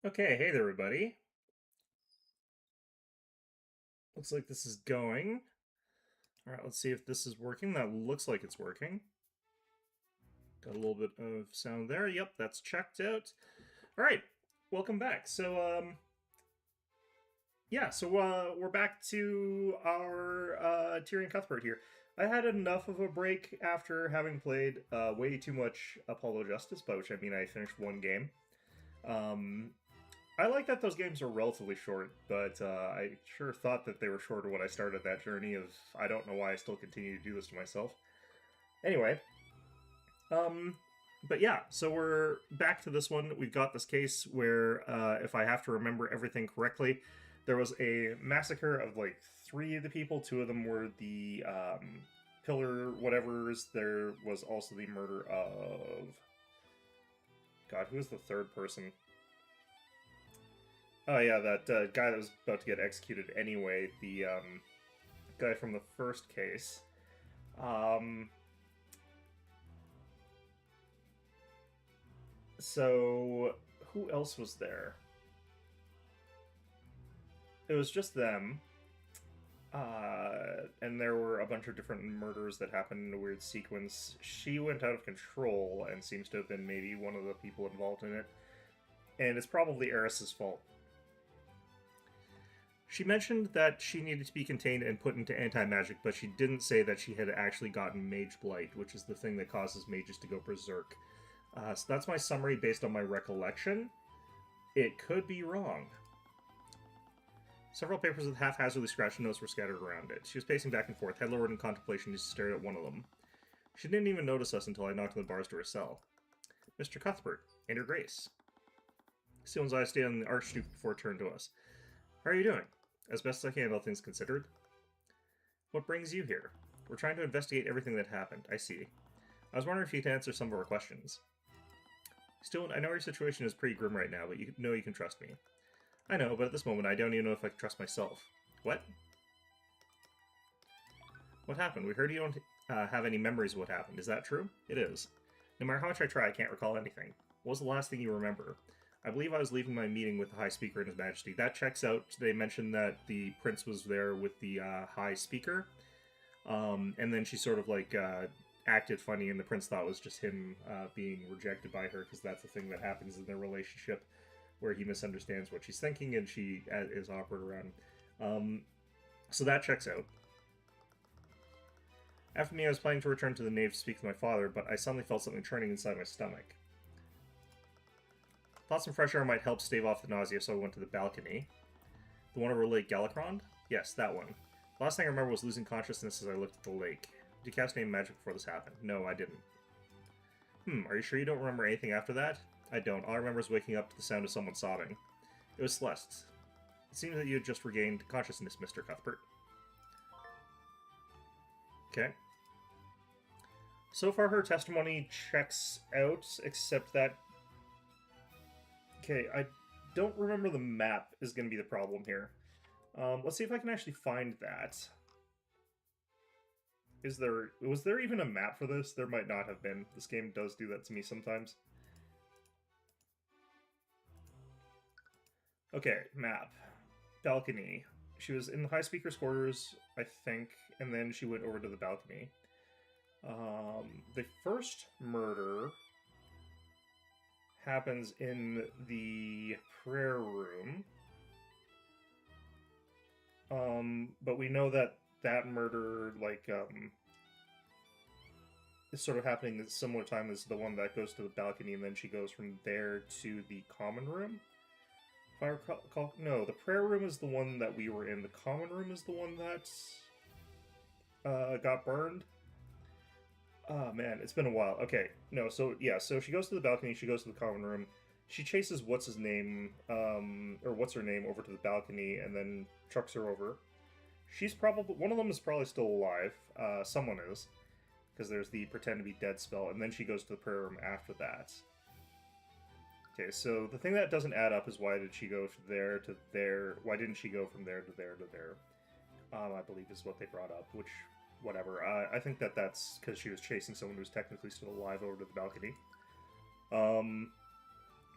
Okay, hey there, everybody. Looks like this is going. All right, let's see if this is working. That looks like it's working. Got a little bit of sound there. Yep, that's checked out. All right, welcome back. We're back to our Tyrion Cuthbert here. I had enough of a break after having played way too much Apollo Justice, by which I mean I finished one game. Um, I like that those games are relatively short, but I sure thought that they were shorter when I started that journey of I don't know why I still continue to do this to myself. Anyway, um, but yeah, so we're back to this one. We've got this case where, if I have to remember everything correctly, there was a massacre of like three of the people. Two of them were the pillar whatevers. There was also the murder of God. Who was the third person? Oh yeah, that guy that was about to get executed anyway. The guy from the first case. Um, so who else was there? It was just them. And there were a bunch of different murders that happened in a weird sequence. She went out of control and seems to have been maybe one of the people involved in it. And it's probably Eris's fault. She mentioned that she needed to be contained and put into anti-magic, but she didn't say that she had actually gotten Mage Blight, which is the thing that causes mages to go berserk. So that's my summary based on my recollection. It could be wrong. Several papers with haphazardly scratched notes were scattered around it. She was pacing back and forth, head lowered in contemplation as she stared at one of them. She didn't even notice us until I knocked on the bars to her cell. Mr. Cuthbert, and her grace. Steel's eyes stayed on the archduke before it turned to us. How are you doing? As best as I can, all things considered. What brings you here? We're trying to investigate everything that happened. I see. I was wondering if you could answer some of our questions. Still, I know your situation is pretty grim right now, but you know you can trust me. I know, but at this moment, I don't even know if I can trust myself. What? What happened? We heard you don't have any memories of what happened. Is that true? It is. No matter how much I try, I can't recall anything. What was the last thing you remember? I believe I was leaving my meeting with the High Speaker and His Majesty. That checks out. They mentioned that the Prince was there with the High Speaker. And then she sort of like acted funny, and the Prince thought it was just him being rejected by her, because that's the thing that happens in their relationship, where he misunderstands what she's thinking and she is awkward around. So that checks out. After me, I was planning to return to the nave to speak with my father, but I suddenly felt something churning inside my stomach. Thought some fresh air might help stave off the nausea, so I went to the balcony. The one over Lake Galacrond? Yes, that one. The last thing I remember was losing consciousness as I looked at the lake. Did you cast any magic before this happened? No, I didn't. Are you sure you don't remember anything after that? I don't. All I remember is waking up to the sound of someone sobbing. It was Celeste. It seems that you had just regained consciousness, Mr. Cuthbert. Okay. So far, her testimony checks out, except that... Okay, I don't remember the map is going to be the problem here. Let's see if I can actually find that. Was there even a map for this? There might not have been. This game does do that to me sometimes. Okay, map. Balcony. She was in the High Speaker's quarters, I think, and then she went over to the balcony. The first murder happens in the prayer room. But we know that that murder, like, is sort of happening at a similar time as the one that goes to the balcony, and then she goes from there to the common room. If I recall, no, the prayer room is the one that we were in. The common room is the one that got burned. Oh man, it's been a while. Okay, no, so yeah, so she goes to the balcony. She goes to the common room. She chases what's his name, or what's her name, over to the balcony, and then trucks her over. She's probably one of them is probably still alive. Someone is, because there's the pretend to be dead spell, and then she goes to the prayer room after that. Okay, so the thing that doesn't add up is why did she go from there to there? Why didn't she go from there to there to there? I believe is what they brought up, which, whatever. I think that that's because she was chasing someone who's technically still alive over to the balcony.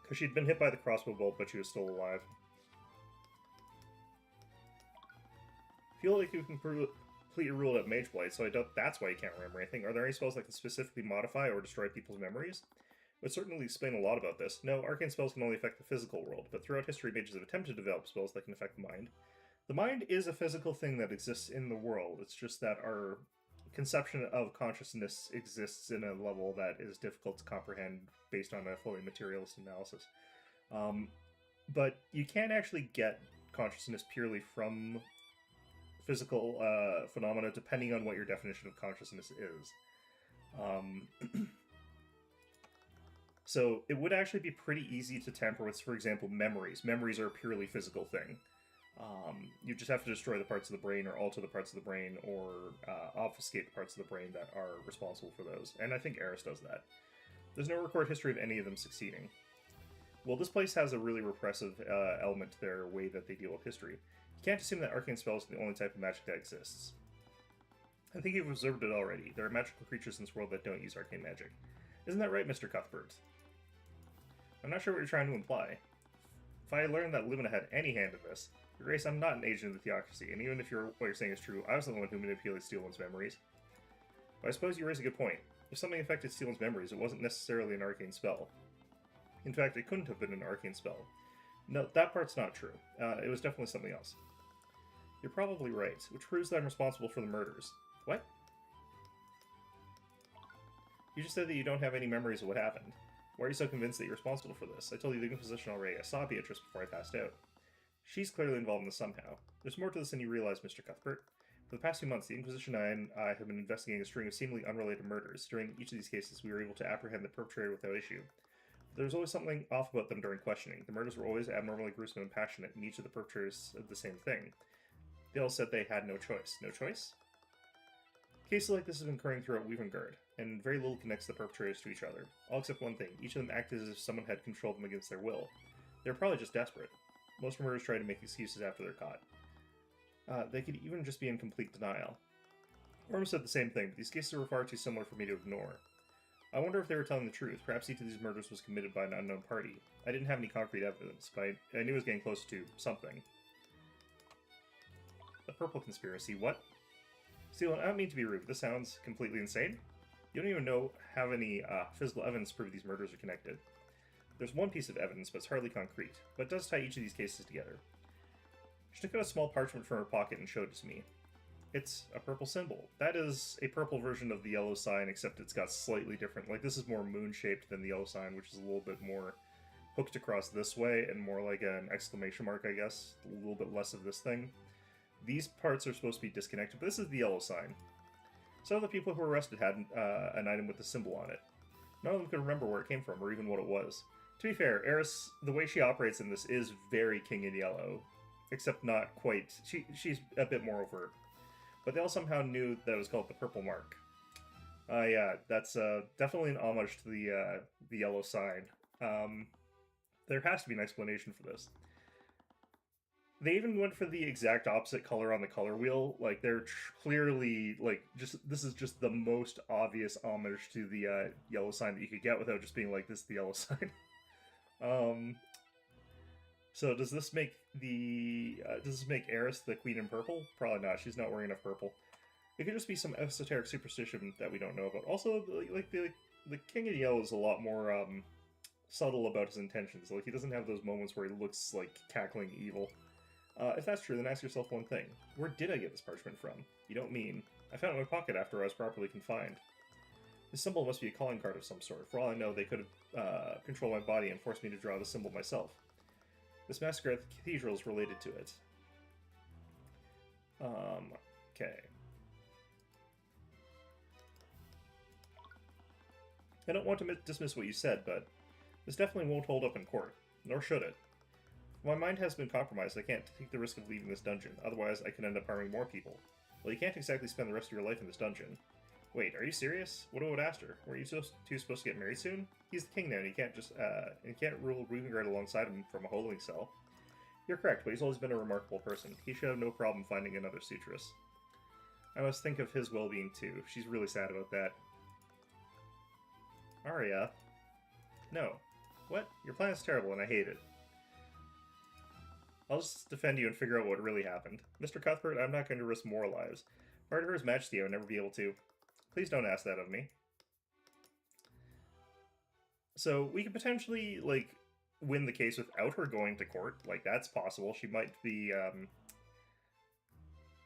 Because she'd been hit by the crossbow bolt, but she was still alive. Feel like you can complete your rule at Mage Blight, so I doubt that's why you can't remember anything. Are there any spells that can specifically modify or destroy people's memories? It would certainly explain a lot about this. No, arcane spells can only affect the physical world, but throughout history, mages have attempted to develop spells that can affect the mind. The mind is a physical thing that exists in the world. It's just that our conception of consciousness exists in a level that is difficult to comprehend based on a fully materialist analysis. But you can't actually get consciousness purely from physical phenomena, depending on what your definition of consciousness is. So it would actually be pretty easy to tamper with, for example, memories. Memories are a purely physical thing. You just have to destroy the parts of the brain or alter the parts of the brain or obfuscate the parts of the brain that are responsible for those. And I think Eris does that. There's no recorded history of any of them succeeding. Well, this place has a really repressive element to their way that they deal with history. You can't assume that arcane spells are the only type of magic that exists. I think you've observed it already. There are magical creatures in this world that don't use arcane magic. Isn't that right, Mr. Cuthbert? I'm not sure what you're trying to imply. If I learned that Lumina had any hand in this, Your Grace, I'm not an agent of the theocracy, and even if what you're saying is true, I was the one who manipulated Steelwind's memories. But I suppose you raise a good point. If something affected Steelwind's memories, it wasn't necessarily an arcane spell. In fact, it couldn't have been an arcane spell. No, that part's not true. It was definitely something else. You're probably right, which proves that I'm responsible for the murders. What? You just said that you don't have any memories of what happened. Why are you so convinced that you're responsible for this? I told you the Inquisition already. I saw Beatrice before I passed out. She's clearly involved in this somehow. There's more to this than you realize, Mr. Cuthbert. For the past few months, the Inquisition and I have been investigating a string of seemingly unrelated murders. During each of these cases, we were able to apprehend the perpetrator without issue. But there was always something off about them during questioning. The murders were always abnormally gruesome and passionate, and each of the perpetrators said the same thing. They all said they had no choice. No choice? Cases like this have been occurring throughout Weavengard, and very little connects the perpetrators to each other. All except one thing. Each of them acted as if someone had controlled them against their will. They were probably just desperate. Most murderers try to make excuses after they're caught. They could even just be in complete denial. Orm said the same thing, but these cases were far too similar for me to ignore. I wonder if they were telling the truth. Perhaps each of these murders was committed by an unknown party. I didn't have any concrete evidence, but I knew it was getting close to something. The Purple Conspiracy, what? Steelin, I don't mean to be rude, but this sounds completely insane. You don't even have any physical evidence to prove these murders are connected. There's one piece of evidence, but it's hardly concrete, but it does tie each of these cases together. She took out a small parchment from her pocket and showed it to me. It's a purple symbol. That is a purple version of the yellow sign, except it's got slightly different. Like, this is more moon-shaped than the yellow sign, which is a little bit more hooked across this way, and more like an exclamation mark, I guess. A little bit less of this thing. These parts are supposed to be disconnected, but this is the yellow sign. Some of the people who were arrested had an item with the symbol on it. None of them could remember where it came from, or even what it was. To be fair, Eris, the way she operates in this is very King in Yellow. Except not quite. She's a bit more overt. But they all somehow knew that it was called the Purple Mark. Yeah, that's definitely an homage to the yellow sign. There has to be an explanation for this. They even went for the exact opposite color on the color wheel. Like, they're clearly, like, this is just the most obvious homage to the yellow sign that you could get without just being like, this is the yellow sign. So does this make Eris the Queen in Purple? Probably not. She's not wearing enough purple. It could just be some esoteric superstition that we don't know about. Also, like the King in Yellow is a lot more subtle about his intentions. Like, he doesn't have those moments where he looks like cackling evil. If that's true, then ask yourself one thing. Where did I get this parchment from? You don't mean. I found it in my pocket after I was properly confined. This symbol must be a calling card of some sort. For all I know, they could have controlled my body and forced me to draw the symbol myself. This massacre at the cathedral is related to it. Okay. I don't want to dismiss what you said, but this definitely won't hold up in court. Nor should it. My mind has been compromised. I can't take the risk of leaving this dungeon. Otherwise, I could end up harming more people. Well, you can't exactly spend the rest of your life in this dungeon. Wait, are you serious? What about Aster? Were you two supposed to get married soon? He's the king now, and you can't just, rule Weavengard alongside him from a holding cell. You're correct, but he's always been a remarkable person. He should have no problem finding another suitress. I must think of his well-being, too. She's really sad about that. Arya? No. What? Your plan is terrible and I hate it. I'll just defend you and figure out what really happened. Mr. Cuthbert, I'm not going to risk more lives. Murder His Majesty, I would never be able to. Please don't ask that of me. So we could potentially, like, win the case without her going to court. Like, that's possible. She might be,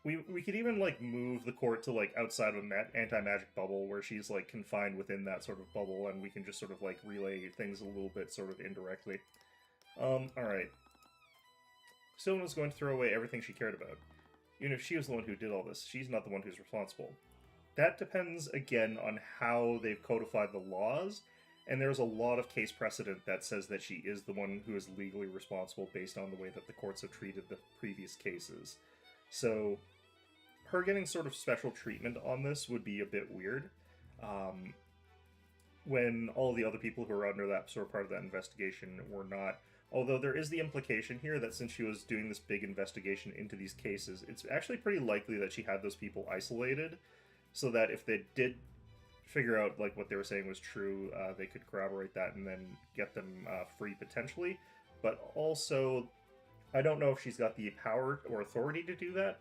We could even, like, move the court to, like, outside of an anti-magic bubble where she's, like, confined within that sort of bubble, and we can just sort of, like, relay things a little bit sort of indirectly. Alright. Sylvan was going to throw away everything she cared about. Even if she was the one who did all this, she's not the one who's responsible. That depends, again, on how they've codified the laws, and there's a lot of case precedent that says that she is the one who is legally responsible based on the way that the courts have treated the previous cases. So, her getting sort of special treatment on this would be a bit weird. When all the other people who were under that sort of part of that investigation were not. Although there is the implication here that since she was doing this big investigation into these cases, it's actually pretty likely that she had those people isolated, so that if they did figure out like what they were saying was true, they could corroborate that and then get them free potentially. But also, I don't know if she's got the power or authority to do that.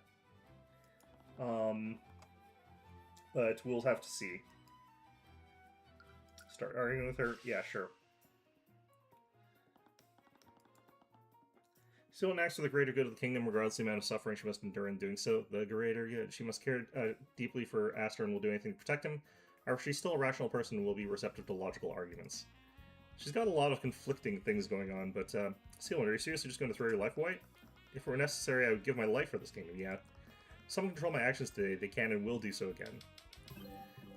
But we'll have to see. Start arguing with her? Yeah, sure. Still an acts for the greater good of the kingdom, regardless of the amount of suffering she must endure in doing so. The greater good, she must care deeply for Aster and will do anything to protect him. However, she's still a rational person and will be receptive to logical arguments. She's got a lot of conflicting things going on, but, Sealand, are you seriously just going to throw your life away? If it were necessary, I would give my life for this kingdom, yeah. Someone control my actions today, they can and will do so again.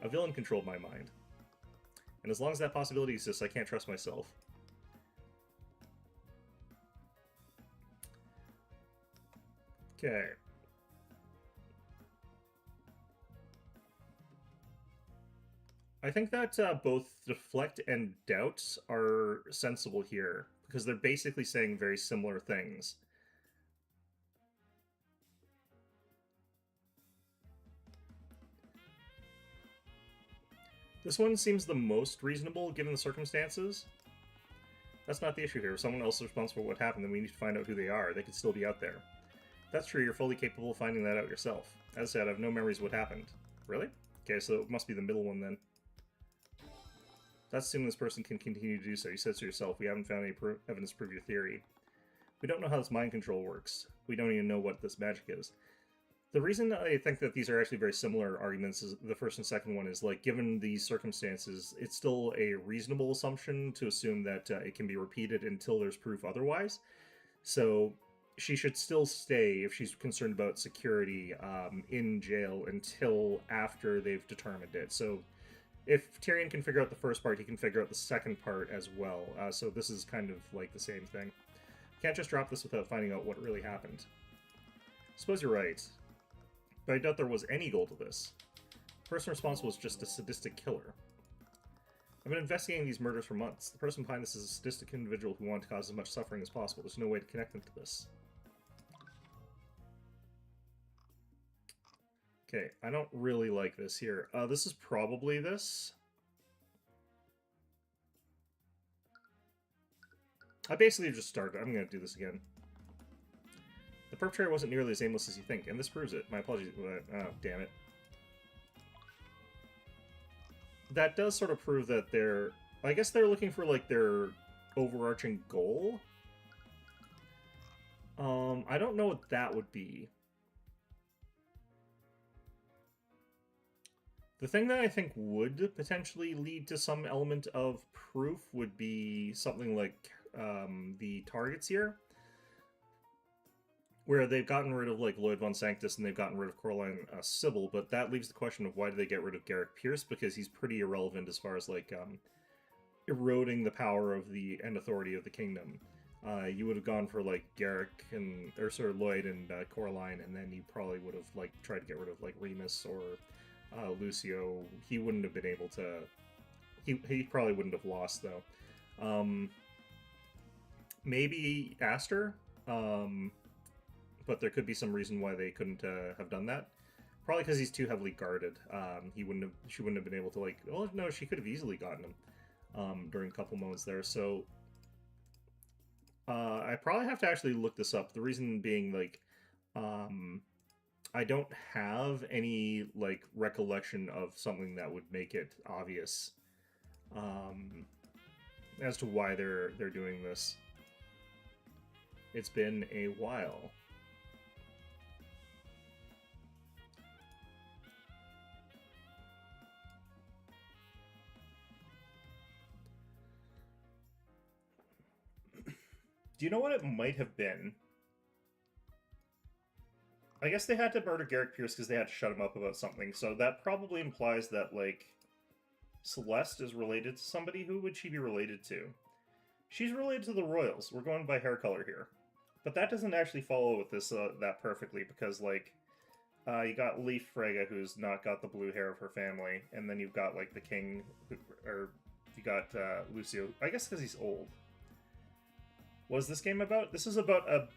A villain controlled my mind. And as long as that possibility exists, I can't trust myself. Okay. I think that both deflect and doubt are sensible here, because they're basically saying very similar things. This one seems the most reasonable, given the circumstances. That's not the issue here. If someone else is responsible for what happened, then we need to find out who they are. They could still be out there. If that's true, you're fully capable of finding that out yourself. As I said, I have no memories of what happened. Really? Okay, so it must be the middle one then. That's assuming this person can continue to do so. You said so yourself. We haven't found any evidence to prove your theory. We don't know how this mind control works. We don't even know what this magic is. The reason I think that these are actually very similar arguments is the first and second one is, like, given these circumstances, it's still a reasonable assumption to assume that it can be repeated until there's proof otherwise. So she should still stay, if she's concerned about security, in jail until after they've determined it. So if Tyrion can figure out the first part, he can figure out the second part as well. So this is kind of like the same thing. Can't just drop this without finding out what really happened. Suppose you're right. But I doubt there was any goal to this. The person responsible is just a sadistic killer. I've been investigating these murders for months. The person behind this is a sadistic individual who wanted to cause as much suffering as possible. There's no way to connect them to this. Okay, I don't really like this here. This is probably this. I basically just started. I'm going to do this again. The perpetrator wasn't nearly as aimless as you think, and this proves it. My apologies. Oh, damn it. That does sort of prove that they're... I guess they're looking for, like, their overarching goal. I don't know what that would be. The thing that I think would potentially lead to some element of proof would be something like the targets here, where they've gotten rid of, like, Lloyd Von Sanctus and they've gotten rid of Coraline Sybil, but that leaves the question of why did they get rid of Garrick Pierce, because he's pretty irrelevant as far as, like, eroding the power of the and authority of the kingdom. You would have gone for, like, Garrick and, or sort of Lloyd and Coraline, and then you probably would have, like, tried to get rid of, like, Remus or Lucio. He wouldn't have been able to... He probably wouldn't have lost, though. Maybe Aster, but there could be some reason why they couldn't have done that. Probably because he's too heavily guarded. She wouldn't have been able to, like... Well, no, she could have easily gotten him during a couple moments there. So I probably have to actually look this up. The reason being, like, I don't have any, like, recollection of something that would make it obvious as to why they're doing this. It's been a while. Do you know what it might have been? I guess they had to murder Garrick Pierce because they had to shut him up about something, so that probably implies that, like, Celeste is related to somebody. Who would she be related to? She's related to the Royals. We're going by hair color here. But that doesn't actually follow with this that perfectly, because, like, you got Leaf Frege, who's not got the blue hair of her family, and then you've got, like, the king, or you got Lucio. I guess because he's old. What is this game about? This is about a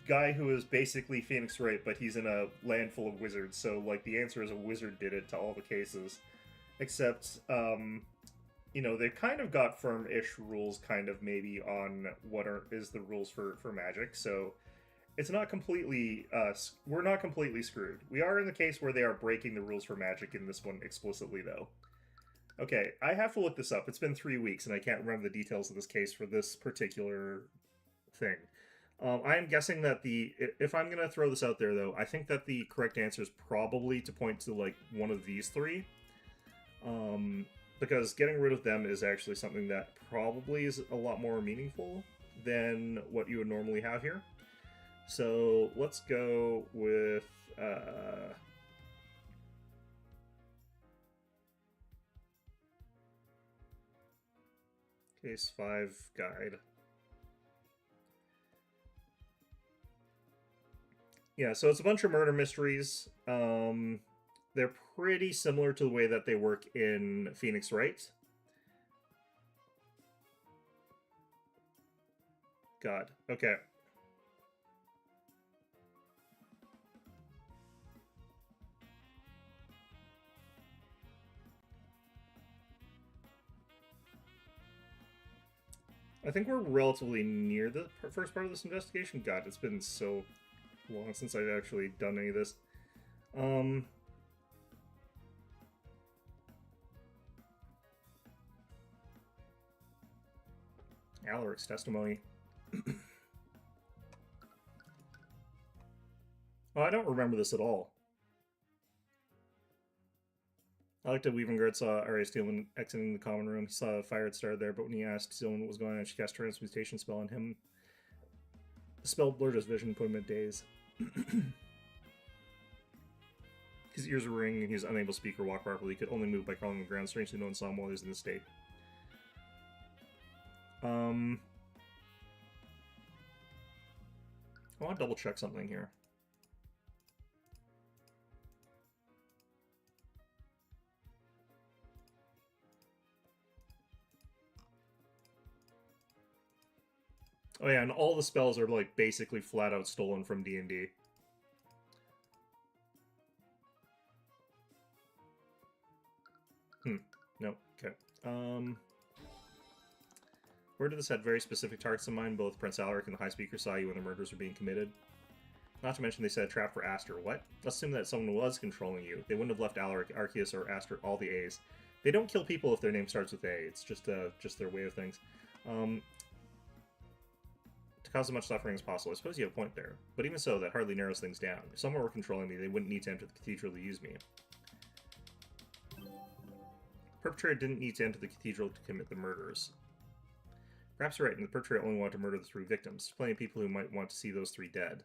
guy who is basically Phoenix Wright, but he's in a land full of wizards, so, like, the answer is a wizard did it to all the cases. Except, you know, they've kind of got firm-ish rules, kind of, maybe, on what is the rules for magic, so it's not completely, we're not completely screwed. We are in the case where they are breaking the rules for magic in this one explicitly, though. Okay, I have to look this up. It's been 3 weeks, and I can't remember the details of this case for this particular thing. I am guessing that if I'm going to throw this out there, though, I think that the correct answer is probably to point to, like, one of these three. Because getting rid of them is actually something that probably is a lot more meaningful than what you would normally have here. So let's go with Case 5 Guide. Yeah, so it's a bunch of murder mysteries. They're pretty similar to the way that they work in Phoenix Wright. God, okay. I think we're relatively near the first part of this investigation. God, it's been so long since I've actually done any of this. Alaric's testimony. Oh, I don't remember this at all. I like that Weavengard saw Arya Steelman exiting the common room. He saw a fire had started there, but when he asked Steelman what was going on, she cast a transmutation spell on him. The spell blurred his vision, put him at daze. His ears were ringing, and he was unable to speak or walk properly. He could only move by crawling on the ground. Strangely, no one saw him while he was in this state. I want to double check something here. Oh yeah, and all the spells are, like, basically flat out stolen from D&D. Nope. Okay. Word of this had very specific targets in mind. Both Prince Alaric and the High Speaker saw you when the murders were being committed. Not to mention they set a trap for Aster. What? Let's assume that someone was controlling you. They wouldn't have left Alaric, Arceus, or Aster all the A's. They don't kill people if their name starts with A. It's just their way of things. To cause as much suffering as possible. I suppose you have a point there. But even so, that hardly narrows things down. If someone were controlling me, they wouldn't need to enter the cathedral to use me. The perpetrator didn't need to enter the cathedral to commit the murders. Perhaps you're right, and the perpetrator only wanted to murder the 3 victims. There's plenty of people who might want to see those 3 dead.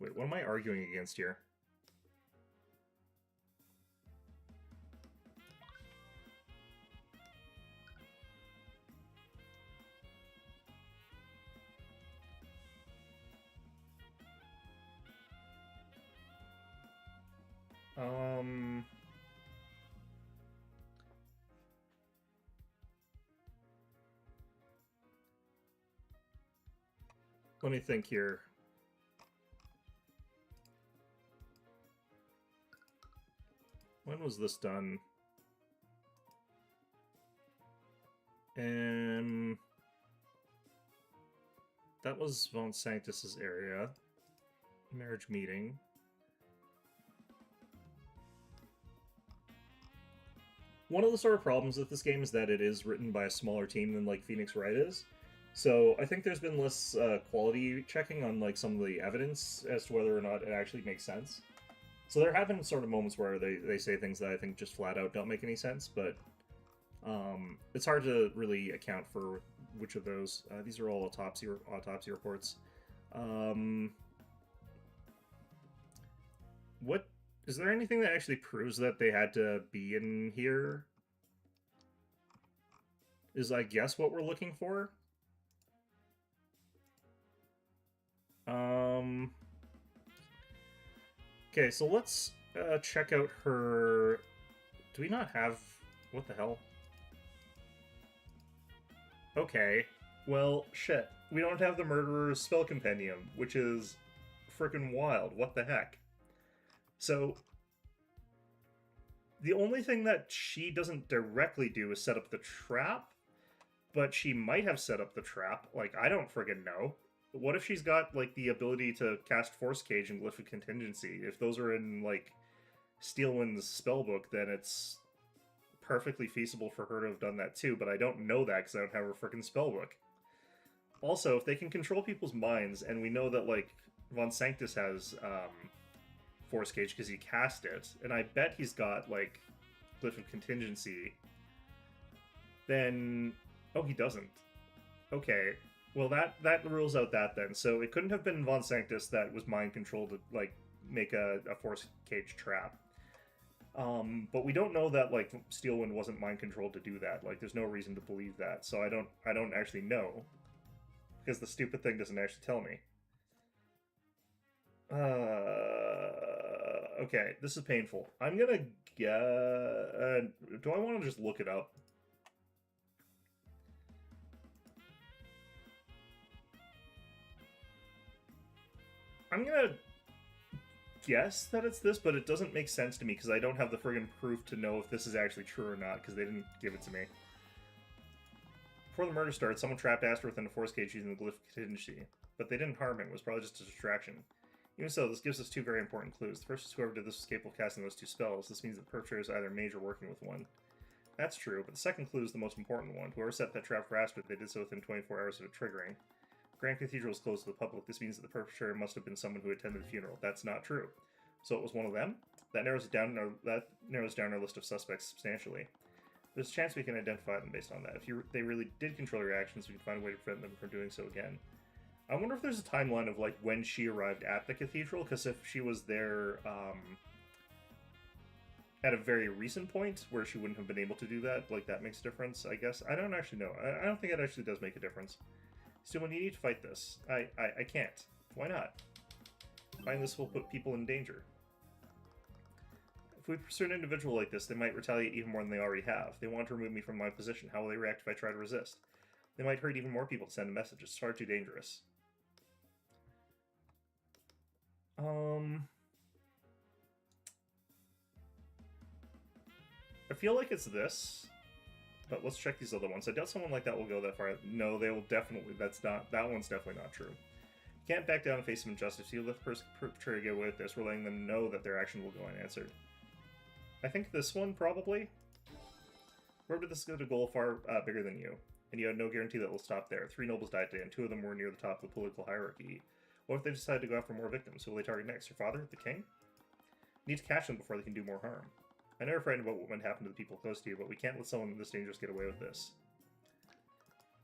Wait, what am I arguing against here? Let me think here. When was this done? That was Von Sanctus's area. Marriage meeting. One of the sort of problems with this game is that it is written by a smaller team than like Phoenix Wright is. So I think there's been less quality checking on like some of the evidence as to whether or not it actually makes sense. So there have been sort of moments where they say things that I think just flat out don't make any sense, but it's hard to really account for which of those. These are all autopsy reports. What is there anything that actually proves that they had to be in here? Is I guess what we're looking for. Okay, so let's check out her. Do we not have what the hell? Okay, well, shit. We don't have the Murderer's Spell Compendium, which is freaking wild. What the heck? So, the only thing that she doesn't directly do is set up the trap, but she might have set up the trap. Like, I don't friggin' know. What if she's got, like, the ability to cast Force Cage and Glyph of Contingency? If those are in, like, Steelwind's spellbook, then it's perfectly feasible for her to have done that too, but I don't know that because I don't have her freaking spellbook. Also, if they can control people's minds, and we know that, like, Von Sanctus has, Force Cage because he cast it, and I bet he's got, like, Glyph of Contingency, then... Oh, he doesn't. Okay. Well, that rules out that then. So it couldn't have been Von Sanctus that was mind-controlled to, like, make a Force Cage trap. But we don't know that, like, Steelwind wasn't mind-controlled to do that. Like, there's no reason to believe that. So I don't actually know. Because the stupid thing doesn't actually tell me. Okay, this is painful. I'm gonna get... do I want to just look it up? I'm gonna guess that it's this, but it doesn't make sense to me because I don't have the friggin' proof to know if this is actually true or not because they didn't give it to me. Before the murder started, someone trapped Aster within a Force Cage using the Glyph of Contingency, but they didn't harm him. It was probably just a distraction. Even so, this gives us two very important clues. The first is whoever did this was capable of casting those two spells. This means that the perpetrator is either mage or working with one. That's true, but the second clue is the most important one. Whoever set that trap for Aster, they did so within 24 hours of it triggering. Grand Cathedral is closed to the public. This means that the perpetrator must have been someone who attended the funeral. That's not true. So it was one of them? That narrows down our list of suspects substantially. There's a chance we can identify them based on that. If they really did control your actions, we can find a way to prevent them from doing so again. I wonder if there's a timeline of, like, when she arrived at the cathedral, because if she was there at a very recent point where she wouldn't have been able to do that, like, that makes a difference, I guess. I don't actually know. I don't think it actually does make a difference. Still, when you need to fight this, I can't. Why not? Find this will put people in danger. If we pursue an individual like this, they might retaliate even more than they already have. They want to remove me from my position. How will they react if I try to resist? They might hurt even more people to send a message. It's far too dangerous. I feel like it's this, but let's check these other ones. I doubt someone like that will go that far. No, they will definitely. That one's definitely not true. You can't back down and face some injustice. You let the perpetrator get away with this. We're letting them know that their action will go unanswered. I think this one, probably. Where did this go to goal far bigger than you? And you had no guarantee that it will stop there. 3 nobles died today, and 2 of them were near the top of the political hierarchy. What if they decide to go after more victims? Who will they target next? Your father? The king? You need to catch them before they can do more harm. I know you're frightened about what might happen to the people close to you, but we can't let someone this dangerous get away with this.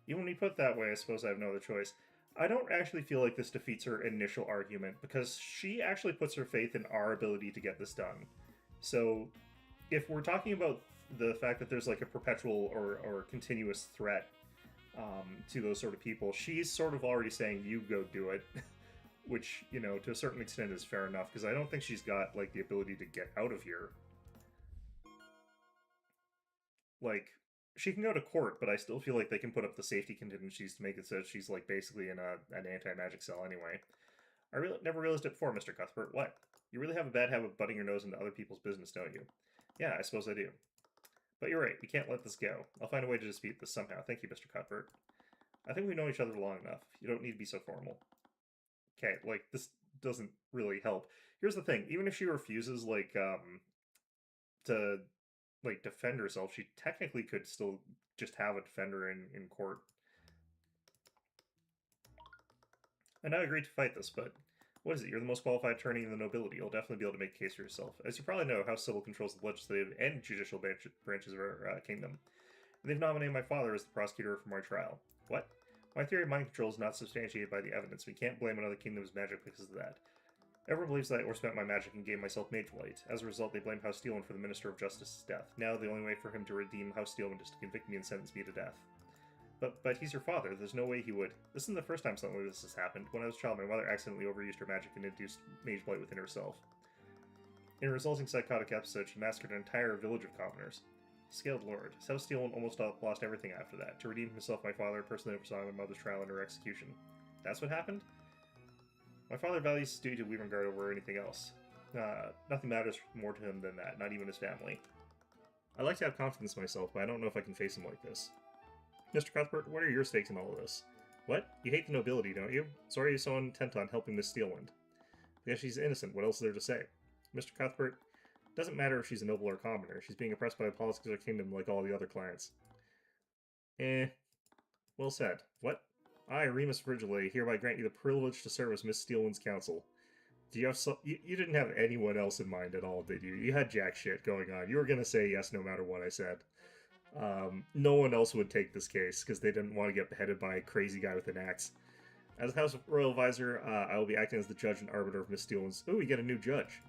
Even when you put it that way, I suppose I have no other choice. I don't actually feel like this defeats her initial argument, because she actually puts her faith in our ability to get this done. So, if we're talking about the fact that there's like a perpetual or continuous threat to those sort of people, she's sort of already saying, you go do it. Which, you know, to a certain extent is fair enough, because I don't think she's got, like, the ability to get out of here. Like, she can go to court, but I still feel like they can put up the safety contingencies to make it so she's, like, basically in an anti-magic cell anyway. I never realized it before, Mr. Cuthbert. What? You really have a bad habit of butting your nose into other people's business, don't you? Yeah, I suppose I do. But you're right, we can't let this go. I'll find a way to dispute this somehow. Thank you, Mr. Cuthbert. I think we've known each other long enough. You don't need to be so formal. Okay, like, this doesn't really help. Here's the thing, even if she refuses, to, defend herself, she technically could still just have a defender in court. I now agreed to fight this, but what is it? You're the most qualified attorney in the nobility. You'll definitely be able to make a case for yourself. As you probably know, House Civil controls the legislative and judicial branches of our kingdom. And they've nominated my father as the prosecutor for my trial. What? My theory of mind control is not substantiated by the evidence. We can't blame another kingdom's magic because of that. Everyone believes that I overspent my magic and gave myself mage blight. As a result, they blame House Steelman for the Minister of Justice's death. Now, the only way for him to redeem House Steelman is to convict me and sentence me to death. But he's your father. There's no way he would. This isn't the first time something like this has happened. When I was a child, my mother accidentally overused her magic and induced mage blight within herself. In a resulting psychotic episode, she massacred an entire village of commoners. Scaled Lord. House Steelman almost lost everything after that. To redeem himself, my father personally oversaw my mother's trial and her execution. That's what happened? My father values his duty to Weavengard over anything else. Nothing matters more to him than that, not even his family. I like to have confidence in myself, but I don't know if I can face him like this. Mr. Cuthbert, what are your stakes in all of this? What? You hate the nobility, don't you? So are you so intent on helping Miss Steelwind? Because she's innocent, what else is there to say? Mr. Cuthbert, it doesn't matter if she's a noble or a commoner. She's being oppressed by the politics of her kingdom like all the other clients. Well said. What? I, Remus Virgile, hereby grant you the privilege to serve as Miss Steelwind's counsel. Do you have you didn't have anyone else in mind at all, did you? You had jack shit going on. You were going to say yes no matter what I said. No one else would take this case, because they didn't want to get beheaded by a crazy guy with an axe. As House Royal Advisor, I will be acting as the judge and arbiter of Miss Steelwind's... Ooh, we get a new judge.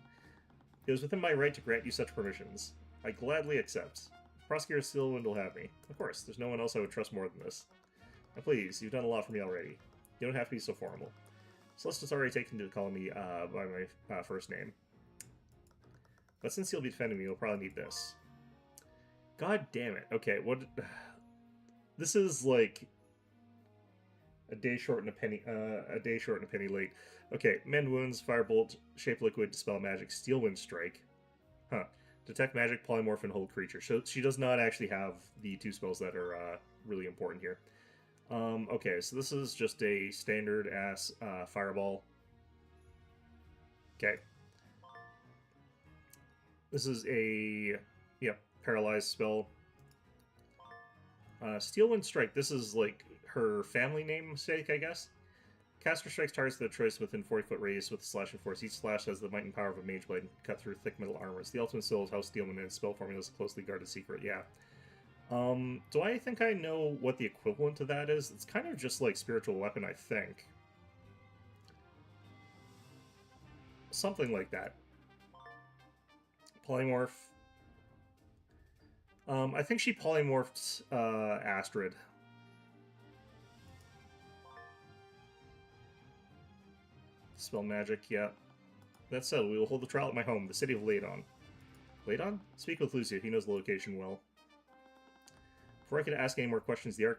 It was within my right to grant you such permissions. I gladly accept. Prosecutor Steelwind will have me. Of course, there's no one else I would trust more than this. Now please, you've done a lot for me already. You don't have to be so formal. Celesta's already taken to call me by my first name. But since you'll be defending me, you'll probably need this. God damn it. Okay, what... This is like... A day short and a penny late. Okay, mend wounds, firebolt, shape liquid, dispel magic, steel wind strike. Huh. Detect magic, polymorph, and hold creature. So she does not actually have the two spells that are really important here. Okay, so this is just a standard-ass fireball. Okay. This is a, paralyzed spell. Steel Wind Strike, this is like her family namesake, I guess. Caster strikes targets of their choice within 40-foot radius with a slashing force. Each slash has the might and power of a mage blade and cut through thick metal armor. It's the ultimate skill of House Steelman and its spell formula is a closely guarded secret, yeah. Do I think I know what the equivalent to that is? It's kind of just like spiritual weapon, I think. Something like that. Polymorph. I think she polymorphed Astrid. Spell magic, yeah. That's so. We will hold the trial at my home, the city of Ladon. Ladon? Speak with Lucia. He knows the location well. Before I could ask any more questions, the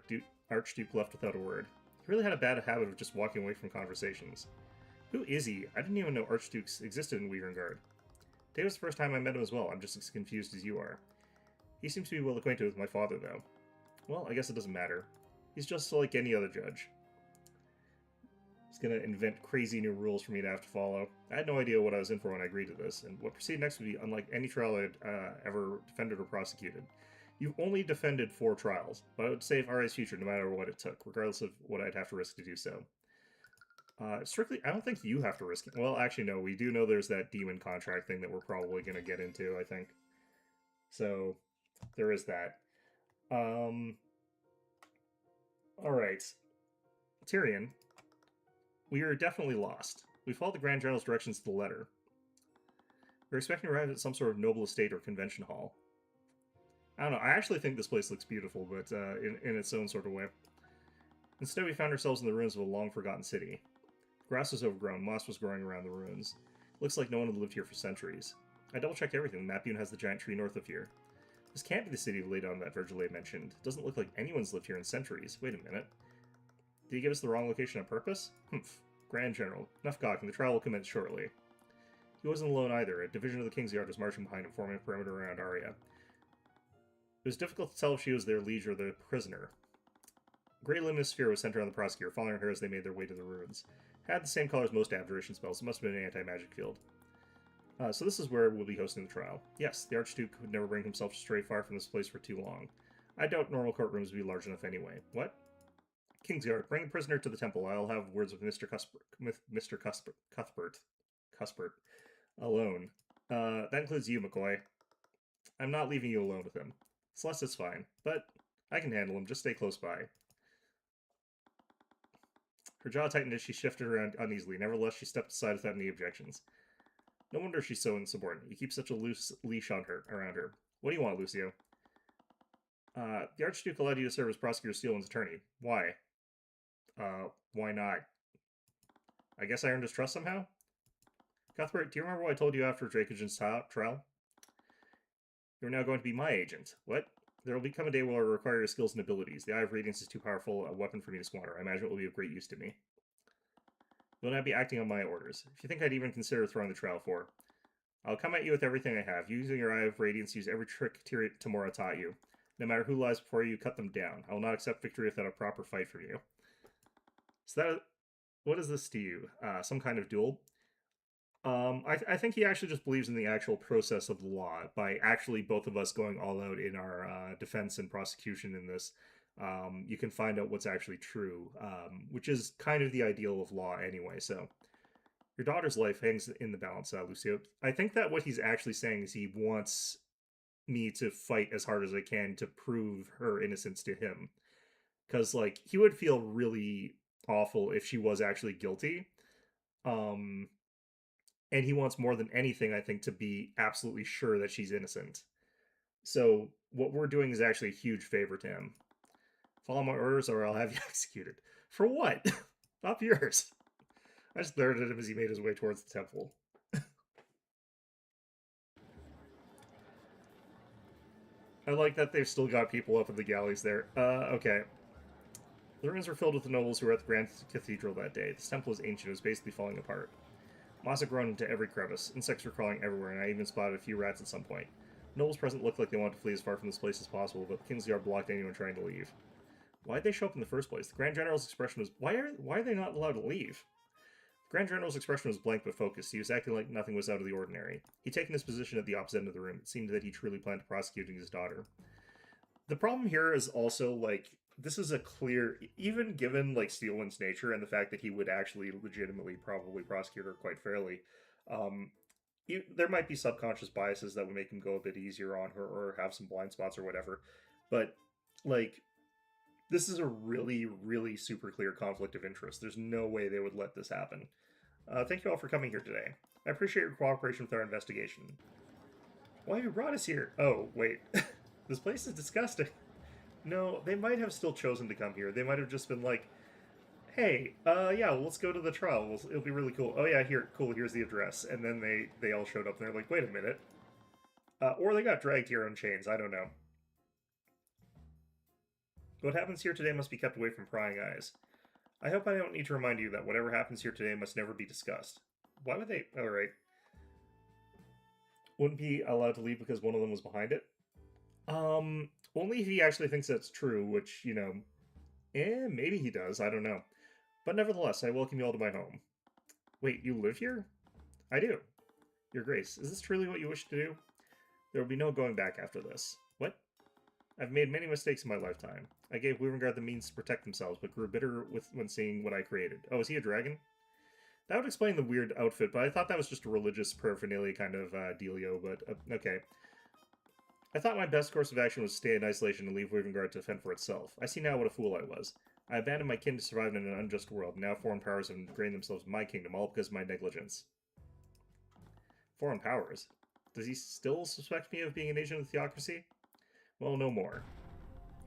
Archduke left without a word. He really had a bad habit of just walking away from conversations. Who is he? I didn't even know Archdukes existed in Weavengard. Today was the first time I met him as well. I'm just as confused as you are. He seems to be well acquainted with my father, though. Well, I guess it doesn't matter. He's just like any other judge. He's gonna invent crazy new rules for me to have to follow. I had no idea what I was in for when I agreed to this, and what proceeded next would be unlike any trial I'd ever defended or prosecuted. You've only defended 4 trials, but I would save RA's future no matter what it took, regardless of what I'd have to risk to do so. Strictly, I don't think you have to risk it. Well, actually, no, we do know there's that demon contract thing that we're probably going to get into, I think. So, there is that. Alright. Tyrion, we are definitely lost. We followed the Grand General's directions to the letter. We're expecting to arrive at some sort of noble estate or convention hall. I don't know, I actually think this place looks beautiful, but in its own sort of way. Instead, we found ourselves in the ruins of a long-forgotten city. Grass was overgrown, moss was growing around the ruins. It looks like no one had lived here for centuries. I double-checked everything. The map even has the giant tree north of here. This can't be the city of Ladon that Virgile mentioned. It doesn't look like anyone's lived here in centuries. Wait a minute. Did he give us the wrong location on purpose? Humph. Grand General. Enough gawking. The trial will commence shortly. He wasn't alone either. A division of the King's Guard was marching behind him, forming a perimeter around Arya. It was difficult to tell if she was their liege or the prisoner. A great luminous sphere was centered on the prosecutor, following her as they made their way to the ruins. Had the same color as most abjuration spells. It must have been an anti-magic field. So this is where we'll be hosting the trial. Yes, the Archduke would never bring himself to stray far from this place for too long. I doubt normal courtrooms would be large enough anyway. What? Kingsguard, bring the prisoner to the temple. I'll have words with Mr. Cuthbert. Alone. That includes you, McCoy. I'm not leaving you alone with him. Celeste is fine, but I can handle him. Just stay close by. Her jaw tightened as she shifted around uneasily. Nevertheless, she stepped aside without any objections. No wonder she's so insubordinate. You keep such a loose leash on her, around her. What do you want, Lucio? The Archduke allowed you to serve as Prosecutor Steelman's attorney. Why? Why not? I guess I earned his trust somehow? Cuthbert, do you remember what I told you after Dracogen's trial? You're now going to be my agent. What? There will become a day where I require your skills and abilities. The Eye of Radiance is too powerful a weapon for me to squander. I imagine it will be of great use to me. You'll now be acting on my orders. If you think I'd even consider throwing the trial for, I'll come at you with everything I have. Using your Eye of Radiance, use every trick Tamora taught you. No matter who lies before you, cut them down. I will not accept victory without a proper fight from you. So that, what is this to you? Some kind of duel? I think he actually just believes in the actual process of the law by actually both of us going all out in our defense and prosecution in this. You can find out what's actually true, which is kind of the ideal of law anyway. So your daughter's life hangs in the balance, Lucio. I think that what he's actually saying is he wants me to fight as hard as I can to prove her innocence to him. Because, like, he would feel really awful if she was actually guilty. And he wants more than anything, I think, to be absolutely sure that she's innocent. So what we're doing is actually a huge favor to him. Follow my orders or I'll have you executed. For what? Not yours. I just glared at him as he made his way towards the temple. I like that they've still got people up in the galleys there. Okay. The ruins were filled with the nobles who were at the Grand Cathedral that day. This temple was ancient. It was basically falling apart. Moss had grown into every crevice. Insects were crawling everywhere, and I even spotted a few rats at some point. Nobles present looked like they wanted to flee as far from this place as possible, but the King's Guard blocked anyone trying to leave. Why'd they show up in the first place? The Grand General's expression was, why are they not allowed to leave? The Grand General's expression was blank but focused. He was acting like nothing was out of the ordinary. He'd taken his position at the opposite end of the room. It seemed that he truly planned to prosecute his daughter. The problem here is also, like, this is a clear, even given, like, Steelman's nature and the fact that he would actually legitimately probably prosecute her quite fairly, there might be subconscious biases that would make him go a bit easier on her or have some blind spots or whatever. But, like, this is a really, really super clear conflict of interest. There's no way they would let this happen. Thank you all for coming here today. I appreciate your cooperation with our investigation. Why have you brought us here? Oh, wait. This place is disgusting. No, they might have still chosen to come here. They might have just been like, hey, yeah, well, let's go to the trial. It'll be really cool. Oh, yeah, cool, here's the address. And then they all showed up and they're like, wait a minute. Or they got dragged here on chains. I don't know. What happens here today must be kept away from prying eyes. I hope I don't need to remind you that whatever happens here today must never be discussed. Why would they? Alright. Wouldn't be allowed to leave because one of them was behind it? Only if he actually thinks that's true, which, you know, maybe he does, I don't know. But nevertheless, I welcome you all to my home. Wait, you live here? I do. Your Grace, is this truly what you wish to do? There will be no going back after this. What? I've made many mistakes in my lifetime. I gave Weavengard the means to protect themselves, but grew bitter when seeing what I created. Oh, is he a dragon? That would explain the weird outfit, but I thought that was just a religious paraphernalia kind of dealio, but okay. I thought my best course of action was to stay in isolation and leave Weavengard to fend for itself. I see now what a fool I was. I abandoned my kin to survive in an unjust world, and now foreign powers have ingrained themselves in my kingdom, all because of my negligence. Foreign powers? Does he still suspect me of being an agent of the theocracy? Well, no more.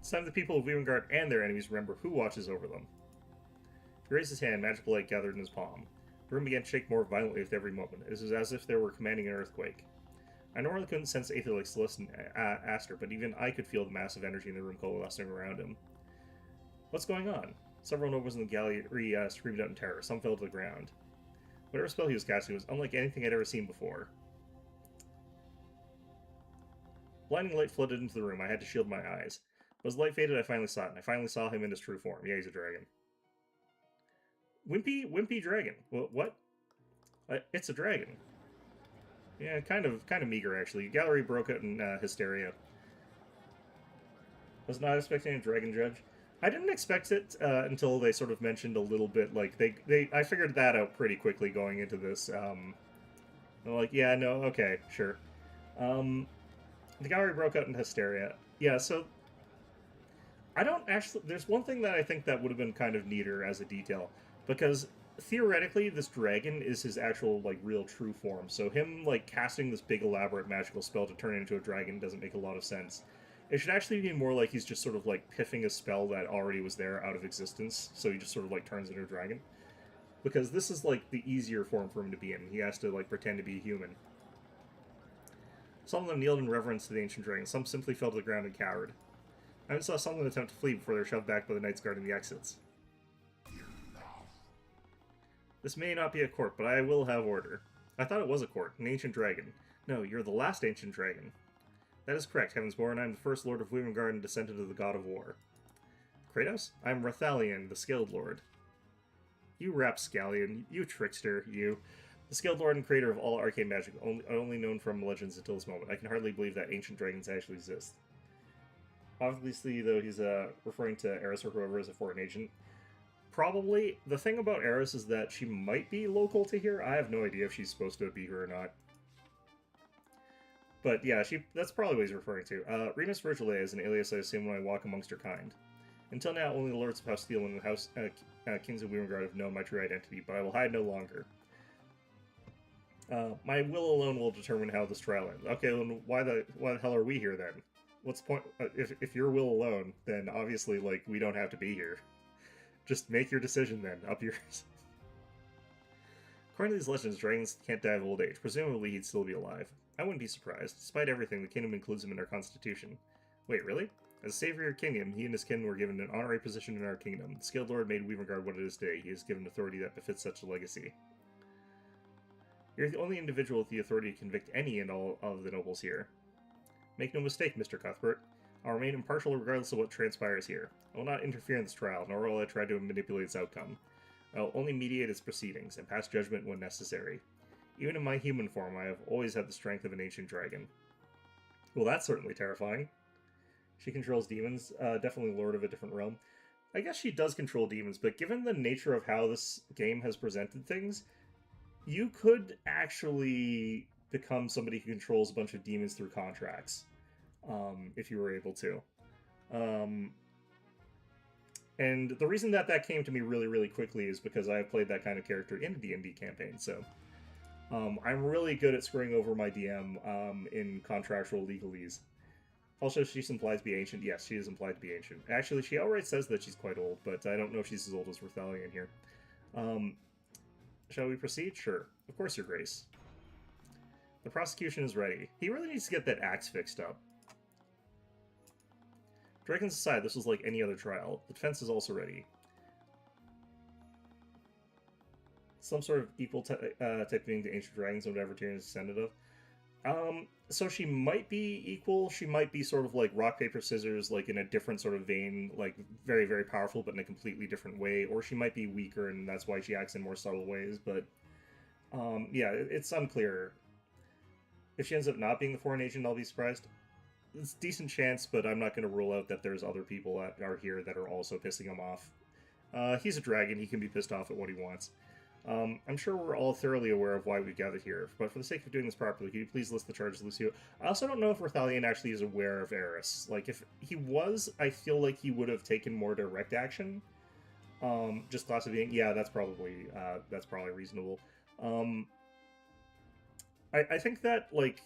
It's time the people of Weavengard and their enemies remember who watches over them. He raised his hand, magical light gathered in his palm. The room began to shake more violently with every moment. It was as if they were commanding an earthquake. I normally couldn't sense Aether like Celeste and Aster, but even I could feel the massive energy in the room coalescing around him. What's going on? Several nobles in the gallery screamed out in terror. Some fell to the ground. Whatever spell he was casting was unlike anything I'd ever seen before. Blinding light flooded into the room. I had to shield my eyes. But as the light faded, I finally saw it, and I finally saw him in his true form. Yeah, he's a dragon. Wimpy dragon. What? It's a dragon. Yeah, kind of meager, actually. Gallery broke out in hysteria. Was not expecting a dragon judge. I didn't expect it until they sort of mentioned a little bit, like, I figured that out pretty quickly going into this. I'm like, yeah, no, okay, sure. The gallery broke out in hysteria. Yeah, so I don't actually... There's one thing that I think that would have been kind of neater as a detail, because theoretically this dragon is his actual, like, real true form, so him, like, casting this big elaborate magical spell to turn into a dragon doesn't make a lot of sense. It should actually be more like he's just sort of, like, piffing a spell that already was there out of existence, so he just sort of, like, turns into a dragon. Because this is, like, the easier form for him to be in. He has to, like, pretend to be human. Some of them kneeled in reverence to the ancient dragon. Some simply fell to the ground and cowered. I even saw some of them attempt to flee before they were shoved back by the knights guarding the exits. This may not be a court, but I will have order. I thought it was a court, an ancient dragon. No, you're the last ancient dragon. That is correct, Heavensborn. I am the first lord of Weavengarde and descendant of the god of war. Kratos? I am Rathalion, the skilled lord. You rapscallion, you trickster, you. The skilled lord and creator of all arcane magic, only known from legends until this moment. I can hardly believe that ancient dragons actually exist. Obviously, though, he's referring to Eris or whoever is a foreign agent. Probably. The thing about Eris is that she might be local to here. I have no idea if she's supposed to be here or not. But yeah, that's probably what he's referring to. Remus Virgile is an alias I assume when I walk amongst her kind. Until now, only the lords of House Steel and the House Kings of Weavengarde have known my true identity, but I will hide no longer. My will alone will determine how this trial ends. Okay, then why the hell are we here then? What's the point? If your will alone, then obviously, like, we don't have to be here. Just make your decision then, up yours. According to these legends, dragons can't die of old age. Presumably, he'd still be alive. I wouldn't be surprised. Despite everything, the kingdom includes him in our constitution. Wait, really? As savior of kingdom, he and his kin were given an honorary position in our kingdom. The skilled lord made Weavengarde what it is today. He is given authority that befits such a legacy. You're the only individual with the authority to convict any and all of the nobles here. Make no mistake, Mr. Cuthbert. I'll remain impartial regardless of what transpires here. I will not interfere in this trial, nor will I try to manipulate its outcome. I will only mediate its proceedings, and pass judgment when necessary. Even in my human form, I have always had the strength of an ancient dragon. Well, that's certainly terrifying. She controls demons, definitely lord of a different realm. I guess she does control demons, but given the nature of how this game has presented things, you could actually become somebody who controls a bunch of demons through contracts, if you were able to. And the reason that came to me really, really quickly is because I've played that kind of character in a D&D campaign, so... I'm really good at screwing over my DM in contractual legalese. Also, she's implied to be ancient. Yes, she is implied to be ancient. Actually, she outright says that she's quite old, but I don't know if she's as old as Rathalion here. Shall we proceed? Sure. Of course, Your Grace. The prosecution is ready. He really needs to get that axe fixed up. Dragons aside, this was like any other trial. The defense is also ready. Some sort of equal type being the ancient dragons and whatever Tyrion is descended of. So she might be equal. She might be sort of like rock, paper, scissors, like in a different sort of vein, like very, very powerful, but in a completely different way. Or she might be weaker, and that's why she acts in more subtle ways. But yeah, it's unclear. If she ends up not being the foreign agent, I'll be surprised. It's a decent chance, but I'm not going to rule out that there's other people that are here that are also pissing him off. He's a dragon. He can be pissed off at what he wants. I'm sure we're all thoroughly aware of why we gathered here, but for the sake of doing this properly, could you please list the charges, Lucio? I also don't know if Rathalion actually is aware of Eris. Like, if he was, I feel like he would have taken more direct action. Just thoughts of being, yeah, that's probably reasonable. I think that, like,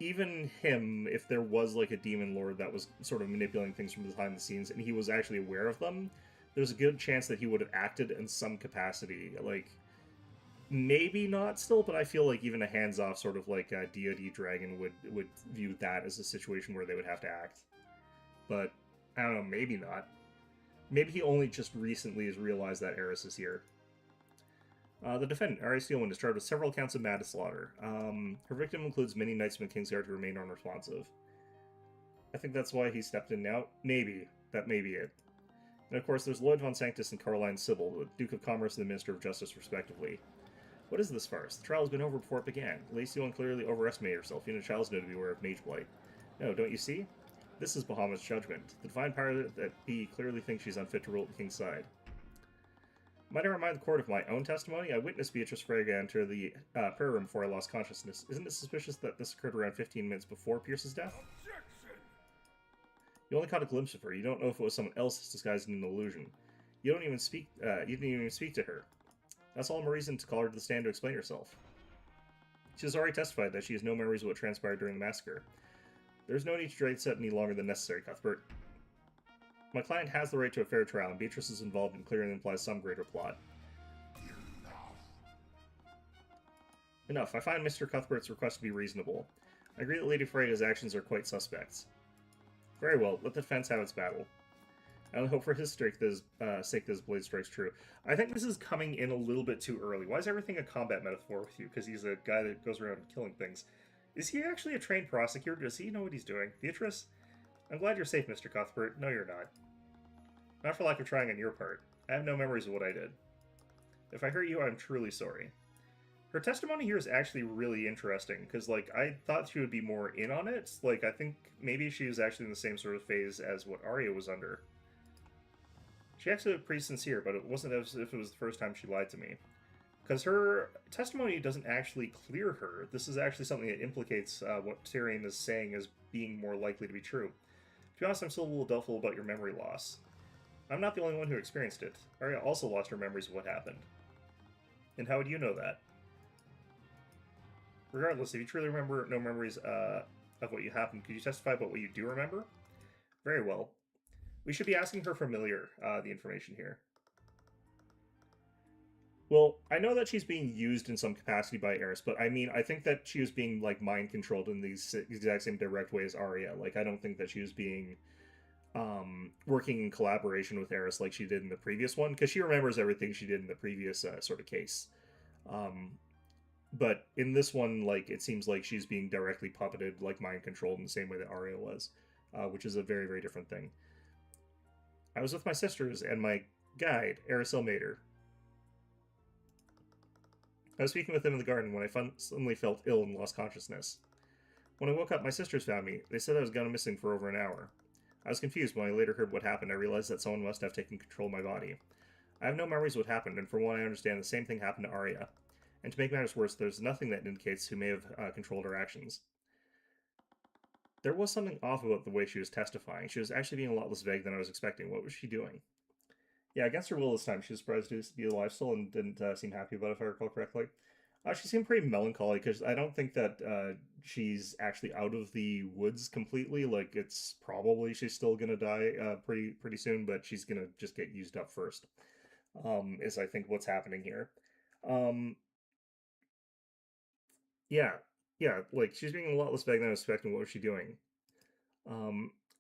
even him, if there was, like, a demon lord that was sort of manipulating things from behind the scenes, and he was actually aware of them, there's a good chance that he would have acted in some capacity. Like, maybe not still, but I feel like even a hands-off sort of like a DoD dragon would view that as a situation where they would have to act. But, I don't know, maybe not. Maybe he only just recently has realized that Eris is here. The defendant, Ari Steelwind, is charged with several counts of manslaughter. Her victim includes many knights from the Kingsguard who remain unresponsive. I think that's why he stepped in now. Maybe. That may be it. And of course, there's Lloyd von Sanctus and Caroline Sybil, the Duke of Commerce and the Minister of Justice, respectively. What is this farce? The trial has been over before it began. Lacey clearly overestimated herself. Even a child's known to be aware of mage blight. No, don't you see? This is Bahamut's judgment. The divine power that be clearly thinks she's unfit to rule at the king's side. Might I remind the court of my own testimony? I witnessed Beatrice Frege enter the prayer room before I lost consciousness. Isn't it suspicious that this occurred around 15 minutes before Pierce's death? Objection! You only caught a glimpse of her. You don't know if it was someone else disguised in an illusion. You don't even speak. You didn't even speak to her. That's all more reason to call her to the stand to explain herself. She has already testified that she has no memories of what transpired during the massacre. There's no need to drag this out any longer than necessary, Cuthbert. My client has the right to a fair trial, and Beatrice is involved in clearing implies some greater plot. Enough. I find Mr. Cuthbert's request to be reasonable. I agree that Lady Freya's actions are quite suspect. Very well, let the defense have its battle. I only hope for his sake that his blade strikes true. I think this is coming in a little bit too early. Why is everything a combat metaphor with you? Because he's a guy that goes around killing things. Is he actually a trained prosecutor? Does he know what he's doing? Beatrice? I'm glad you're safe, Mr. Cuthbert. No, you're not. Not for lack of trying on your part. I have no memories of what I did. If I hurt you, I'm truly sorry. Her testimony here is actually really interesting, because, like, I thought she would be more in on it. Like, I think maybe she was actually in the same sort of phase as what Arya was under. She actually looked pretty sincere, but it wasn't as if it was the first time she lied to me. Because her testimony doesn't actually clear her. This is actually something that implicates what Tyrion is saying as being more likely to be true. To be honest, I'm still a little doubtful about your memory loss. I'm not the only one who experienced it. Arya also lost her memories of what happened. And how would you know that? Regardless, if you truly remember no memories of what you happened, could you testify about what you do remember? Very well. We should be asking her familiar the information here. Well, I know that she's being used in some capacity by Eris, but I mean, I think that she was being, like, mind-controlled in the exact same direct way as Arya. Like, I don't think that she was being, working in collaboration with Eris like she did in the previous one, because she remembers everything she did in the previous sort of case. But in this one, like, it seems like she's being directly puppeted, like, mind-controlled in the same way that Arya was, which is a very, very different thing. I was with my sisters and my guide, Eris Ilmater. I was speaking with them in the garden when I suddenly felt ill and lost consciousness. When I woke up, my sisters found me. They said I was gone missing for over an hour. I was confused when I later heard what happened. I realized that someone must have taken control of my body. I have no memories of what happened, and from what I understand, the same thing happened to Arya. And to make matters worse, there's nothing that indicates who may have controlled her actions. There was something off about the way she was testifying. She was actually being a lot less vague than I was expecting. What was she doing? Yeah, against her will this time. She was surprised to be alive still and didn't seem happy about it, if I recall correctly. She seemed pretty melancholy, because I don't think that she's actually out of the woods completely. Like, it's probably she's still going to die pretty soon, but she's going to just get used up first, is I think what's happening here. Yeah, like, she's being a lot less vague than I was expecting. What was she doing?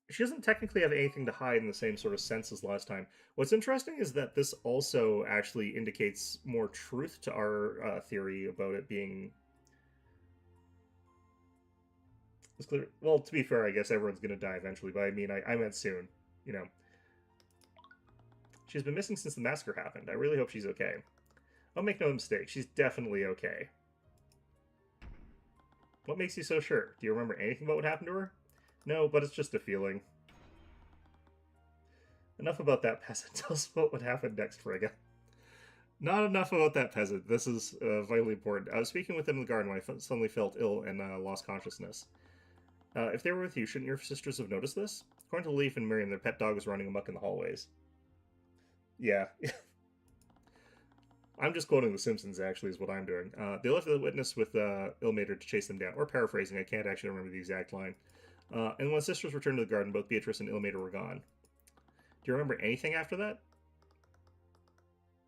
She doesn't technically have anything to hide in the same sort of sense as last time. What's interesting is that this also actually indicates more truth to our theory about it being... It's clear. Well, to be fair, I guess everyone's going to die eventually, but I mean, I meant soon, you know. She's been missing since the massacre happened. I really hope she's okay. I'll make no mistake, she's definitely okay. What makes you so sure? Do you remember anything about what happened to her? No, but it's just a feeling. Enough about that peasant. Tell us about what happened next, Frigga. Not enough about that peasant. This is vitally important. I was speaking with him in the garden when I suddenly felt ill and lost consciousness. If they were with you, shouldn't your sisters have noticed this? According to Leaf and Miriam, their pet dog was running amok in the hallways. Yeah. I'm just quoting The Simpsons, actually, is what I'm doing. They left the witness with Ilmater to chase them down. Or paraphrasing, I can't actually remember the exact line. And when the sisters returned to the garden, both Beatrice and Ilmater were gone. Do you remember anything after that?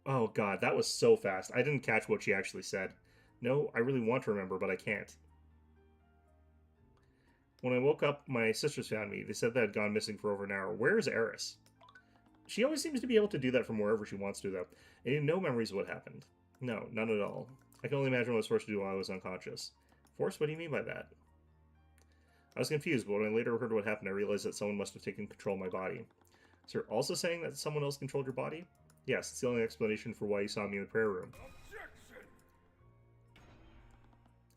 Oh god, that was so fast. I didn't catch what she actually said. No, I really want to remember, but I can't. When I woke up, my sisters found me. They said they had gone missing for over an hour. Where is Eris? She always seems to be able to do that from wherever she wants to, though. I have no memories of what happened. No, none at all. I can only imagine what I was forced to do while I was unconscious. Forced? What do you mean by that? I was confused, but when I later heard what happened, I realized that someone must have taken control of my body. So you're also saying that someone else controlled your body? Yes, it's the only explanation for why you saw me in the prayer room.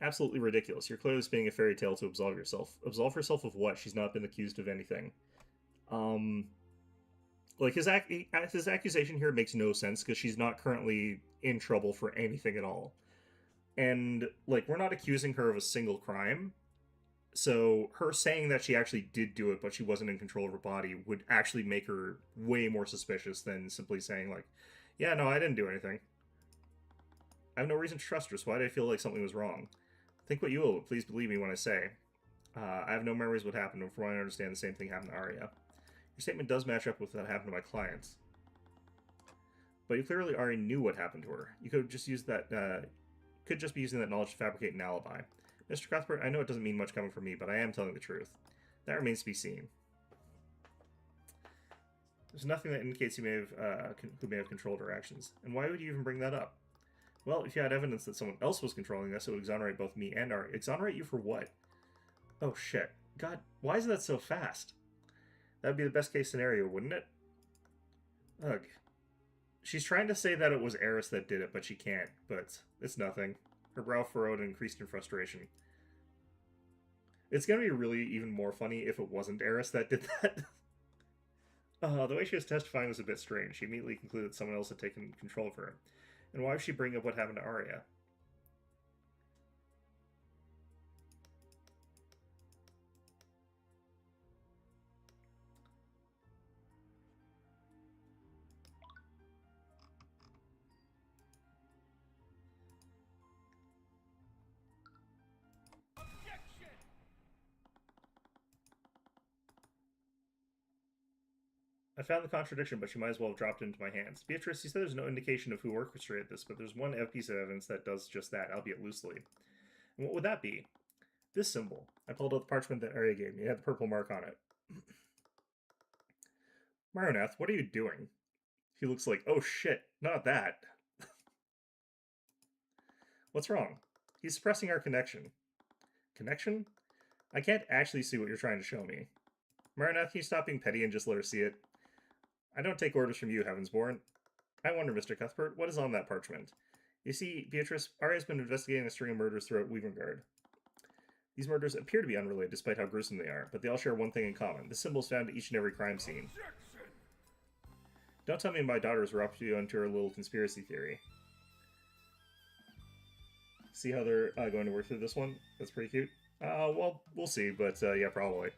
Absolutely ridiculous. You're clearly spinning a fairy tale to absolve yourself. Absolve herself of what? She's not been accused of anything. Like, his accusation here makes no sense, because she's not currently in trouble for anything at all. And, like, we're not accusing her of a single crime. So her saying that she actually did do it, but she wasn't in control of her body, would actually make her way more suspicious than simply saying, like, yeah, no, I didn't do anything. I have no reason to trust her, so why did I feel like something was wrong? Think what you will, but please believe me when I say. I have no memories of what happened, and from what I understand, the same thing happened to Arya. Your statement does match up with what happened to my clients. But you clearly already knew what happened to her. You could just use that, could just be using that knowledge to fabricate an alibi. Mr. Cuthbert, I know it doesn't mean much coming from me, but I am telling the truth. That remains to be seen. There's nothing that indicates who may have controlled her actions. And why would you even bring that up? Well, if you had evidence that someone else was controlling us, it would exonerate both me and Arya. Exonerate you for what? Oh shit. God, why is that so fast? That'd be the best case scenario, wouldn't it? Ugh. She's trying to say that it was Eris that did it, but she can't. But it's nothing. Her brow furrowed and increased in frustration. It's gonna be really even more funny if it wasn't Eris that did that. The way she was testifying was a bit strange. She immediately concluded someone else had taken control of her. And why would she bring up what happened to Arya? I found the contradiction, but she might as well have dropped it into my hands. Beatrice, you said there's no indication of who orchestrated this, but there's one piece of evidence that does just that, albeit loosely. And what would that be? This symbol. I pulled out the parchment that Arya gave me. It had the purple mark on it. Maronath, what are you doing? He looks like, oh shit, not that. What's wrong? He's suppressing our connection. Connection? I can't actually see what you're trying to show me. Maronath, can you stop being petty and just let her see it? I don't take orders from you, Heavensborn. I wonder, Mr. Cuthbert, what is on that parchment? You see, Beatrice, Arya's been investigating a string of murders throughout Weavengard. These murders appear to be unrelated, despite how gruesome they are, but they all share one thing in common. The symbols found at each and every crime scene. Don't tell me my daughters were up to into her little conspiracy theory. See how they're going to work through this one? That's pretty cute. Well, we'll see, but yeah, probably.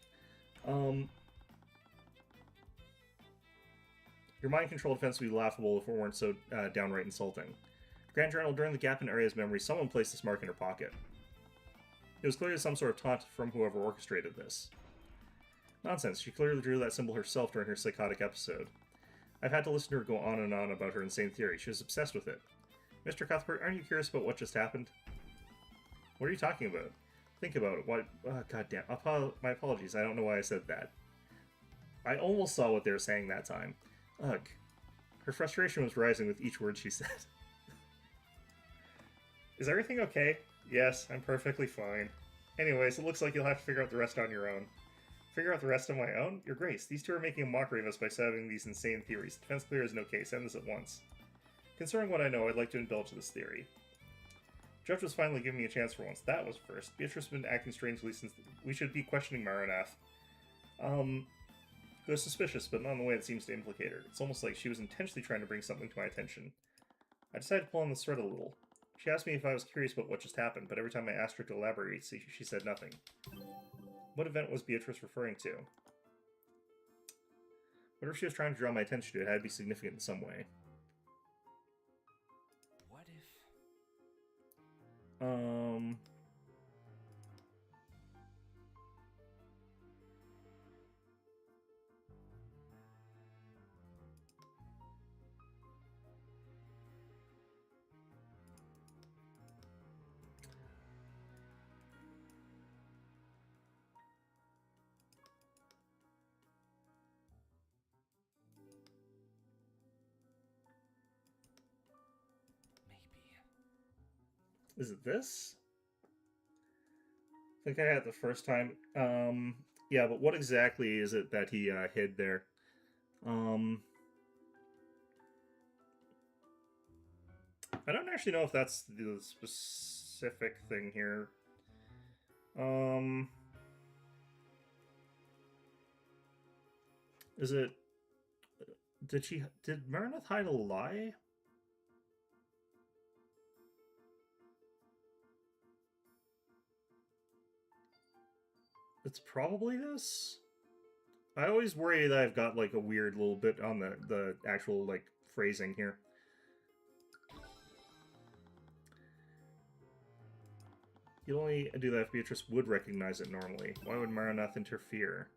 Your mind control defense would be laughable if it weren't so downright insulting. Grand Journal, during the gap in Arya's memory, someone placed this mark in her pocket. It was clearly some sort of taunt from whoever orchestrated this. Nonsense, she clearly drew that symbol herself during her psychotic episode. I've had to listen to her go on and on about her insane theory. She was obsessed with it. Mr. Cuthbert, aren't you curious about what just happened? What are you talking about? Think about it. What? Goddamn. My apologies. I don't know why I said that. I almost saw what they were saying that time. Ugh. Her frustration was rising with each word she said. Is everything okay? Yes, I'm perfectly fine. Anyways, it looks like you'll have to figure out the rest on your own. Figure out the rest on my own? Your Grace, these two are making a mockery of us by setting these insane theories. Defense clear is no case. End this at once. Concerning what I know, I'd like to indulge this theory. Judge was finally giving me a chance for once. That was first. Beatrice has been acting strangely since we should be questioning Maronath. It was suspicious, but not in the way that seems to implicate her. It's almost like she was intentionally trying to bring something to my attention. I decided to pull on the thread a little. She asked me if I was curious about what just happened, but every time I asked her to elaborate, she said nothing. What event was Beatrice referring to? Whatever she was trying to draw my attention to, it had to be significant in some way. What if... Is it this? think I had it the first time. Yeah, but what exactly is it that he hid there? Um, I don't actually know if that's the specific thing here. Um, is it? Did Marineth hide a lie? It's probably this. I always worry that I've got like a weird little bit on the actual like phrasing here. You'd only do that if Beatrice would recognize it normally. Why would Marineth interfere?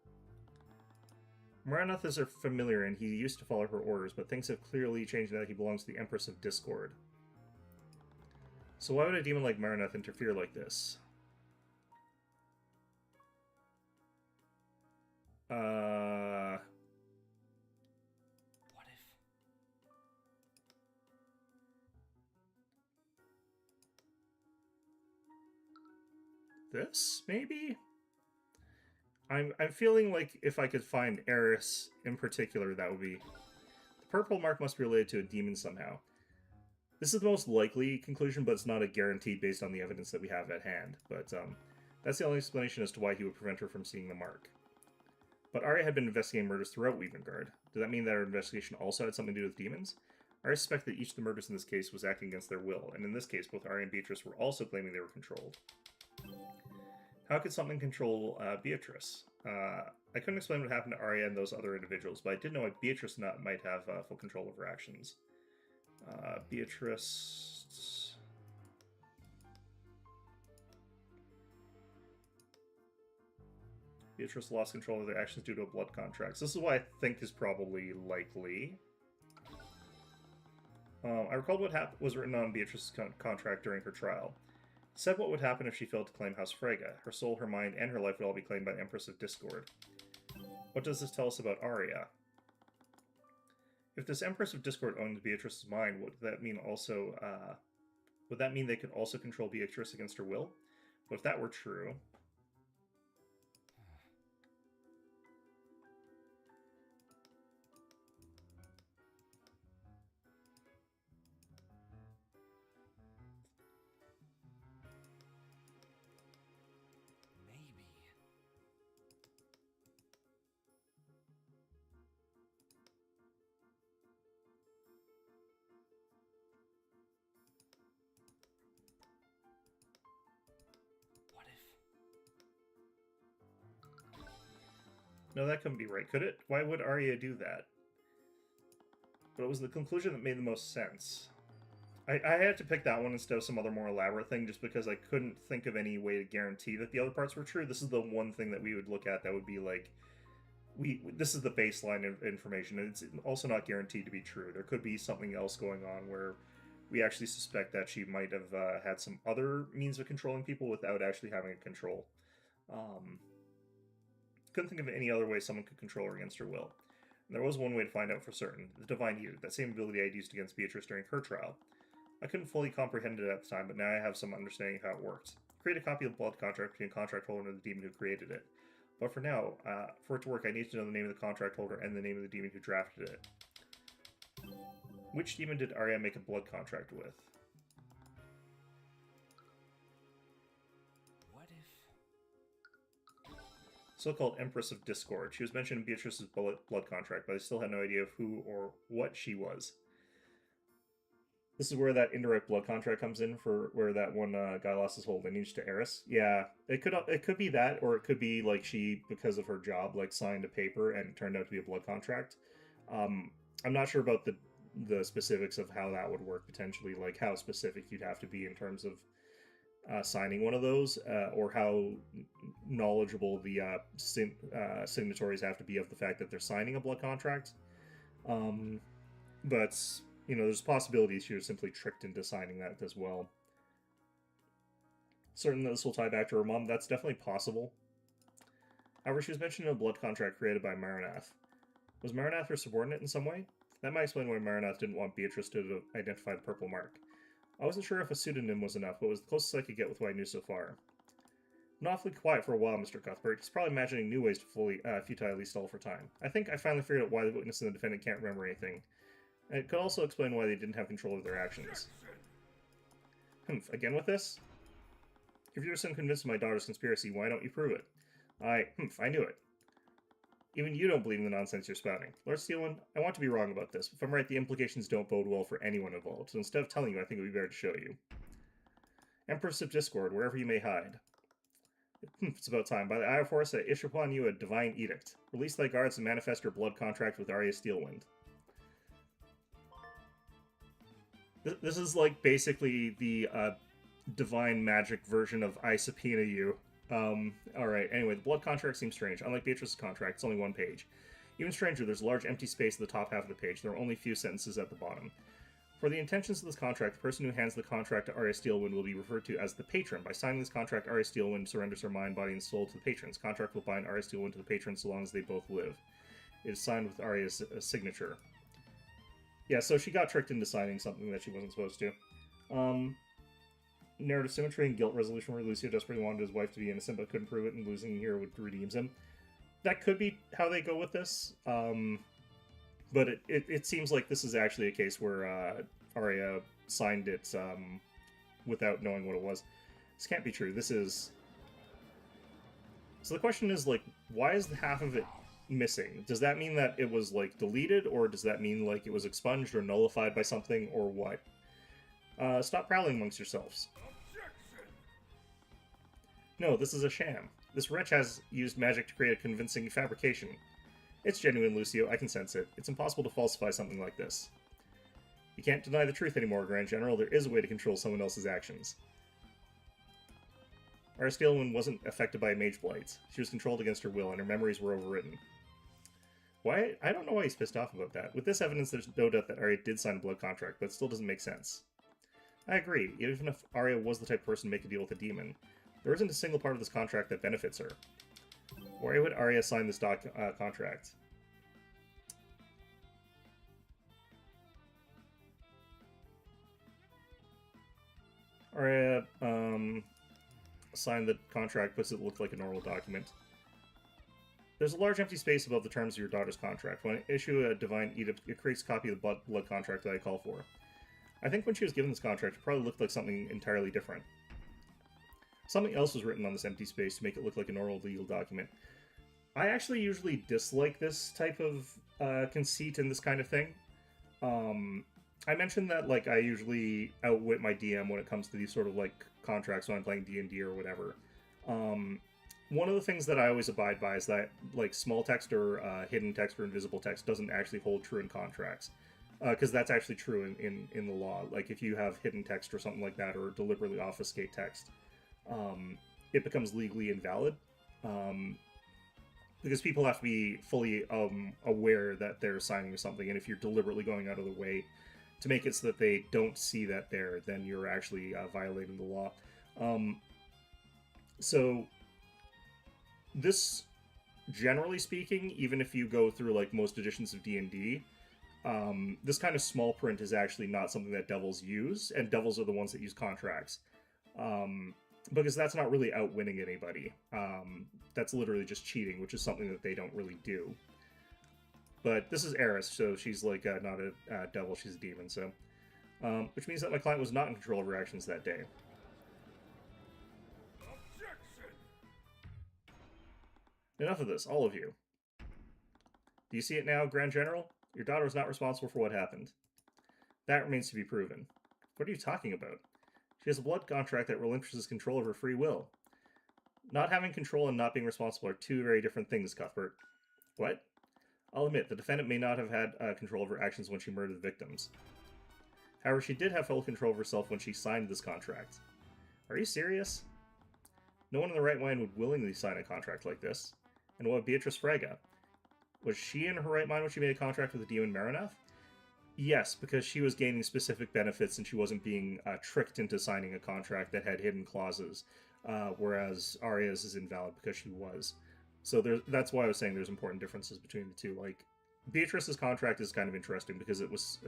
Marineth is her familiar, and he used to follow her orders, but things have clearly changed now that he belongs to the Empress of Discord. So why would a demon like Marineth interfere like this? What if? This, maybe? I'm feeling like if I could find Eris in particular, that would be... The purple mark must be related to a demon somehow. This is the most likely conclusion, but it's not a guarantee based on the evidence that we have at hand. But that's the only explanation as to why he would prevent her from seeing the mark. But Arya had been investigating murders throughout Weavengard. Did that mean that her investigation also had something to do with demons? Arya suspected that each of the murders in this case was acting against their will, and in this case, both Arya and Beatrice were also claiming they were controlled. How could something control Beatrice? I couldn't explain what happened to Arya and those other individuals, but I did know Beatrice might have full control of her actions. Beatrice... Beatrice lost control of their actions due to a blood contract. So this is what I think is probably likely. I recalled what was written on Beatrice's contract during her trial. It said what would happen if she failed to claim House Freyga. Her soul, her mind, and her life would all be claimed by the Empress of Discord. What does this tell us about Arya? If this Empress of Discord owned Beatrice's mind, would that mean also... would that mean they could also control Beatrice against her will? But if that were true... No, that couldn't be right, could it? Why would Arya do that? But it was the conclusion that made the most sense. I had to pick that one instead of some other more elaborate thing just because I couldn't think of any way to guarantee that the other parts were true. This is the one thing that we would look at that would be like, this is the baseline information, and it's also not guaranteed to be true. There could be something else going on where we actually suspect that she might have had some other means of controlling people without actually having a control. Couldn't think of any other way someone could control her against her will. And there was one way to find out for certain. The Divine Edict, that same ability I'd used against Beatrice during her trial. I couldn't fully comprehend it at the time, but now I have some understanding of how it worked. Create a copy of the blood contract between the contract holder and the demon who created it. But for now, for it to work, I need to know the name of the contract holder and the name of the demon who drafted it. Which demon did Arya make a blood contract with? So-called Empress of Discord. She was mentioned in Beatrice's blood contract, but I still had no idea of who or what she was. This is where that indirect blood contract comes in, for where that one guy lost his whole lineage to Eris. Yeah, it could be that, or it could be like she, because of her job, like signed a paper and it turned out to be a blood contract. I'm not sure about the specifics of how that would work potentially, like how specific you'd have to be in terms of signing one of those, or how knowledgeable the signatories have to be of the fact that they're signing a blood contract. But, you know, there's possibilities she was simply tricked into signing that as well. Certain that this will tie back to her mom, that's definitely possible. However, she was mentioned in a blood contract created by Marineth. Was Marineth her subordinate in some way? That might explain why Marineth didn't want Beatrice to identify the purple mark. I wasn't sure if a pseudonym was enough, but it was the closest I could get with what I knew so far. Been awfully quiet for a while, Mr. Cuthbert. He's probably imagining new ways to futilely stall for time. I think I finally figured out why the witness and the defendant can't remember anything. And it could also explain why they didn't have control of their actions. Humph, again with this? If you're so convinced of my daughter's conspiracy, why don't you prove it? I knew it. Even you don't believe in the nonsense you're spouting. Lord Steelwind, I want to be wrong about this. If I'm right, the implications don't bode well for anyone involved, so instead of telling you, I think it would be better to show you. Empress of Discord, wherever you may hide. It's about time. By the Eye of Horus, I issue upon you a divine edict. Release thy guards and manifest your blood contract with Arya Steelwind. This is like basically the divine magic version of I subpoena you. Alright, anyway, the blood contract seems strange. Unlike Beatrice's contract, it's only one page. Even stranger, there's a large empty space at the top half of the page. There are only a few sentences at the bottom. For the intentions of this contract, the person who hands the contract to Arya Steelwind will be referred to as the patron. By signing this contract, Arya Steelwind surrenders her mind, body, and soul to the patrons. Contract will bind Arya Steelwind to the patron so long as they both live. It is signed with Arya's signature. Yeah, so she got tricked into signing something that she wasn't supposed to. Narrative symmetry and guilt resolution where Lucio desperately wanted his wife to be innocent but couldn't prove it, and losing here would redeems him. That could be how they go with this. But it seems like this is actually a case where Arya signed it without knowing what it was. This can't be true. This is... So the question is, like, why is the half of it missing? Does that mean that it was, like, deleted, or does that mean, like, it was expunged or nullified by something, or what? Stop prowling amongst yourselves. No, this is a sham. This wretch has used magic to create a convincing fabrication. It's genuine, Lucio. I can sense it. It's impossible to falsify something like this. You can't deny the truth anymore, Grand General. There is a way to control someone else's actions. Arya Steelwind wasn't affected by mage blights. She was controlled against her will, and her memories were overwritten. Why? I don't know why he's pissed off about that. With this evidence, there's no doubt that Arya did sign a blood contract, but it still doesn't make sense. I agree. Even if Arya was the type of person to make a deal with a demon, there isn't a single part of this contract that benefits her. Why would Arya sign this contract? Arya signed the contract because it looked like a normal document. There's a large empty space above the terms of your daughter's contract. When I issue a divine edict, it creates a copy of the blood contract that I call for. I think when she was given this contract, it probably looked like something entirely different. Something else was written on this empty space to make it look like a normal legal document. I actually usually dislike this type of conceit and this kind of thing. I mentioned that, like, I usually outwit my DM when it comes to these sort of, like, contracts when I'm playing D&D or whatever. One of the things that I always abide by is that, like, small text or hidden text or invisible text doesn't actually hold true in contracts. Because that's actually true in the law. Like, if you have hidden text or something like that, or deliberately obfuscate text, it becomes legally invalid. Because people have to be fully aware that they're signing something, and if you're deliberately going out of the way to make it so that they don't see that there, then you're actually violating the law. So, this, generally speaking, even if you go through, like, most editions of D&D, this kind of small print is actually not something that devils use, and devils are the ones that use contracts. Because that's not really outwinning anybody. That's literally just cheating, which is something that they don't really do. But this is Eris, so she's like not a devil, she's a demon, so... which means that my client was not in control of her actions that day. Objection! Enough of this, all of you. Do you see it now, Grand General? Your daughter was not responsible for what happened. That remains to be proven. What are you talking about? She has a blood contract that relinquishes control of her free will. Not having control and not being responsible are two very different things, Cuthbert. What? I'll admit, the defendant may not have had control of her actions when she murdered the victims. However, she did have full control of herself when she signed this contract. Are you serious? No one in the right mind would willingly sign a contract like this. And what of Beatrice Frega? Was she in her right mind when she made a contract with the demon Maranath? Yes, because she was gaining specific benefits and she wasn't being tricked into signing a contract that had hidden clauses, whereas Arya's is invalid because she was. So that's why I was saying there's important differences between the two. Like, Beatrice's contract is kind of interesting because it was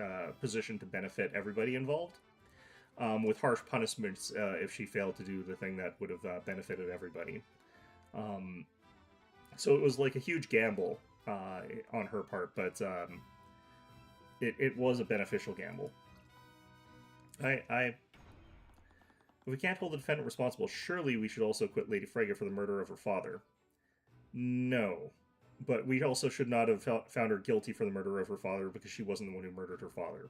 positioned to benefit everybody involved. with harsh punishments if she failed to do the thing that would have benefited everybody. So it was like a huge gamble on her part, but it was a beneficial gamble. If we can't hold the defendant responsible, surely we should also acquit Lady Freyja for the murder of her father. No. But we also should not have found her guilty for the murder of her father because she wasn't the one who murdered her father.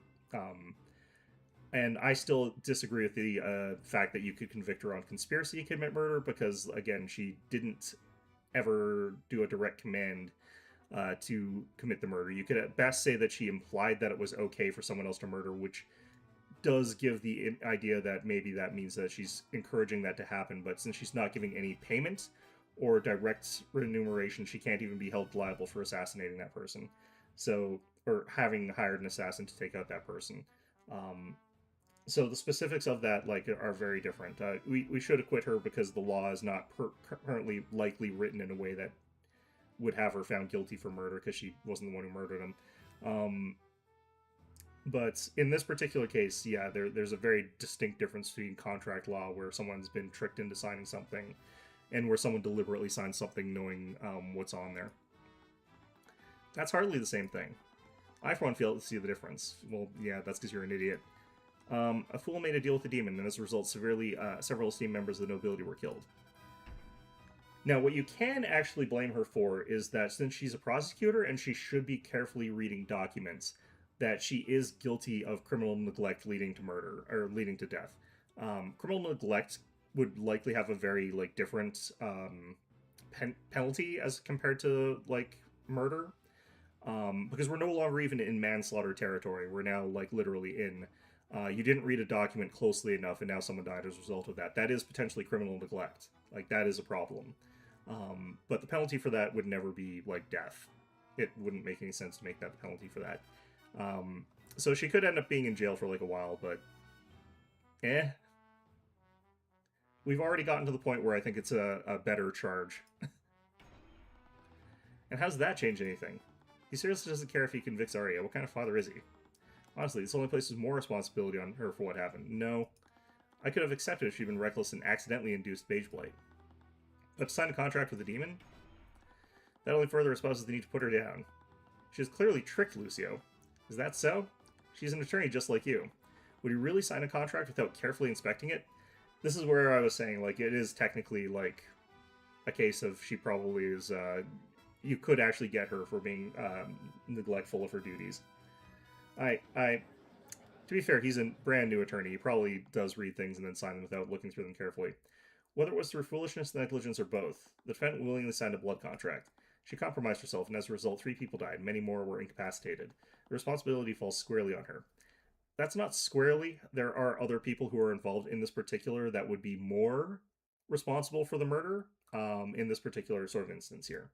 And I still disagree with the fact that you could convict her on conspiracy to commit murder because, again, she didn't ever do a direct command to commit the murder. You could at best say that she implied that it was okay for someone else to murder, which does give the idea that maybe that means that she's encouraging that to happen, but since she's not giving any payment or direct remuneration, she can't even be held liable for assassinating that person. So, or having hired an assassin to take out that person. So the specifics of that are very different. We should acquit her because the law is not currently likely written in a way that would have her found guilty for murder because she wasn't the one who murdered him. But in this particular case, yeah, there's a very distinct difference between contract law where someone's been tricked into signing something and where someone deliberately signs something knowing what's on there. That's hardly the same thing. I, for one, fail to see the difference. Well, yeah, that's because you're an idiot. A fool made a deal with the demon, and as a result, several esteemed members of the nobility were killed. Now, what you can actually blame her for is that since she's a prosecutor and she should be carefully reading documents, that she is guilty of criminal neglect leading to murder, or leading to death. Criminal neglect would likely have a very, different penalty as compared to, murder. Because we're no longer even in manslaughter territory. We're now, literally in... you didn't read a document closely enough, and now someone died as a result of that. That is potentially criminal neglect. That is a problem. But the penalty for that would never be, death. It wouldn't make any sense to make that the penalty for that. So she could end up being in jail for, a while, but... We've already gotten to the point where I think it's a better charge. And how does that change anything? He seriously doesn't care if he convicts Arya. What kind of father is he? Honestly, this only places more responsibility on her for what happened. No. I could have accepted if she'd been reckless and accidentally induced Mage Blight. But to sign a contract with a demon? That only further espouses the need to put her down. She has clearly tricked Lucio. Is that so? She's an attorney just like you. Would you really sign a contract without carefully inspecting it? This is where I was saying, it is technically, a case of she probably is, you could actually get her for being, neglectful of her duties. To be fair, he's a brand new attorney. He probably does read things and then sign them without looking through them carefully. Whether it was through foolishness, negligence, or both, the defendant willingly signed a blood contract. She compromised herself, and as a result, 3 people died. Many more were incapacitated. The responsibility falls squarely on her. That's not squarely. There are other people who are involved in this particular that would be more responsible for the murder in this particular sort of instance here.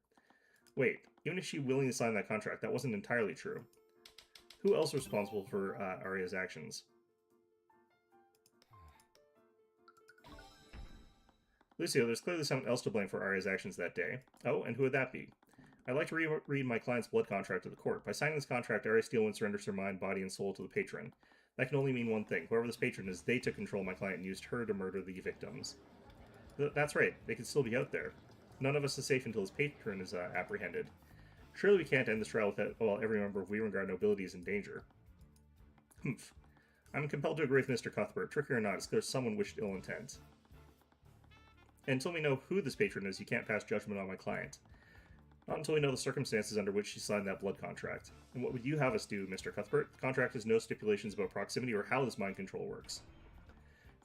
Wait, even if she willingly signed that contract, that wasn't entirely true. Who else was responsible for Arya's actions? Lucio, there's clearly someone else to blame for Arya's actions that day. Oh, and who would that be? I'd like to read my client's blood contract to the court. By signing this contract, Arya Steelwind surrenders her mind, body, and soul to the patron. That can only mean one thing. Whoever this patron is, they took control of my client and used her to murder the victims. That's right. They could still be out there. None of us is safe until his patron is apprehended. Surely we can't end this trial while every member of Weavengard nobility is in danger. Humph. I'm compelled to agree with Mr. Cuthbert. Tricky or not, it's clear someone wished ill intent. And until we know who this patron is, you can't pass judgment on my client. Not until we know the circumstances under which she signed that blood contract. And what would you have us do, Mr. Cuthbert? The contract has no stipulations about proximity or how this mind control works.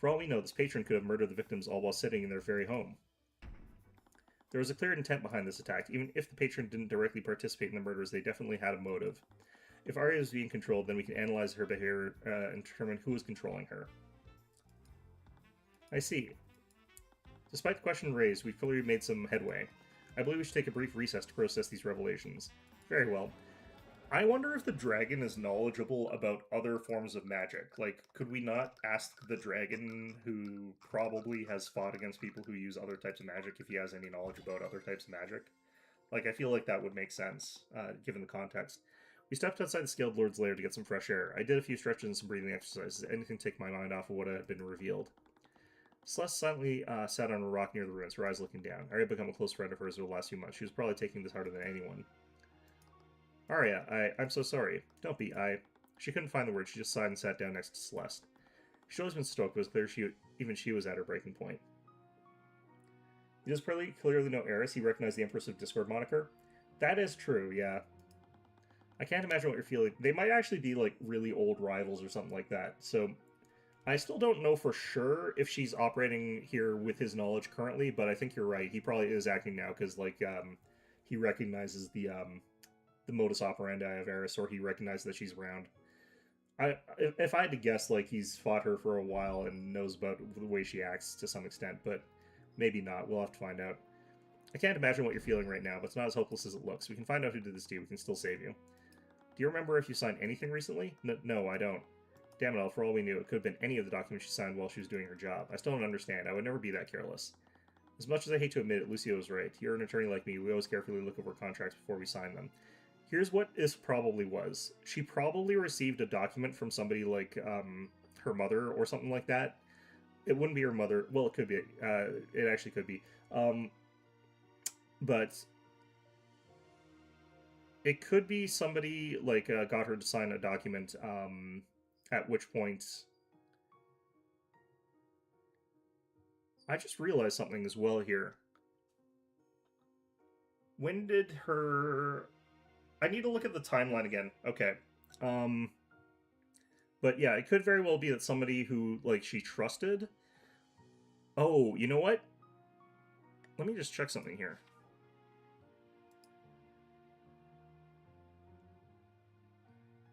For all we know, this patron could have murdered the victims all while sitting in their very home. There was a clear intent behind this attack. Even if the patron didn't directly participate in the murders, they definitely had a motive. If Arya is being controlled, then we can analyze her behavior and determine who is controlling her. I see. Despite the question raised, we've clearly made some headway. I believe we should take a brief recess to process these revelations. Very well. I wonder if the dragon is knowledgeable about other forms of magic. Could we not ask the dragon, who probably has fought against people who use other types of magic, if he has any knowledge about other types of magic? I feel like that would make sense, given the context. We stepped outside the Scaled Lord's lair to get some fresh air. I did a few stretches and some breathing exercises, anything to take my mind off of what had been revealed. Celeste silently sat on a rock near the ruins, her eyes looking down. Arya had become a close friend of hers over the last few months. She was probably taking this harder than anyone. Arya, I'm so sorry. Don't be. She couldn't find the words. She just sighed and sat down next to Celeste. She'd always been stoked, but it was clear even she was at her breaking point. He does clearly know Eris. He recognized the Empress of Discord moniker. That is true, yeah. I can't imagine what you're feeling. They might actually be, like, really old rivals or something like that. So, I still don't know for sure if she's operating here with his knowledge currently, but I think you're right. He probably is acting now because, like, he recognizes the modus operandi of Eris, or he recognizes that she's around. If I had to guess, like, he's fought her for a while and knows about the way she acts to some extent, but maybe not. We'll have to find out. I can't imagine what you're feeling right now, but it's not as hopeless as it looks. We can find out who did this to you. We can still save you. Do you remember if you signed anything recently? No, I don't. Damn it all, for all we knew, it could have been any of the documents she signed while she was doing her job. I still don't understand. I would never be that careless. As much as I hate to admit it, Lucio was right. You're an attorney like me. We always carefully look over contracts before we sign them. Here's what this probably was. She probably received a document from somebody like her mother or something like that. It wouldn't be her mother. Well, it could be. It actually could be. But it could be somebody like got her to sign a document. At which point, I just realized something as well here. When did her... I need to look at the timeline again. Okay. But yeah, it could very well be that somebody who, like, she trusted... Oh, you know what? Let me just check something here.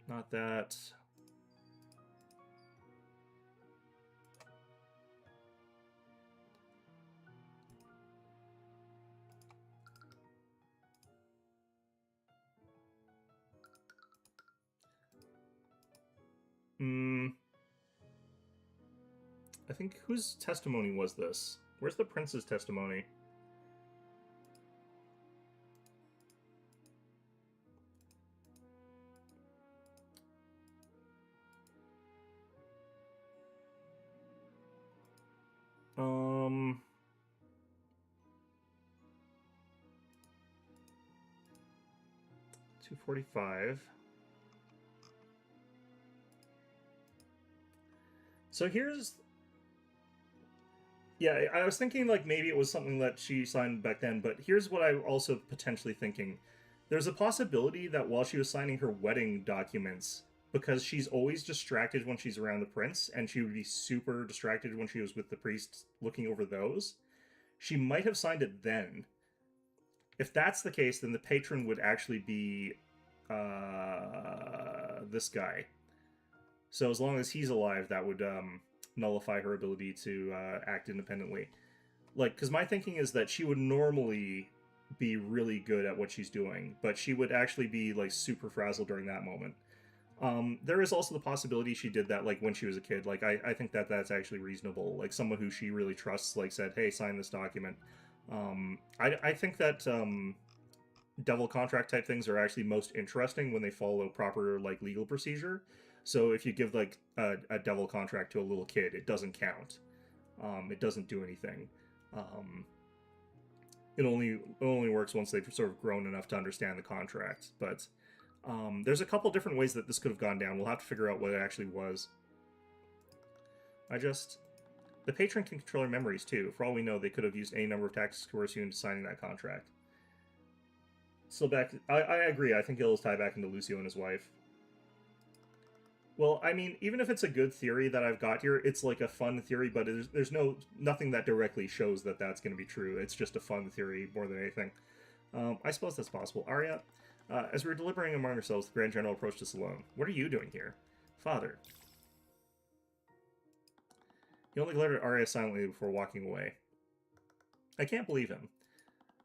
Not that... I think whose testimony was this? Where's the prince's testimony? Um... 245. So here's... Yeah, I was thinking, like, maybe it was something that she signed back then, but here's what I'm also potentially thinking. There's a possibility that while she was signing her wedding documents, because she's always distracted when she's around the prince, and she would be super distracted when she was with the priest looking over those, she might have signed it then. If that's the case, then the patron would actually be this guy. So as long as he's alive, that would nullify her ability to act independently. Like, because my thinking is that she would normally be really good at what she's doing, but she would actually be, like, super frazzled during that moment. There is also the possibility she did that, like, when she was a kid. Like, I think that that's actually reasonable. Like, someone who she really trusts, like, said, hey, sign this document. I think that devil contract type things are actually most interesting when they follow proper, like, legal procedure. So if you give, like, a devil contract to a little kid, it doesn't count. It doesn't do anything. It only works once they've sort of grown enough to understand the contract. But there's a couple different ways that this could have gone down. We'll have to figure out what it actually was. The patron can control their memories, too. For all we know, they could have used any number of tactics to coerce you into signing that contract. So I agree. I think it'll tie back into Lucio and his wife. Well, I mean, even if it's a good theory that I've got here, it's like a fun theory, but there's nothing that directly shows that that's going to be true. It's just a fun theory more than anything. I suppose that's possible. Arya, as we were deliberating among ourselves, the Grand General approached us alone. What are you doing here? Father. He only glared at Arya silently before walking away. I can't believe him.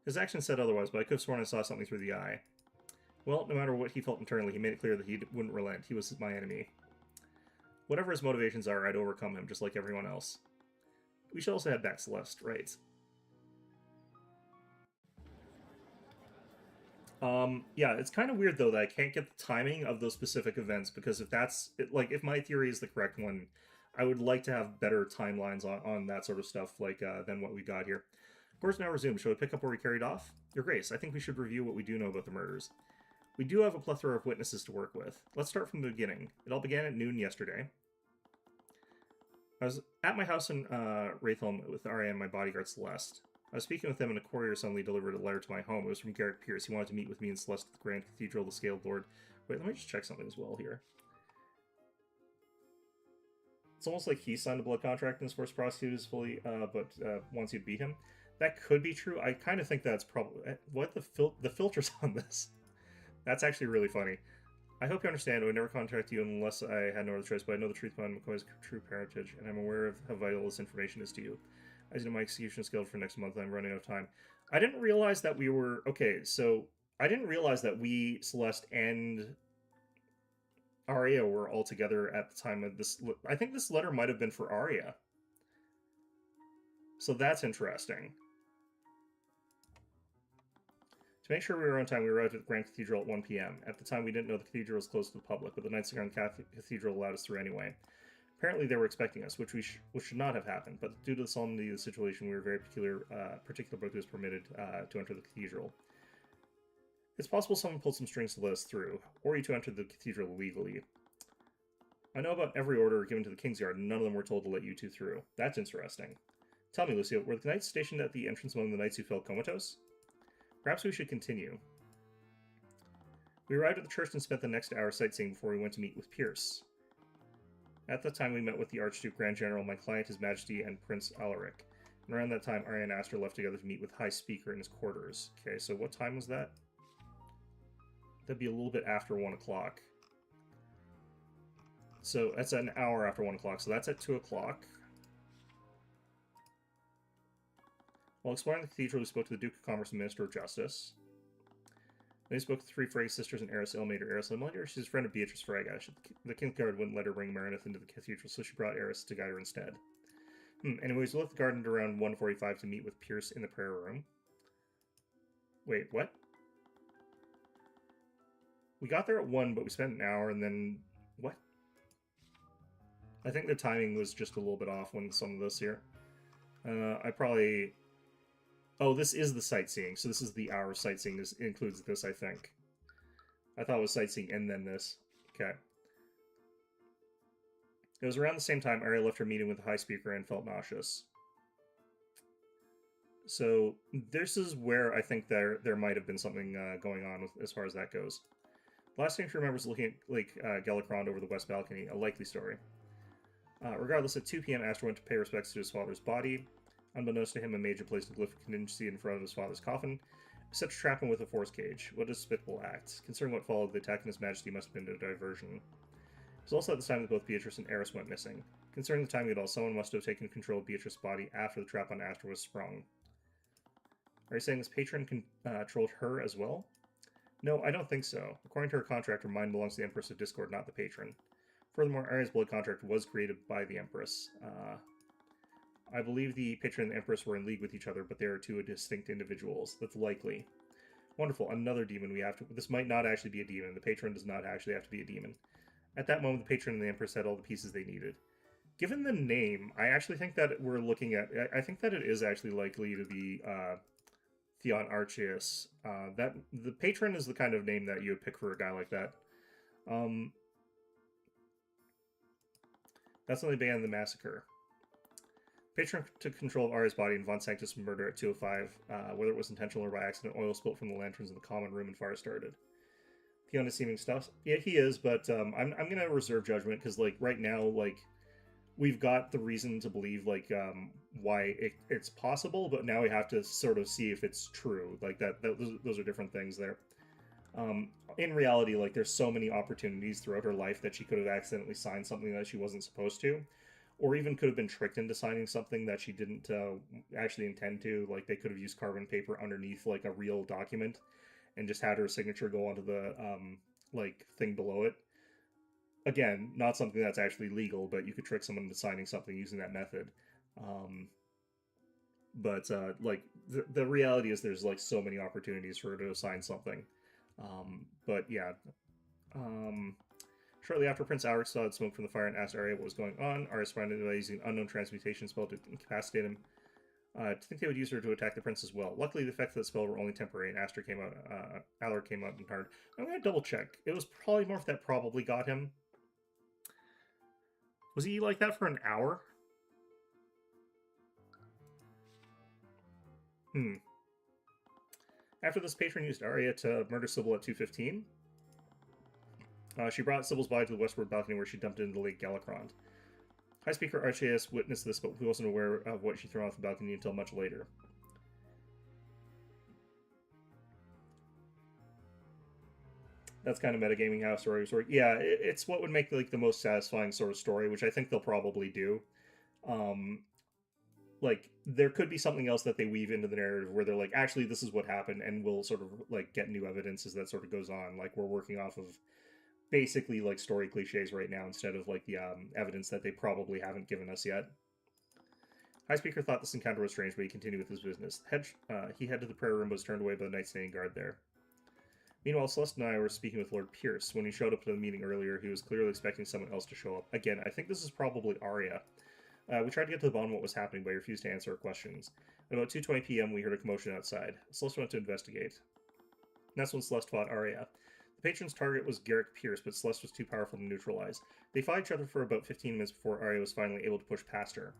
His actions said otherwise, but I could have sworn I saw something through the eye. Well, no matter what he felt internally, he made it clear that he wouldn't relent. He was my enemy. Whatever his motivations are, I'd overcome him, just like everyone else. We should also head back, Celeste, right? Yeah, it's kind of weird though that I can't get the timing of those specific events because if like if my theory is the correct one, I would like to have better timelines on that sort of stuff like than what we got here. Course now resumed. Shall we pick up where we carried off? Your Grace, I think we should review what we do know about the murders. We do have a plethora of witnesses to work with. Let's start from the beginning. It all began at noon yesterday. I was at my house in Wraithelm with Arya and my bodyguard Celeste. I was speaking with them and a courier suddenly delivered a letter to my home. It was from Garrett Pierce. He wanted to meet with me and Celeste at the Grand Cathedral of the Scaled Lord. Wait, let me just check something as well here. It's almost like he signed a blood contract and is forced to prosecute us fully, but wants you to beat him. That could be true. I kind of think that's probably... What the filters on this? That's actually really funny. I hope you understand. I would never contact you unless I had no other choice, but I know the truth behind McCoy's true parentage, and I'm aware of how vital this information is to you. As you know, my execution is scheduled for next month, and I'm running out of time. I didn't realize that we were... Okay, so I didn't realize that we, Celeste, and Arya were all together at the time of this... I think this letter might have been for Arya. So that's interesting. To make sure we were on time, we arrived at the Grand Cathedral at 1 p.m. At the time, we didn't know the cathedral was closed to the public, but the Knights of the Grand Cathedral allowed us through anyway. Apparently, they were expecting us, which should not have happened, but due to the solemnity of the situation, we were very particular about who was permitted to enter the cathedral. It's possible someone pulled some strings to let us through, or you to enter the cathedral illegally. I know about every order given to the King's Guard, and none of them were told to let you two through. That's interesting. Tell me, Lucio, were the Knights stationed at the entrance among the Knights who fell comatose? Perhaps we should continue. We arrived at the church and spent the next hour sightseeing before we went to meet with Pierce. At that time, we met with the Archduke Grand General, my client, His Majesty, and Prince Alaric. And around that time, Arya and Aster left together to meet with High Speaker in his quarters. Okay, so what time was that? That'd be a little bit after 1 o'clock. So that's an hour after 1 o'clock, so that's at 2 o'clock. While exploring the cathedral, we spoke to the Duke of Commerce and Minister of Justice. Then we spoke to the three Frey sisters and heiress Ilmaid or heiress Ilmaid. She's a friend of Beatrice Freyga. The King's Guard wouldn't let her bring Meredith into the cathedral, so she brought Eris to guide her instead. Anyways, we left the garden around 1:45 to meet with Pierce in the prayer room. Wait, what? We got there at 1, but we spent an hour, and then... What? I think the timing was just a little bit off when some of this here. I probably... Oh, this is the sightseeing, so this is the hour of sightseeing. This includes this, I think. I thought it was sightseeing and then this. Okay. It was around the same time Arya left her meeting with the High Speaker and felt nauseous. So this is where I think there might have been something going on as far as that goes. The last thing she remembers is looking at Lake Galacrond over the west balcony, a likely story. Regardless, at 2 p.m. Aster went to pay respects to his father's body. Unbeknownst to him, a major placed a glyph of contingency in front of his father's coffin, set to trap him with a force cage. What a despicable act. Considering what followed, the attack on His Majesty must have been a diversion. It was also at the time that both Beatrice and Eris went missing. Considering the timing of it all, someone must have taken control of Beatrice's body after the trap on Aster was sprung. Are you saying this patron controlled her as well? No, I don't think so. According to her contract, her mind belongs to the Empress of Discord, not the patron. Furthermore, Arya's blood contract was created by the Empress. I believe the patron and the Empress were in league with each other, but they are two distinct individuals. That's likely. Wonderful, another demon we have to... This might not actually be a demon. The patron does not actually have to be a demon. At that moment, the patron and the Empress had all the pieces they needed. Given the name, I actually think that we're looking at... I think that it is actually likely to be Theon Archeus. That the patron is the kind of name that you would pick for a guy like that. That's when they began the massacre. Patron took control of Arya's body and Von Sanctus' murder at 2:05. Whether it was intentional or by accident, oil spilt from the lanterns in the common room and fire started. Theon is seeming stuff. Yeah, he is, but I'm gonna reserve judgment because like right now, like we've got the reason to believe like why it's possible, but now we have to sort of see if it's true. Like those are different things there. In reality, like there's so many opportunities throughout her life that she could have accidentally signed something that she wasn't supposed to. Or even could have been tricked into signing something that she didn't actually intend to. Like, they could have used carbon paper underneath, like, a real document and just had her signature go onto the, like, thing below it. Again, not something that's actually legal, but you could trick someone into signing something using that method. Like, the reality is there's, like, so many opportunities for her to sign something. But yeah. Shortly after, Prince Alric saw the smoke from the fire and asked Arya what was going on. Arya responded by using an unknown transmutation spell to incapacitate him. To think they would use her to attack the prince as well. Luckily, the effects of that spell were only temporary, and Alaric came out and hard. I'm going to double check. It was probably Morph that probably got him. Was he like that for an hour? After this, patron used Arya to murder Sybil at 2:15. She brought Sybil's body to the westward balcony where she dumped it into Lake Galacrond. High Speaker Archaius witnessed this, but he wasn't aware of what she threw off the balcony until much later. That's kind of metagaming how stories work. Yeah, it's what would make like the most satisfying sort of story, which I think they'll probably do. Like there could be something else that they weave into the narrative where they're like, actually, this is what happened, and we'll sort of like get new evidence as that sort of goes on. Like we're working off of basically like story cliches right now instead of like the evidence that they probably haven't given us yet. High Speaker thought this encounter was strange, but he continued with his business. He headed to the prayer room, but was turned away by the knight standing guard there. Meanwhile, Celeste and I were speaking with Lord Pierce. When he showed up to the meeting earlier, he was clearly expecting someone else to show up. Again, I think this is probably Arya. We tried to get to the bottom of what was happening, but he refused to answer our questions. At about 2:20 p.m., we heard a commotion outside. Celeste went to investigate. And that's when Celeste fought Arya. The patron's target was Garrick Pierce, but Celeste was too powerful to neutralize. They fought each other for about 15 minutes before Arya was finally able to push past her.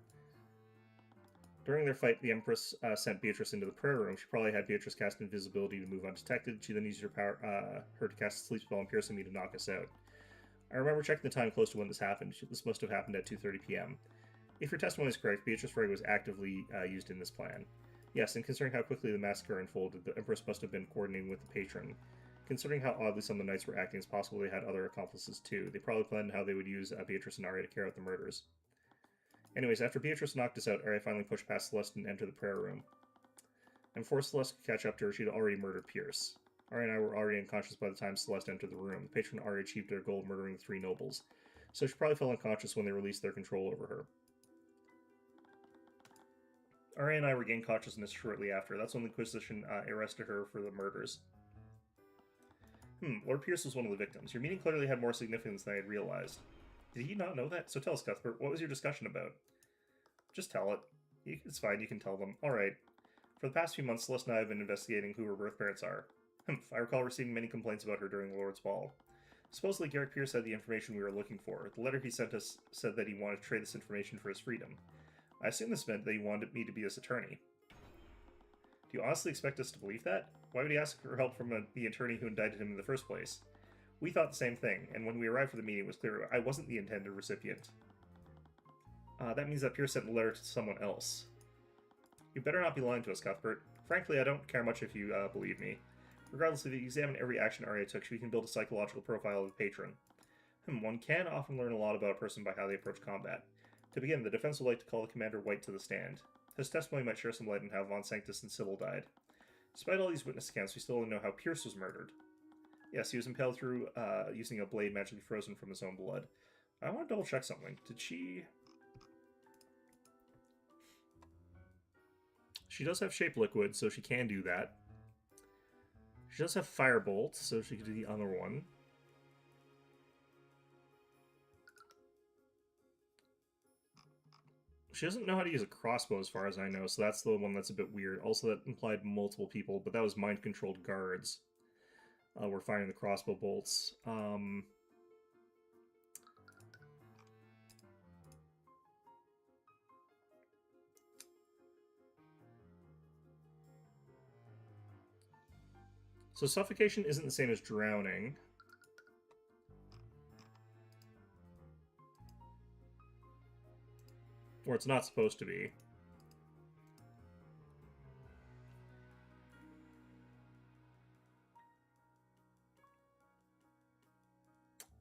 During their fight, the Empress sent Beatrice into the prayer room. She probably had Beatrice cast invisibility to move undetected. She then used her to cast a sleep spell on Pierce and me to knock us out. I remember checking the time close to when this happened. This must have happened at 2:30 p.m. If your testimony is correct, Beatrice Frey was actively used in this plan. Yes, and considering how quickly the massacre unfolded, the Empress must have been coordinating with the patron. Considering how oddly some of the knights were acting, it's possible they had other accomplices too. They probably planned how they would use Beatrice and Arya to carry out the murders. Anyways, after Beatrice knocked us out, Arya finally pushed past Celeste and entered the prayer room. And before Celeste could catch up to her, she'd already murdered Pierce. Arya and I were already unconscious by the time Celeste entered the room. The patron and Arya achieved their goal of murdering the three nobles, so she probably fell unconscious when they released their control over her. Arya and I regained consciousness shortly after. That's when the Inquisition arrested her for the murders. Lord Pierce was one of the victims. Your meeting clearly had more significance than I had realized. Did he not know that? So tell us, Cuthbert, what was your discussion about? Just tell it. It's fine, you can tell them. Alright. For the past few months, Celeste and I have been investigating who her birth parents are. I recall receiving many complaints about her during the Lord's Ball. Supposedly, Garrick Pierce had the information we were looking for. The letter he sent us said that he wanted to trade this information for his freedom. I assume this meant that he wanted me to be his attorney. Do you honestly expect us to believe that? Why would he ask for help from the attorney who indicted him in the first place? We thought the same thing, and when we arrived for the meeting, it was clear I wasn't the intended recipient. That means that Pierce sent the letter to someone else. You better not be lying to us, Cuthbert. Frankly, I don't care much if you believe me. Regardless, if you examine every action Arya took, we can build a psychological profile of the patron. One can often learn a lot about a person by how they approach combat. To begin, the defense would like to call the Commander White to the stand. His testimony might share some light on how Von Sanctus and Sybil died. Despite all these witness accounts, we still don't know how Pierce was murdered. Yes, he was impaled through using a blade magically frozen from his own blood. I want to double check something. Did she... She does have Shape Liquid, so she can do that. She does have Firebolt, so she could do the other one. She doesn't know how to use a crossbow as far as I know, so that's the one that's a bit weird. Also, that implied multiple people, but that was mind-controlled guards. Were firing the crossbow bolts. So suffocation isn't the same as drowning. Or it's not supposed to be.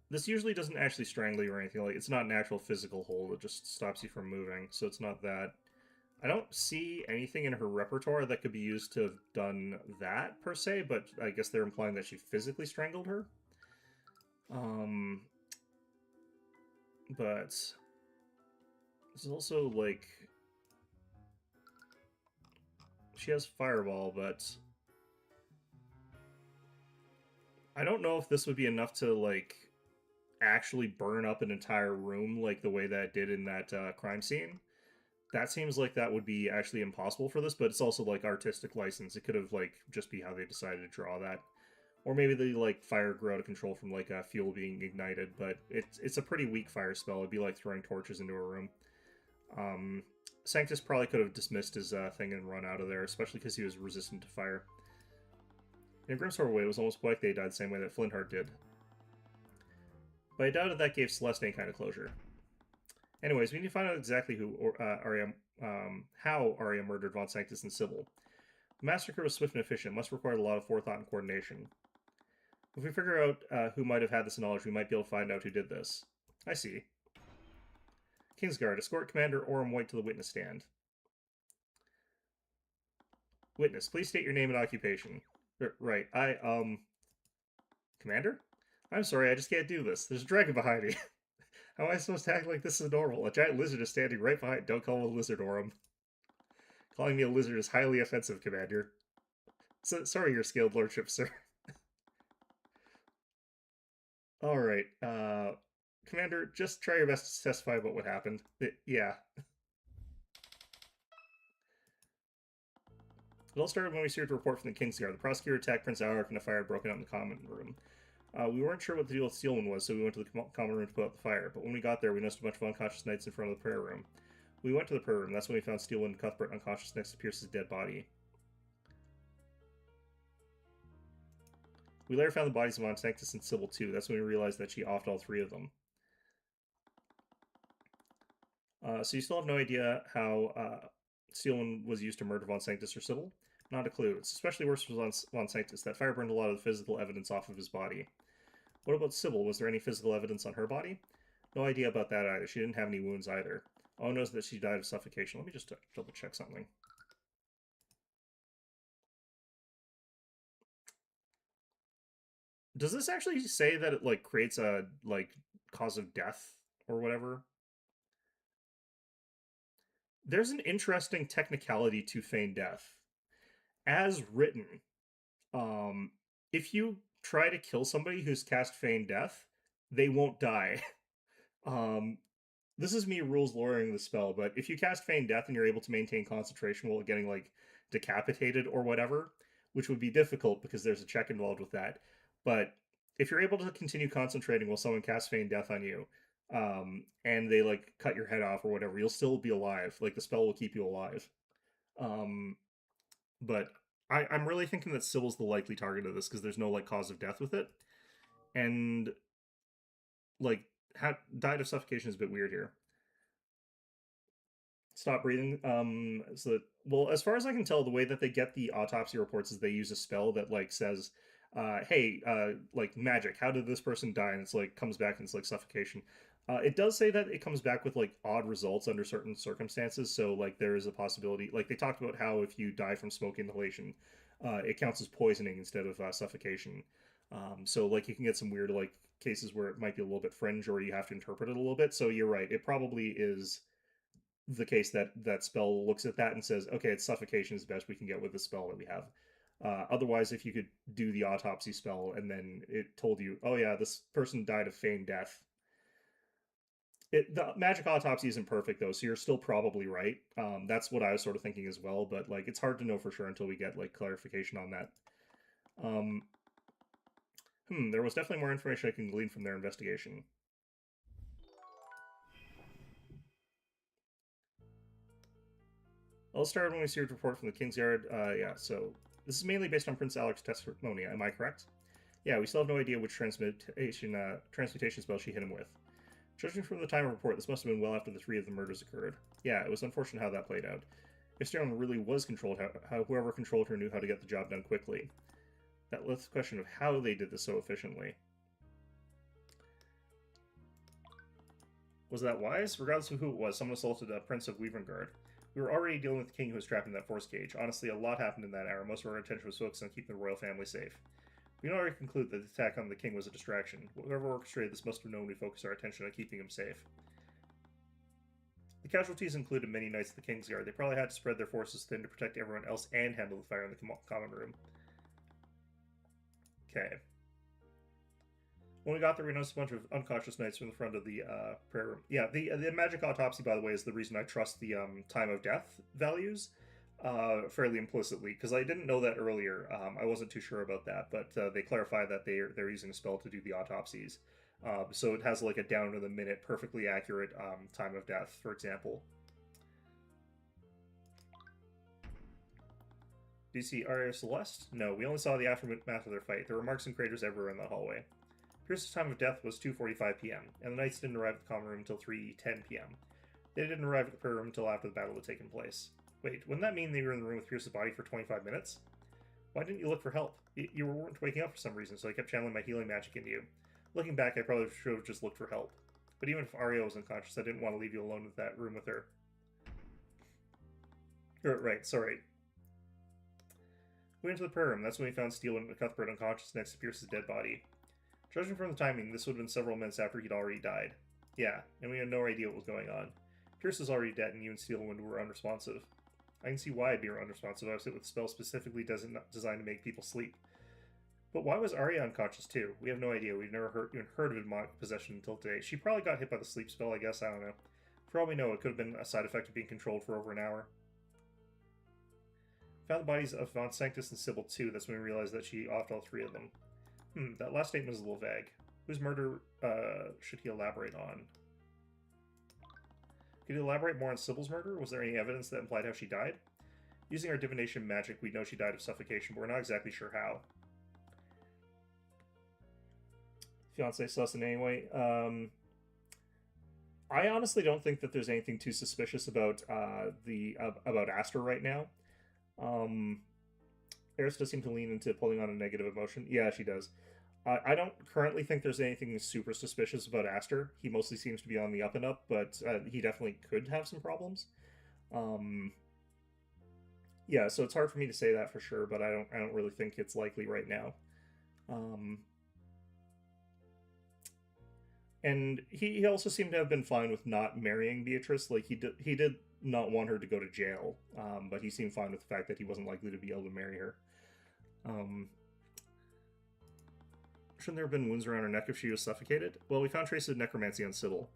This usually doesn't actually strangle you or anything. Like, it's not an actual physical hold, it just stops you from moving, so it's not that. I don't see anything in her repertoire that could be used to have done that, per se, but I guess they're implying that she physically strangled her. But... This is also, like... She has Fireball, but... I don't know if this would be enough to, like, actually burn up an entire room like the way that it did in that crime scene. That seems like that would be actually impossible for this, but it's also, like, artistic license. It could have, like, just be how they decided to draw that. Or maybe the, like, fire grew out of control from, like, fuel being ignited, but it's a pretty weak fire spell. It'd be like throwing torches into a room. Sanctus probably could have dismissed his thing and run out of there, especially because he was resistant to fire. In a Grimsword way, it was almost like they died the same way that Flintheart did. But I doubted that gave Celeste any kind of closure. Anyways, we need to find out exactly how Arya murdered Von Sanctus and Sybil. The massacre was swift and efficient, must require a lot of forethought and coordination. If we figure out who might have had this knowledge, we might be able to find out who did this. I see. Kingsguard, escort Commander Orem White to the witness stand. Witness, please state your name and occupation. Right, Commander? I'm sorry, I just can't do this. There's a dragon behind me. How am I supposed to act like this is normal? A giant lizard is standing right behind. Don't call him a lizard, Orem. Calling me a lizard is highly offensive, Commander. Sorry, your scaled lordship, sir. Alright, Commander, just try your best to testify about what happened. Yeah. It all started when we received a report from the Kingsguard. The prosecutor attacked Prince Alaric and a fire had broken out in the common room. We weren't sure what the deal with Steelman was, so we went to the common room to put out the fire. But when we got there, we noticed a bunch of unconscious knights in front of the prayer room. We went to the prayer room. That's when we found Steelman and Cuthbert unconscious next to Pierce's dead body. We later found the bodies of Von Sanctus and Sybil too. That's when we realized that she offed all three of them. So you still have no idea how Steelman was used to murder Von Sanctus or Sybil? Not a clue. It's especially worse for Von Sanctus. That fire burned a lot of the physical evidence off of his body. What about Sybil? Was there any physical evidence on her body? No idea about that either. She didn't have any wounds either. All I know is that she died of suffocation. Let me just double check something. Does this actually say that it, like, creates a, like, cause of death or whatever? There's an interesting technicality to feign death. As written, um, if you try to kill somebody who's cast feign death, they won't die. This is me rules lawyering the spell, but if you cast feign death and you're able to maintain concentration while getting, like, decapitated or whatever, which would be difficult because there's a check involved with that, but if you're able to continue concentrating while someone casts feign death on you, and they, like, cut your head off or whatever, you'll still be alive. Like, the spell will keep you alive. But I'm really thinking that Sybil's the likely target of this because there's no, like, cause of death with it. And, like, died of suffocation is a bit weird here. Stop breathing. So that, well, as far as I can tell, the way that they get the autopsy reports is they use a spell that, like, says, hey, like, magic, how did this person die? And it's like, comes back and it's like suffocation. It does say that it comes back with, like, odd results under certain circumstances. So, like, there is a possibility, like, they talked about how if you die from smoke inhalation, it counts as poisoning instead of suffocation. So, like, you can get some weird, like, cases where it might be a little bit fringe or you have to interpret it a little bit. So you're right. It probably is the case that that spell looks at that and says, okay, it's suffocation is the best we can get with the spell that we have. Otherwise, if you could do the autopsy spell and then it told you, oh yeah, this person died of feigned death. The magic autopsy isn't perfect though, so you're still probably right. That's what I was sort of thinking as well, but, like, it's hard to know for sure until we get, like, clarification on that. There was definitely more information I can glean from their investigation. I'll start when we see a report from the Kingsguard. Yeah, so this is mainly based on Prince Alaric's testimony. Am I correct? Yeah, we still have no idea which transmutation spell she hit him with. Judging from the time of report, this must have been well after the three of the murders occurred. Yeah, it was unfortunate how that played out. If Tyrion really was controlled, how whoever controlled her knew how to get the job done quickly. That left the question of how they did this so efficiently. Was that wise? Regardless of who it was, someone assaulted a Prince of Weavengard. We were already dealing with the king who was trapped in that force cage. Honestly, a lot happened in that hour. Most of our attention was focused on keeping the royal family safe. We can already conclude that the attack on the king was a distraction. Whoever orchestrated this must have known we focused our attention on keeping him safe. The casualties included many knights of the Kingsguard. They probably had to spread their forces thin to protect everyone else and handle the fire in the common room. Okay. When we got there, we noticed a bunch of unconscious knights from the front of the prayer room. Yeah, the magic autopsy, by the way, is the reason I trust the time of death values fairly implicitly, because I didn't know that earlier. I wasn't too sure about that, but they clarify that they're using a spell to do the autopsies. So it has like a down to the minute, perfectly accurate time of death, for example. Do you see Arya Celeste? No, we only saw the aftermath of their fight. There were marks and craters everywhere in the hallway. Pierce's time of death was 2:45 p.m., and the knights didn't arrive at the common room until 3:10 p.m. They didn't arrive at the prayer room until after the battle had taken place. Wait, wouldn't that mean they were in the room with Pierce's body for 25 minutes? Why didn't you look for help? You weren't waking up for some reason, so I kept channeling my healing magic into you. Looking back, I probably should have just looked for help. But even if Arya was unconscious, I didn't want to leave you alone with that room with her. Right, sorry. We went to the prayer room. That's when we found Steele and Cuthbert unconscious next to Pierce's dead body. Judging from the timing, this would have been several minutes after he'd already died. Yeah, and we had no idea what was going on. Pierce was already dead, and you and Steelwind were unresponsive. I can see why I'd be unresponsive. I was hit with a spell specifically designed to make people sleep. But why was Arya unconscious too? We have no idea. We've never even heard of demonic possession until today. She probably got hit by the sleep spell, I guess. I don't know. For all we know, it could have been a side effect of being controlled for over an hour. Found the bodies of Von Sanctus and Sybil too. That's when we realized that she offed all three of them. That last statement is a little vague. Whose murder should he elaborate on? Could you elaborate more on Sybil's murder? Was there any evidence that implied how she died? Using our divination magic, we know she died of suffocation, but we're not exactly sure how. Fiancé sus in any way. I honestly don't think that there's anything too suspicious about about Aster right now. Eris does seem to lean into pulling on a negative emotion. Yeah, she does. I don't currently think there's anything super suspicious about Aster. He mostly seems to be on the up and up, but he definitely could have some problems. Yeah, so it's hard for me to say that for sure, but I don't really think it's likely right now. And he also seemed to have been fine with not marrying Beatrice. Like he did not want her to go to jail, but he seemed fine with the fact that he wasn't likely to be able to marry her. Shouldn't there have been wounds around her neck if she was suffocated? Well, we found traces of necromancy on Sybil.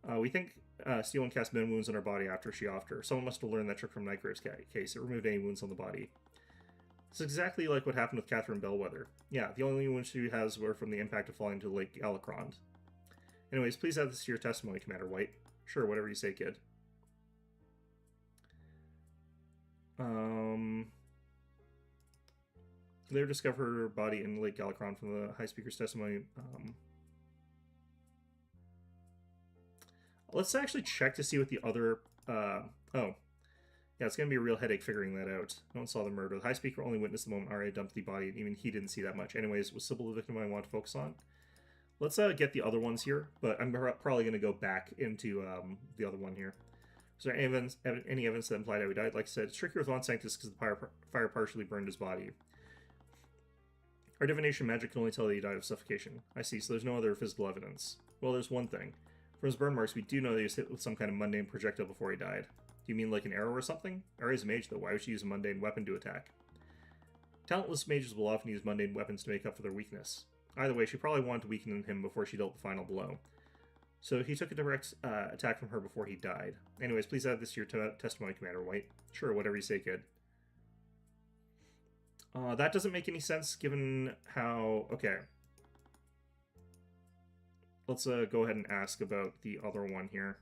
We think Steelwind cast men wounds on her body after she offed her. Someone must have learned that trick from Nightgrave's case. It removed any wounds on the body. It's exactly like what happened with Catherine Bellwether. Yeah, the only wounds she has were from the impact of falling into Lake Alicrond. Anyways, please add this to your testimony, Commander White. Sure, whatever you say, kid. They discovered her body in Lake Alicrond from the High Speaker's testimony. Let's actually check to see what the other... oh. Yeah, it's going to be a real headache figuring that out. No one saw the murder. The High Speaker only witnessed the moment Arya dumped the body, and even he didn't see that much. Anyways, was Sybil the victim I want to focus on? Let's get the other ones here, but I'm probably going to go back into the other one here. Is there any evidence that implied how he died? Like I said, it's trickier with Von Sanctus because the fire partially burned his body. Our divination magic can only tell that he died of suffocation. I see, so there's no other physical evidence. Well, there's one thing. From his burn marks, we do know that he was hit with some kind of mundane projectile before he died. Do you mean like an arrow or something? Arya's a mage, though. Why would she use a mundane weapon to attack? Talentless mages will often use mundane weapons to make up for their weakness. Either way, she probably wanted to weaken him before she dealt the final blow. So he took a direct attack from her before he died. Anyways, please add this to your testimony, Commander White. Sure, whatever you say, kid. That doesn't make any sense given how... Okay. Let's go ahead and ask about the other one here.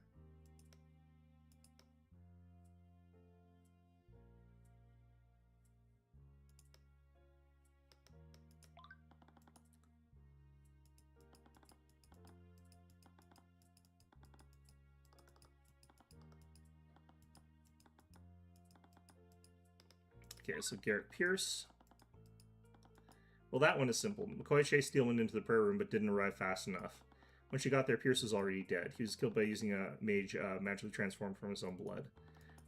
Okay, so Garrett Pierce. Well, that one is simple. McCoy chased Steelwind into the prayer room, but didn't arrive fast enough. When she got there, Pierce was already dead. He was killed by using a mage magically transformed from his own blood.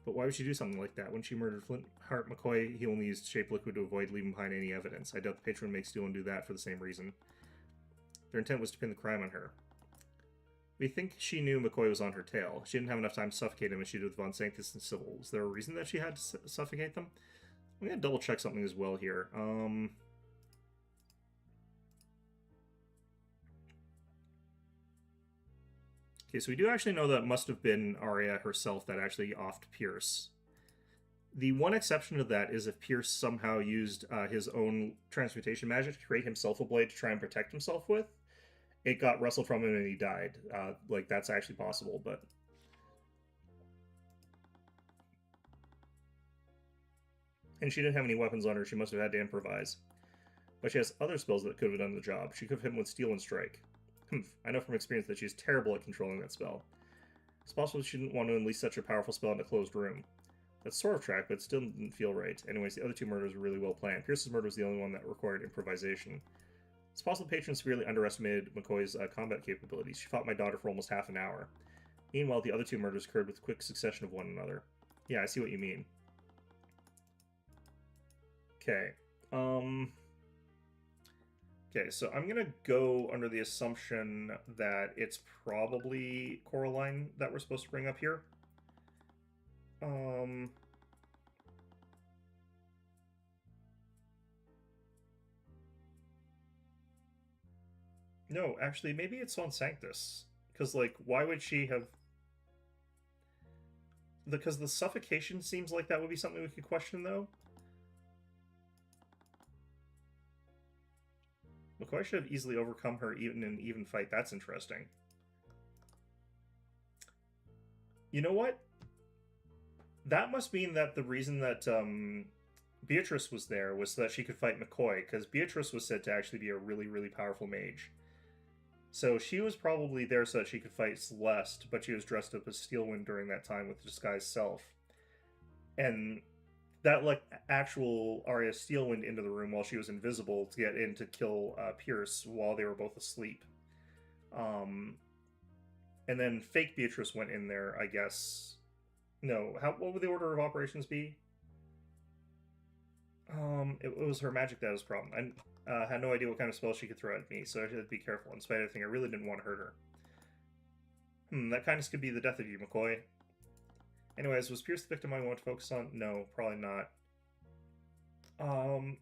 But why would she do something like that? When she murdered Flintheart McCoy, he only used shape liquid to avoid leaving behind any evidence. I doubt the patron makes Steelwind do that for the same reason. Their intent was to pin the crime on her. We think she knew McCoy was on her tail. She didn't have enough time to suffocate him as she did with Von Sanctus and Sybil. Was there a reason that she had to suffocate them? I'm going to double check something as well here. Okay, so we do actually know that it must have been Arya herself that actually offed Pierce. The one exception to that is if Pierce somehow used his own transmutation magic to create himself a blade to try and protect himself with. It got wrestled from him and he died. Like, that's actually possible, but... And she didn't have any weapons on her, she must have had to improvise. But she has other spells that could have done the job. She could have hit him with Steel and Strike. I know from experience that she's terrible at controlling that spell. It's possible she didn't want to unleash such a powerful spell in a closed room. That's sort of track, but it still didn't feel right. Anyways, the other two murders were really well planned. Pierce's murder was the only one that required improvisation. It's possible the patron severely underestimated McCoy's combat capabilities. She fought my daughter for almost half an hour. Meanwhile, the other two murders occurred with quick succession of one another. Yeah, I see what you mean. Okay. Okay, so I'm gonna go under the assumption that it's probably Coraline that we're supposed to bring up here. No, actually, maybe it's on Sanctus. Because, like, why would she have... Because the suffocation seems like that would be something we could question, though. McCoy should have easily overcome her even in an even fight. That's interesting. You know what? That must mean that the reason that Beatrice was there was so that she could fight McCoy, because Beatrice was said to actually be a really, really powerful mage. So she was probably there so that she could fight Celeste, but she was dressed up as Steelwind during that time with the disguised self. And that let actual Arya Steelwind into the room while she was invisible to get in to kill Pierce while they were both asleep. And then fake Beatrice went in there, I guess. No, what would the order of operations be? It was her magic that was a problem. I had no idea what kind of spell she could throw at me, so I had to be careful. In spite of everything, I really didn't want to hurt her. That kindness could be the death of you, McCoy. Anyways, was Pierce the victim I want to focus on? No, probably not.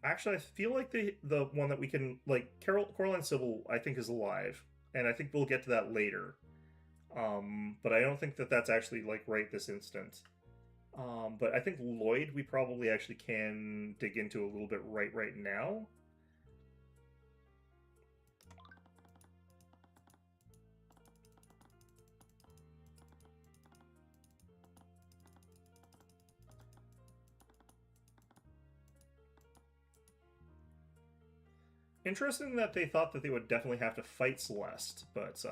Actually, I feel like the one that we can, like, Coraline Sybil, I think, is alive. And I think we'll get to that later. But I don't think that that's actually, like, right this instant. But I think Lloyd we probably actually can dig into a little bit right now. Interesting that they thought that they would definitely have to fight Celeste, but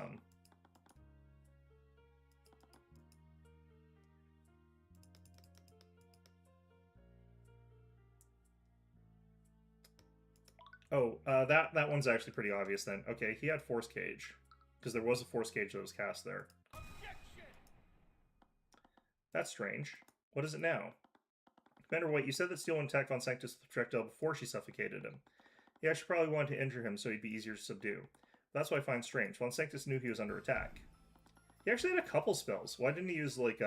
oh, that one's actually pretty obvious then. Okay, he had Force Cage, because there was a Force Cage that was cast there. Objection! That's strange. What is it now? Commander White, you said that Steelwind attacked Von Sanctus with the projectile before she suffocated him. He actually probably wanted to injure him so he'd be easier to subdue. That's what I find strange. Von Sanctus knew he was under attack. He actually had a couple spells. Why didn't he use, like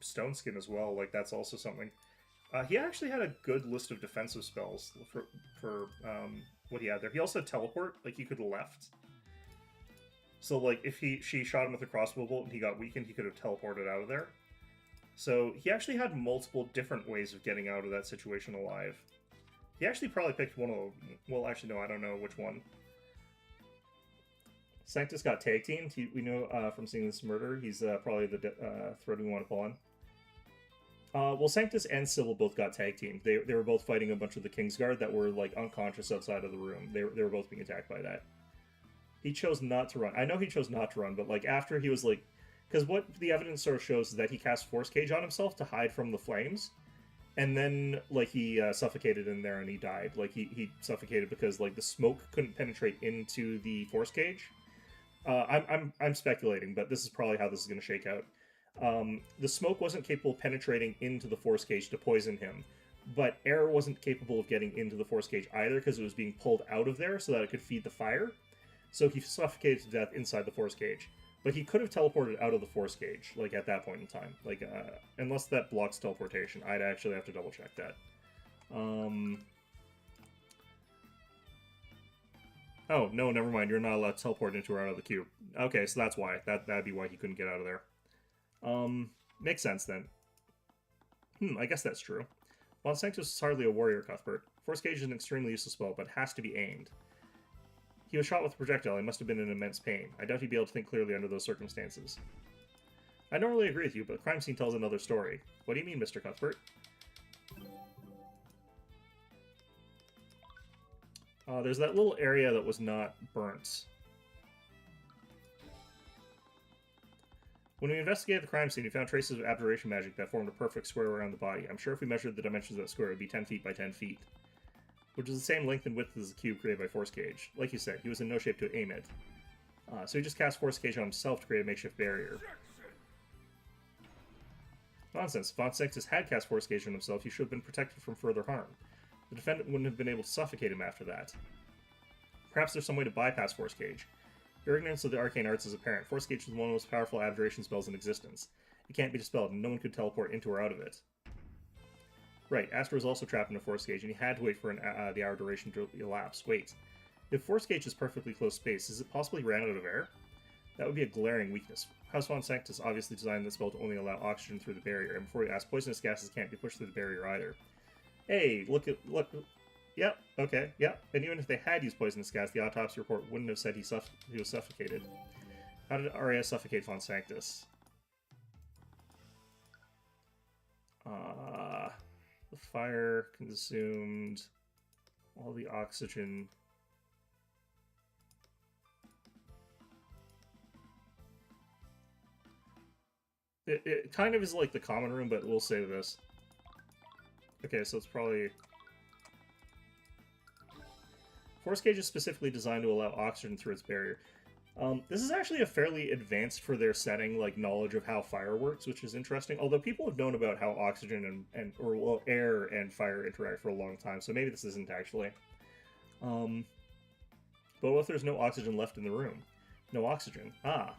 Stone Skin as well? Like, that's also something. He actually had a good list of defensive spells for what he had there. He also had Teleport. Like, he could have left. So, like, if she shot him with a crossbow bolt and he got weakened, he could have teleported out of there. So, he actually had multiple different ways of getting out of that situation alive. He actually probably picked one of them. Well, actually, no, I don't know which one. Sanctus got tag teamed. We know from seeing this murder, he's probably the threat we want to pull on. Well, Sanctus and Sybil both got tag teamed. They were both fighting a bunch of the Kingsguard that were, like, unconscious outside of the room. They were both being attacked by that. He chose not to run. I know he chose not to run, but, like, after he was, like... Because what the evidence sort of shows is that he cast Force Cage on himself to hide from the flames. And then, like, he suffocated in there and he died. Like, he suffocated because, like, the smoke couldn't penetrate into the Force Cage. I'm speculating, but this is probably how this is going to shake out. The smoke wasn't capable of penetrating into the Force Cage to poison him. But air wasn't capable of getting into the Force Cage either because it was being pulled out of there so that it could feed the fire. So he suffocated to death inside the Force Cage. But he could have teleported out of the Force Cage, like, at that point in time. Like, unless that blocks teleportation. I'd actually have to double-check that. Oh, no, never mind. You're not allowed to teleport into or out of the cube. Okay, so that's why. That'd be why he couldn't get out of there. Makes sense then. I guess that's true. Von Sanctus is hardly a warrior, Cuthbert. Force Gauge is an extremely useless spell, but has to be aimed. He was shot with a projectile. He must have been in immense pain. I doubt he'd be able to think clearly under those circumstances. I don't really agree with you, but the crime scene tells another story. What do you mean, Mr. Cuthbert? There's that little area that was not burnt. When we investigated the crime scene, we found traces of abjuration magic that formed a perfect square around the body. I'm sure if we measured the dimensions of that square, it would be 10 feet by 10 feet, which is the same length and width as the cube created by Force Gauge. Like you said, he was in no shape to aim it. So he just cast Force Gauge on himself to create a makeshift barrier. Nonsense. If Von Sanctus had cast Force Gauge on himself, he should have been protected from further harm. The defendant wouldn't have been able to suffocate him after that. Perhaps there's some way to bypass Force Gauge. Your ignorance of the arcane arts is apparent. Force Gauge is one of the most powerful abjuration spells in existence. It can't be dispelled, and no one could teleport into or out of it. Right, Astor was also trapped in a Force Gauge, and he had to wait for the hour duration to elapse. Wait. If Force Gauge is perfectly close space, is it possible he ran out of air? That would be a glaring weakness. House Von Sanctus obviously designed this spell to only allow oxygen through the barrier, and before you ask, poisonous gases can't be pushed through the barrier either. Hey, look. Yep, okay, yep. And even if they had used poisonous gas, the autopsy report wouldn't have said he was suffocated. How did Arya suffocate Von Sanctus? The fire consumed all the oxygen. It kind of is like the common room, but we'll say this. Okay, so it's probably... Force Gauge is specifically designed to allow oxygen through its barrier. This is actually a fairly advanced for their setting, like, knowledge of how fire works, which is interesting. Although people have known about how oxygen or air and fire interact for a long time, so maybe this isn't actually. But what if there's no oxygen left in the room? No oxygen. Ah.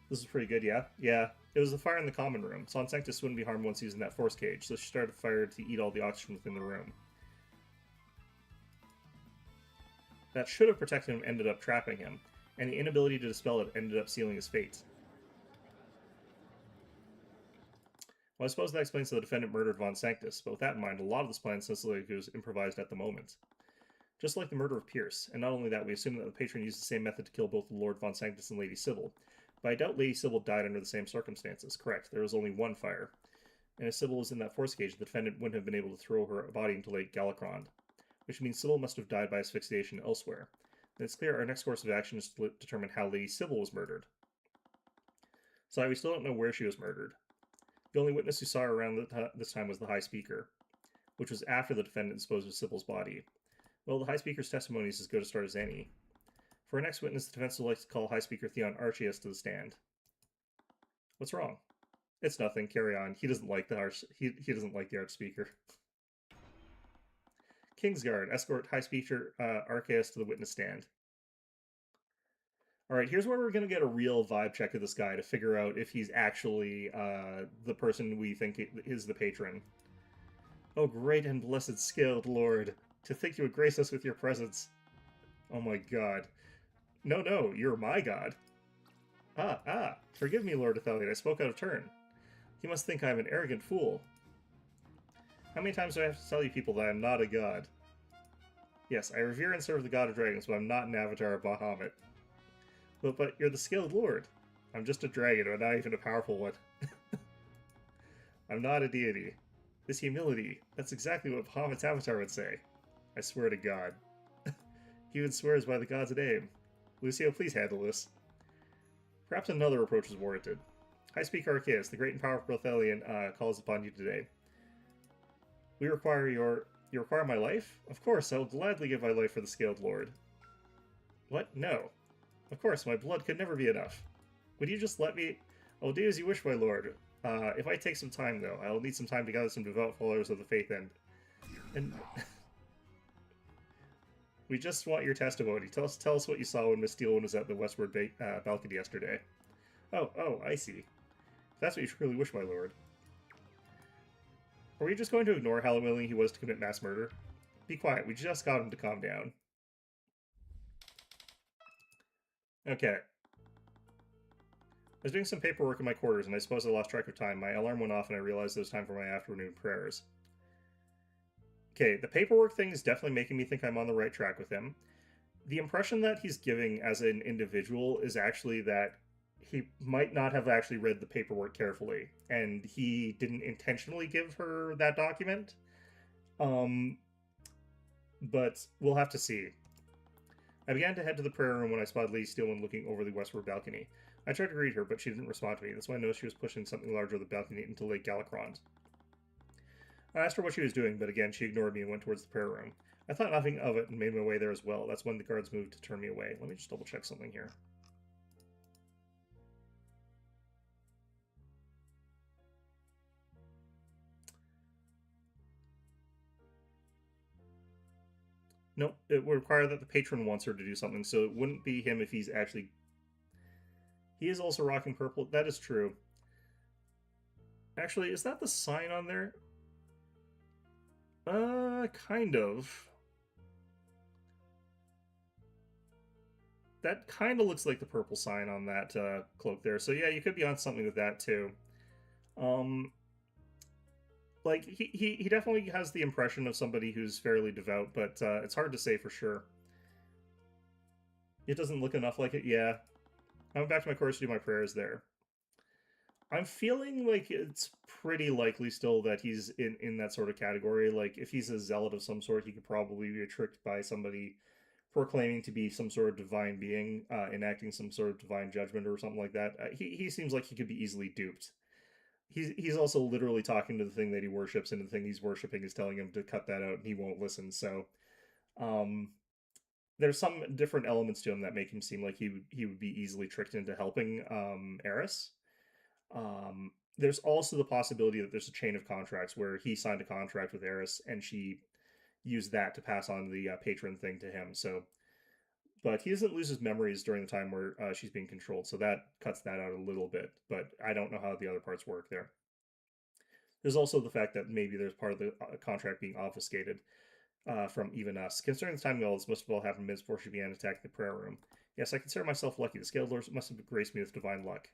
This is pretty good, yeah? Yeah. It was a fire in the common room. Von Sanctus wouldn't be harmed once using that Force Gauge, so she started a fire to eat all the oxygen within the room. That should have protected him ended up trapping him, and the inability to dispel it ended up sealing his fate. Well, I suppose that explains how the defendant murdered Von Sanctus, but with that in mind, a lot of this plan sounds like it was improvised at the moment. Just like the murder of Pierce, and not only that, we assume that the patron used the same method to kill both Lord Von Sanctus and Lady Sybil. But I doubt Lady Sybil died under the same circumstances. Correct, there was only one fire. And if Sybil was in that Force Gauge, the defendant wouldn't have been able to throw her body into Lake Galacrond, which means Sybil must have died by asphyxiation elsewhere. Then it's clear our next course of action is to determine how Lady Sybil was murdered. So we still don't know where she was murdered. The only witness who saw her around this time was the High Speaker, which was after the defendant disposed of Sybil's body. Well, the High Speaker's testimony is as good a start as any. For our next witness, the defense would like to call High Speaker Theon Archias to the stand. What's wrong? It's nothing. Carry on. He doesn't like the Archspeaker. Kingsguard, escort High Speaker Archias to the witness stand. Alright, here's where we're going to get a real vibe check of this guy to figure out if he's actually the person we think is the patron. Oh, great and blessed skilled Lord, to think you would grace us with your presence. Oh my god. No, you're my god. Forgive me, Lord Athelion, I spoke out of turn. You must think I am an arrogant fool. How many times do I have to tell you people that I am not a god? Yes, I revere and serve the god of dragons, but I'm not an avatar of Bahamut. But you're the skilled lord. I'm just a dragon, but not even a powerful one. I'm not a deity. This humility, that's exactly what Bahamut's avatar would say. I swear to God. He even swears by the god's name. Lucio, please handle this. Perhaps another approach is warranted. High Speaker Arceus, the great and powerful Athelion, calls upon you today. You require my life? Of course, I will gladly give my life for the Scaled Lord. What? No. Of course, my blood could never be enough. Would you just let me... I'll do as you wish, my lord. If I take some time, though, I'll need some time to gather some devout followers of the faith and... We just want your testimony. Tell us what you saw when Miss Steelwind was at the westward balcony yesterday. Oh, I see. If that's what you truly wish, my lord. Are we just going to ignore how willing he was to commit mass murder? Be quiet, we just got him to calm down. Okay. I was doing some paperwork in my quarters, and I suppose I lost track of time. My alarm went off, and I realized it was time for my afternoon prayers. Okay, the paperwork thing is definitely making me think I'm on the right track with him. The impression that he's giving as an individual is actually that he might not have actually read the paperwork carefully, and he didn't intentionally give her that document. Um, but we'll have to see. I began to head to the prayer room when I spotted Lady Steelman looking over the westward balcony. I tried to greet her, but she didn't respond to me. That's why I noticed she was pushing something larger on the balcony into Lake Galacrond. I asked her what she was doing, but again she ignored me and went towards the prayer room. I thought nothing of it and made my way there as well. That's when the guards moved to turn me away. Let me just double check something here. Nope, it would require that the patron wants her to do something, so it wouldn't be him if he's actually... He is also rocking purple. That is true. Actually, is that the sign on there? Kind of. That kind of looks like the purple sign on that cloak there. So yeah, you could be on something with that too. Um, like he definitely has the impression of somebody who's fairly devout, but it's hard to say for sure. It doesn't look enough like it. Yeah, I went back to my course to do my prayers there. I'm feeling like it's pretty likely still that he's in that sort of category. Like if he's a zealot of some sort, he could probably be tricked by somebody proclaiming to be some sort of divine being, enacting some sort of divine judgment or something like that. He seems like he could be easily duped. He's also literally talking to the thing that he worships, and the thing he's worshiping is telling him to cut that out, and he won't listen. So, um, there's some different elements to him that make him seem like he would be easily tricked into helping Eris. There's also the possibility that there's a chain of contracts where he signed a contract with Eris, and she used that to pass on the patron thing to him. So, but he doesn't lose his memories during the time where she's being controlled, so that cuts that out a little bit. But I don't know how the other parts work there. There's also the fact that maybe there's part of the contract being obfuscated from even us. Considering the timing of all this must have all happened minutes before she began attacking the prayer room. Yes, I consider myself lucky. The Scaled Lords must have graced me with divine luck.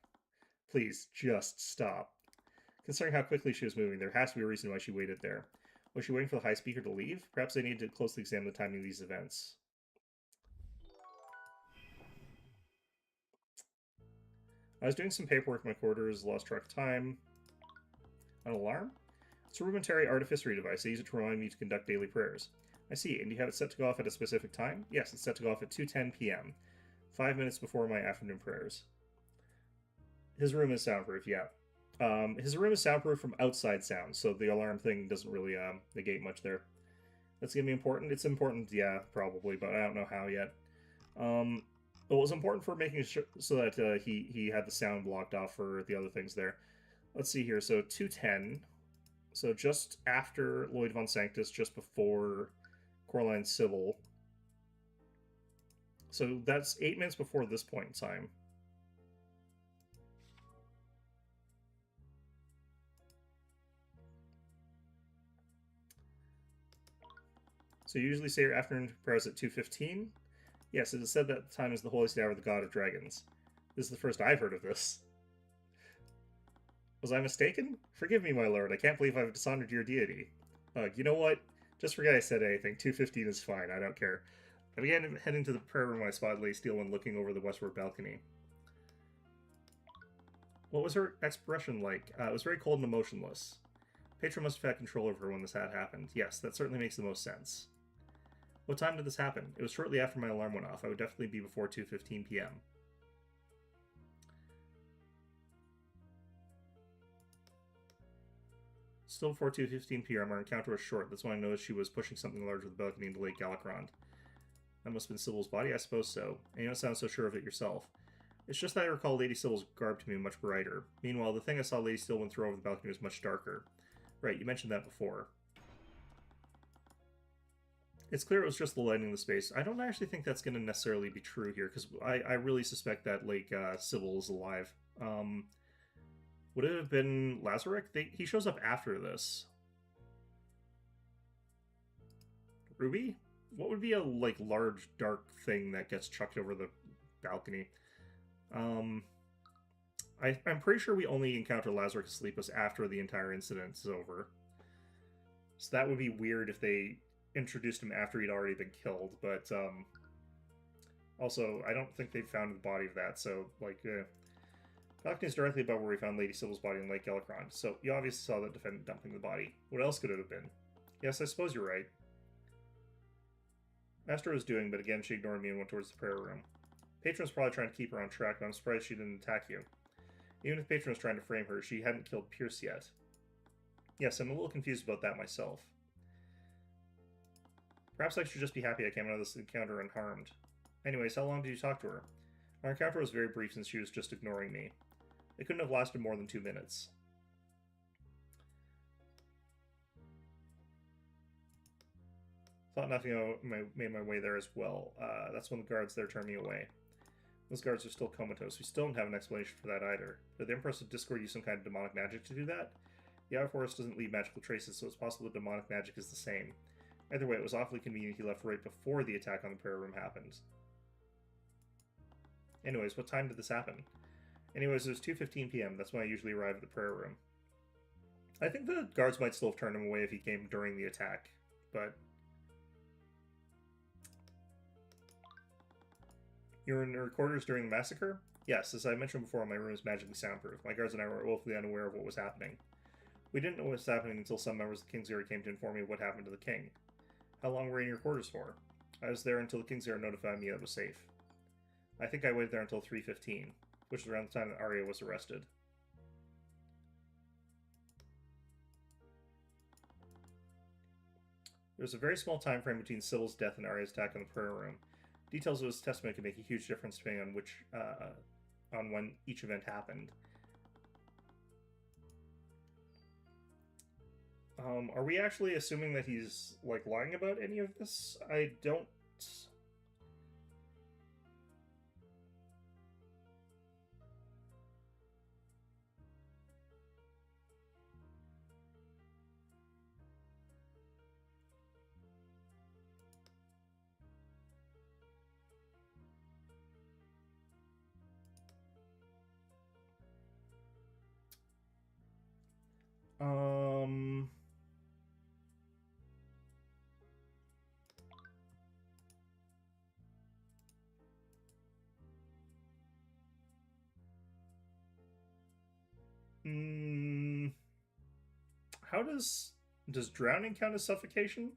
Please, just stop. Considering how quickly she was moving, there has to be a reason why she waited there. Was she waiting for the High Speaker to leave? Perhaps they need to closely examine the timing of these events. I was doing some paperwork in my quarters, lost track of time. An alarm? It's a rudimentary artificery device. I use it to remind me to conduct daily prayers. I see, and you have it set to go off at a specific time? Yes, it's set to go off at 2:10 p.m., 5 minutes before my afternoon prayers. His room is soundproof, yeah. His room is soundproof from outside sounds, so the alarm thing doesn't really negate much there. That's going to be important? It's important, yeah, probably, but I don't know how yet. It was important for making sure so that he had the sound blocked off for the other things there. Let's see here. So 2:10. So just after Lloyd von Sanctus, just before Coraline Sybil. So that's 8 minutes before this point in time. So you usually say your afternoon prayers at 2:15? Yes, it is said that time is the holiest hour of the god of dragons. This is the first I've heard of this. Was I mistaken? Forgive me, my lord. I can't believe I've dishonored your deity. You know what? Just forget I said anything. 2:15 is fine. I don't care. I began heading to the prayer room when I spotted Lady Steelman looking over the westward balcony. What was her expression like? It was very cold and emotionless. Patron must have had control over her when this had happened. Yes, that certainly makes the most sense. What time did this happen? It was shortly after my alarm went off. I would definitely be before 2:15 p.m. Still before 2:15 p.m., our encounter was short. That's when I noticed she was pushing something large with the balcony into Lake Galacrond. That must have been Sybil's body? I suppose so. And you don't sound so sure of it yourself. It's just that I recall Lady Sybil's garb to be much brighter. Meanwhile, the thing I saw Lady Steelman throw over the balcony was much darker. Right, you mentioned that before. It's clear it was just the lighting of the space. I don't actually think that's going to necessarily be true here, because I really suspect that Lake Sybil is alive. Would it have been Lazarek? He shows up after this. Ruby? What would be a large dark thing that gets chucked over the balcony? Um, I'm pretty sure we only encounter Lazarus Sleepus after the entire incident is over. So that would be weird if they introduced him after he'd already been killed, but also, I don't think they found the body of that, so, like, Balcony is directly above where we found Lady Sybil's body in Lake Galakrond, so you obviously saw the defendant dumping the body. What else could it have been? Yes, I suppose you're right. Astra was doing, but again she ignored me and went towards the prayer room. Patron was probably trying to keep her on track, but I'm surprised she didn't attack you. Even if Patron was trying to frame her, she hadn't killed Pierce yet. Yes, I'm a little confused about that myself. Perhaps I should just be happy I came out of this encounter unharmed. Anyways, how long did you talk to her? Our encounter was very brief since she was just ignoring me. It couldn't have lasted more than 2 minutes. Thought nothing made my way there as well. That's when the guards there turned me away. Those guards are still comatose. We still don't have an explanation for that either. Did the Empress of Discord use some kind of demonic magic to do that? The Outer Forest doesn't leave magical traces, so it's possible that demonic magic is the same. Either way, it was awfully convenient he left right before the attack on the prayer room happened. Anyways, what time did this happen? Anyways, it was 2:15 p.m. That's when I usually arrive at the prayer room. I think the guards might still have turned him away if he came during the attack, but... You were in the recorders during the massacre? Yes, as I mentioned before, my room is magically soundproof. My guards and I were woefully unaware of what was happening. We didn't know what was happening until some members of the Kingsguard came to inform me of what happened to the king. How long were you in your quarters for? I was there until the Kingsguard notified me that it was safe. I think I waited there until 3:15, which was around the time that Arya was arrested. There was a very small time frame between Sybil's death and Arya's attack on the prayer room. Details of his testimony can make a huge difference depending on when each event happened. Are we actually assuming that he's, like, lying about any of this? I don't... How does drowning count as suffocation?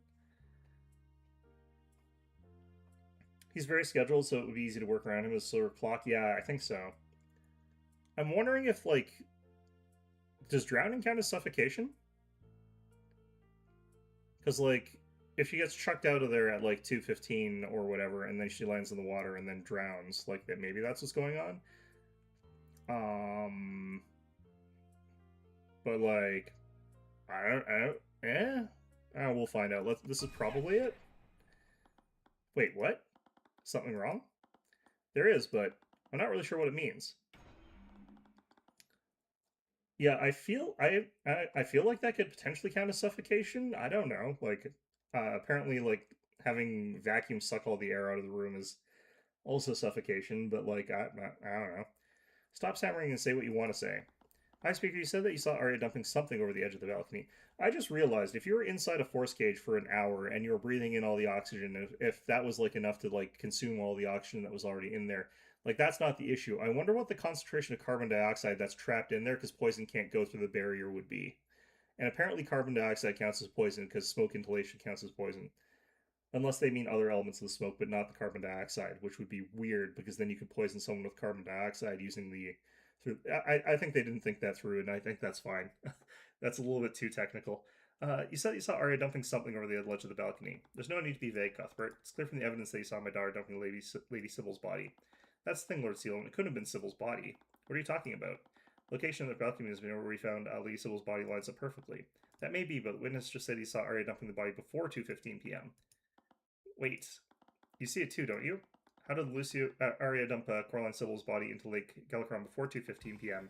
He's very scheduled, so it would be easy to work around him with a solar clock. Yeah, I think so. I'm wondering if, like, does drowning count as suffocation? Because, like, if she gets chucked out of there at, like, 2:15 or whatever, and then she lands in the water and then drowns, like, that maybe that's what's going on? But, like, we'll find out. This is probably it. Wait, what? Something wrong? There is, but I'm not really sure what it means. Yeah, I feel like that could potentially count as suffocation. I don't know. Like, apparently, like, having vacuum suck all the air out of the room is also suffocation. But, like, I don't know. Stop stammering and say what you want to say. Hi, Speaker. You said that you saw Arya dumping something over the edge of the balcony. I just realized if you were inside a force cage for an hour and you were breathing in all the oxygen, if that was, like, enough to, like, consume all the oxygen that was already in there, like, that's not the issue. I wonder what the concentration of carbon dioxide that's trapped in there because poison can't go through the barrier would be. And apparently carbon dioxide counts as poison because smoke inhalation counts as poison. Unless they mean other elements of the smoke, but not the carbon dioxide, which would be weird because then you could poison someone with carbon dioxide using the... I think they didn't think that through, and I think that's fine. That's a little bit too technical. You said you saw Arya dumping something over the ledge of the balcony. There's no need to be vague, Cuthbert. It's clear from the evidence that you saw my daughter dumping Lady Sybil's body. That's the thing, Lord Sealand. It couldn't have been Sybil's body. What are you talking about? Location of the balcony has been where we found Lady Sybil's body lines up perfectly. That may be, but the witness just said he saw Arya dumping the body before 2:15 p.m. Wait. You see it too, don't you? How did Arya dump Coraline Sybil's body into Lake Galakrond before 2:15 p.m.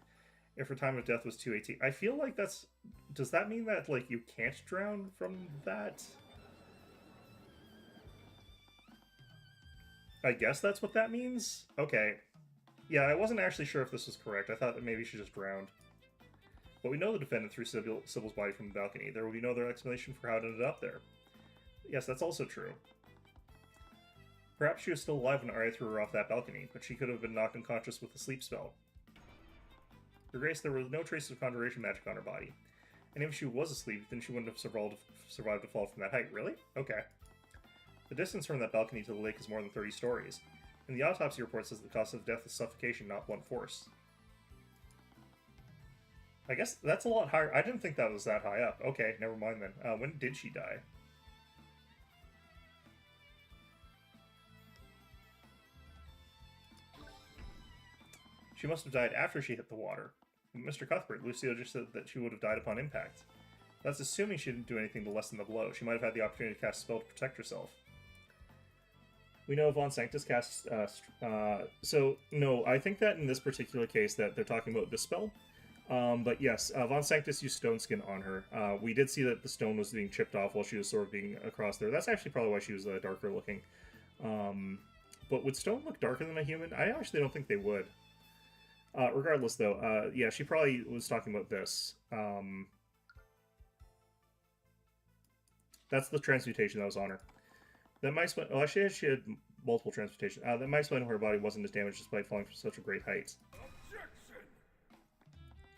if her time of death was 2:18? I feel like that's... Does that mean that, like, you can't drown from that? I guess that's what that means? Okay. Yeah, I wasn't actually sure if this was correct. I thought that maybe she just drowned. But we know the defendant threw Sybil's body from the balcony. There will be no other explanation for how it ended up there. Yes, that's also true. Perhaps she was still alive when Arya threw her off that balcony, but she could have been knocked unconscious with a sleep spell. Your Grace, there were no traces of conjuration magic on her body. And if she was asleep, then she wouldn't have survived a fall from that height. Really? Okay. The distance from that balcony to the lake is more than 30 stories. And the autopsy report says the cause of death is suffocation, not blunt force. I guess that's a lot higher. I didn't think that was that high up. Okay, never mind then. When did she die? She must have died after she hit the water. Mr. Cuthbert, Lucio just said that she would have died upon impact. That's assuming she didn't do anything to lessen the blow. She might have had the opportunity to cast a spell to protect herself. We know Von Sanctus casts... so, no, I think that in this particular case that they're talking about this spell. But yes, Von Sanctus used Stone Skin on her. We did see that the stone was being chipped off while she was sort of being across there. That's actually probably why she was darker looking. But would stone look darker than a human? I actually don't think they would. Regardless, though, yeah, she probably was talking about this. That's the transmutation that was on her. That might explain... Oh, actually, she had multiple transmutation. That might explain why her body wasn't as damaged despite falling from such a great height.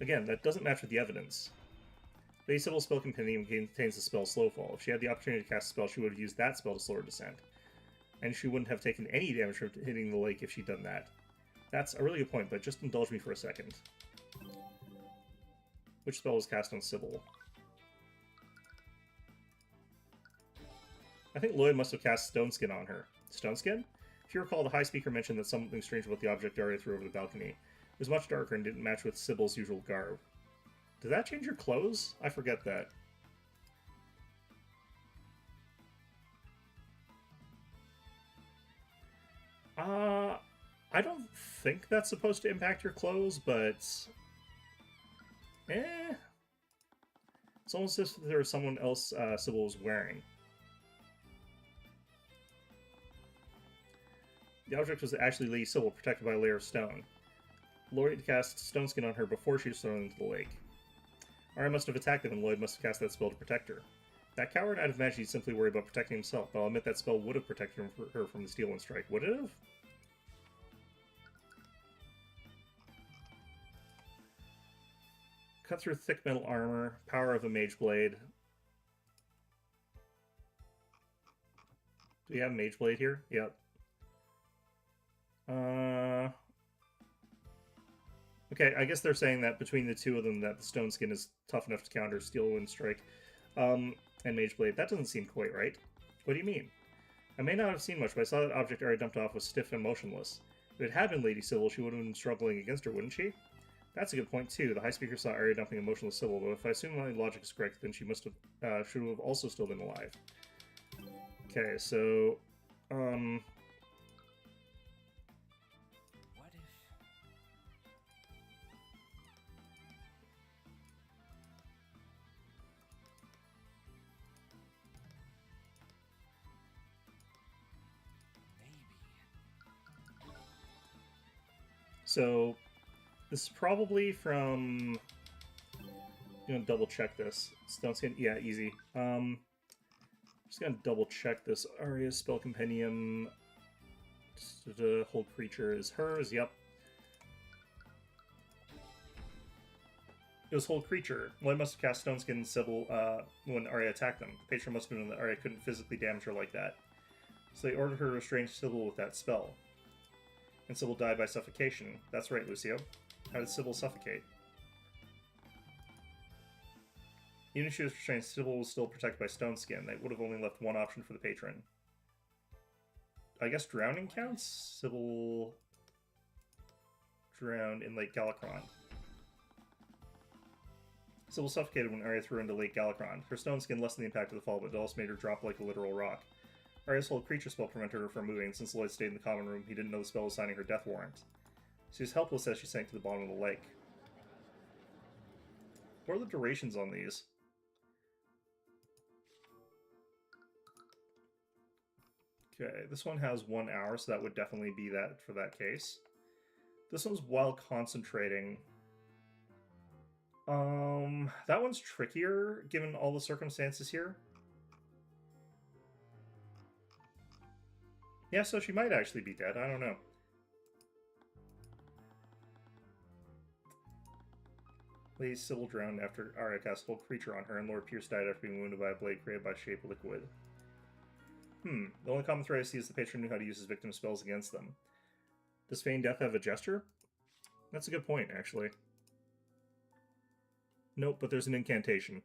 Again, that doesn't match with the evidence. Lady Sybil's spell compendium contains the spell Slowfall. If she had the opportunity to cast a spell, she would have used that spell to slow her descent. And she wouldn't have taken any damage from hitting the lake if she'd done that. That's a really good point, but just indulge me for a second. Which spell was cast on Sybil? I think Lloyd must have cast Stone Skin on her. Stone Skin? If you recall, the High Speaker mentioned that something strange about the object Arya threw over the balcony. It was much darker and didn't match with Sybil's usual garb. Did that change her clothes? I forget that. I don't think that's supposed to impact your clothes, but... It's almost as if there was someone else Sybil was wearing. The object was actually Lady Sybil, protected by a layer of stone. Lloyd cast Stone Skin on her before she was thrown into the lake. Arya must have attacked them, and Lloyd must have cast that spell to protect her. That coward, I'd imagine he'd simply worry about protecting himself, but I'll admit that spell would have protected her from the Steel Wind Strike. Would it have? Cut through thick metal armor, power of a mage blade. Do we have mage blade here? Yep. Okay, I guess they're saying that between the two of them that the Stone Skin is tough enough to counter Steel Wind Strike and Mage Blade. That doesn't seem quite right. What do you mean? I may not have seen much, but I saw that object Arya dumped off was stiff and motionless. If it had been Lady Sybil, she would have been struggling against her, wouldn't she? That's a good point, too. The High Speaker saw Arya dumping a motionless Sybil, but if I assume my logic is correct, then she must have, should have also still been alive. Okay, so, What if... So, this is probably from... I'm gonna double check this. Stone Skin, yeah, easy. Just gonna double check this. Arya's spell compendium. The whole creature is hers. Yep. It was whole creature. Lloyd must have cast Stone Skin and Sybil when Arya attacked them. The patron must have known that Arya couldn't physically damage her like that. So they ordered her to restrain Sybil with that spell. And Sybil died by suffocation. That's right, Lucio. How did Sybil suffocate? Even if she was restrained, Sybil was still protected by Stone Skin. They would have only left one option for the patron. I guess drowning counts? Sybil drowned in Lake Galakron. Sybil suffocated when Arya threw her into Lake Galakron. Her Stone Skin lessened the impact of the fall, but it also made her drop like a literal rock. Arya's whole creature spell prevented her from moving, and since Lloyd stayed in the common room, he didn't know the spell was signing her death warrant. She was helpless as she sank to the bottom of the lake. What are the durations on these? Okay, this one has 1 hour, so that would definitely be that for that case. This one's while concentrating. That one's trickier, given all the circumstances here. Yeah, so she might actually be dead, I don't know. Lady Sybil drowned after Arya cast a whole creature on her, and Lord Pierce died after being wounded by a blade created by shape liquid. The only common thread I see is the patron knew how to use his victim's spells against them. Does Feign Death have a gesture? That's a good point, actually. Nope, but there's an incantation.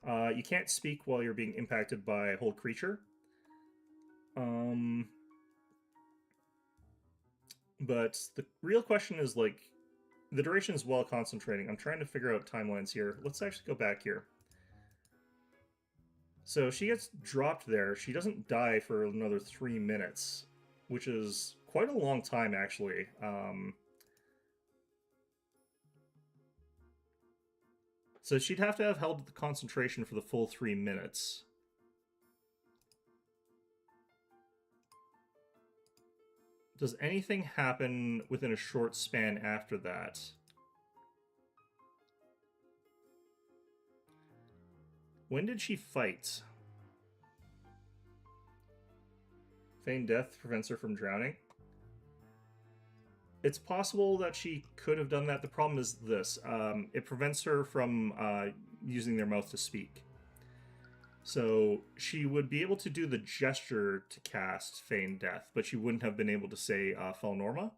You can't speak while you're being impacted by a whole creature. But the real question is, like, the duration is while concentrating. I'm trying to figure out timelines here. Let's actually go back here. So she gets dropped there. She doesn't die for another 3 minutes, which is quite a long time, actually. So she'd have to have held the concentration for the full 3 minutes. Does anything happen within a short span after that? When did she fight? Feign Death prevents her from drowning. It's possible that she could have done that. The problem is this. It prevents her from using their mouth to speak. So she would be able to do the gesture to cast Feign Death, but she wouldn't have been able to say Fel Norma.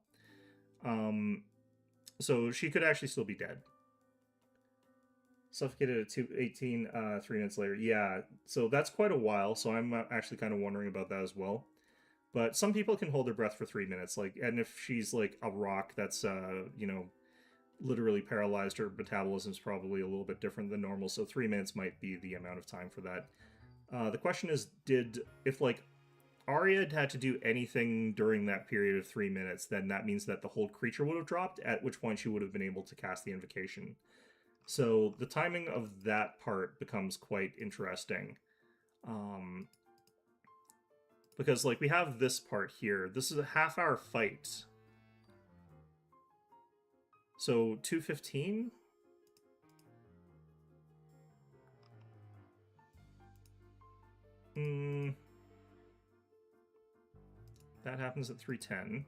So she could actually still be dead. Suffocated at 2:18, 3 minutes later. Yeah, so that's quite a while, so I'm actually kind of wondering about that as well. But some people can hold their breath for 3 minutes, like, and if she's like a rock that's, you know, literally paralyzed, her metabolism's probably a little bit different than normal, so 3 minutes might be the amount of time for that. The question is, if like Arya had to do anything during that period of 3 minutes, then that means that the whole creature would have dropped, at which point she would have been able to cast the invocation. So the timing of that part becomes quite interesting. Because, like, we have this part here. This is a half-hour fight. So, 2:15? That happens at 3:10.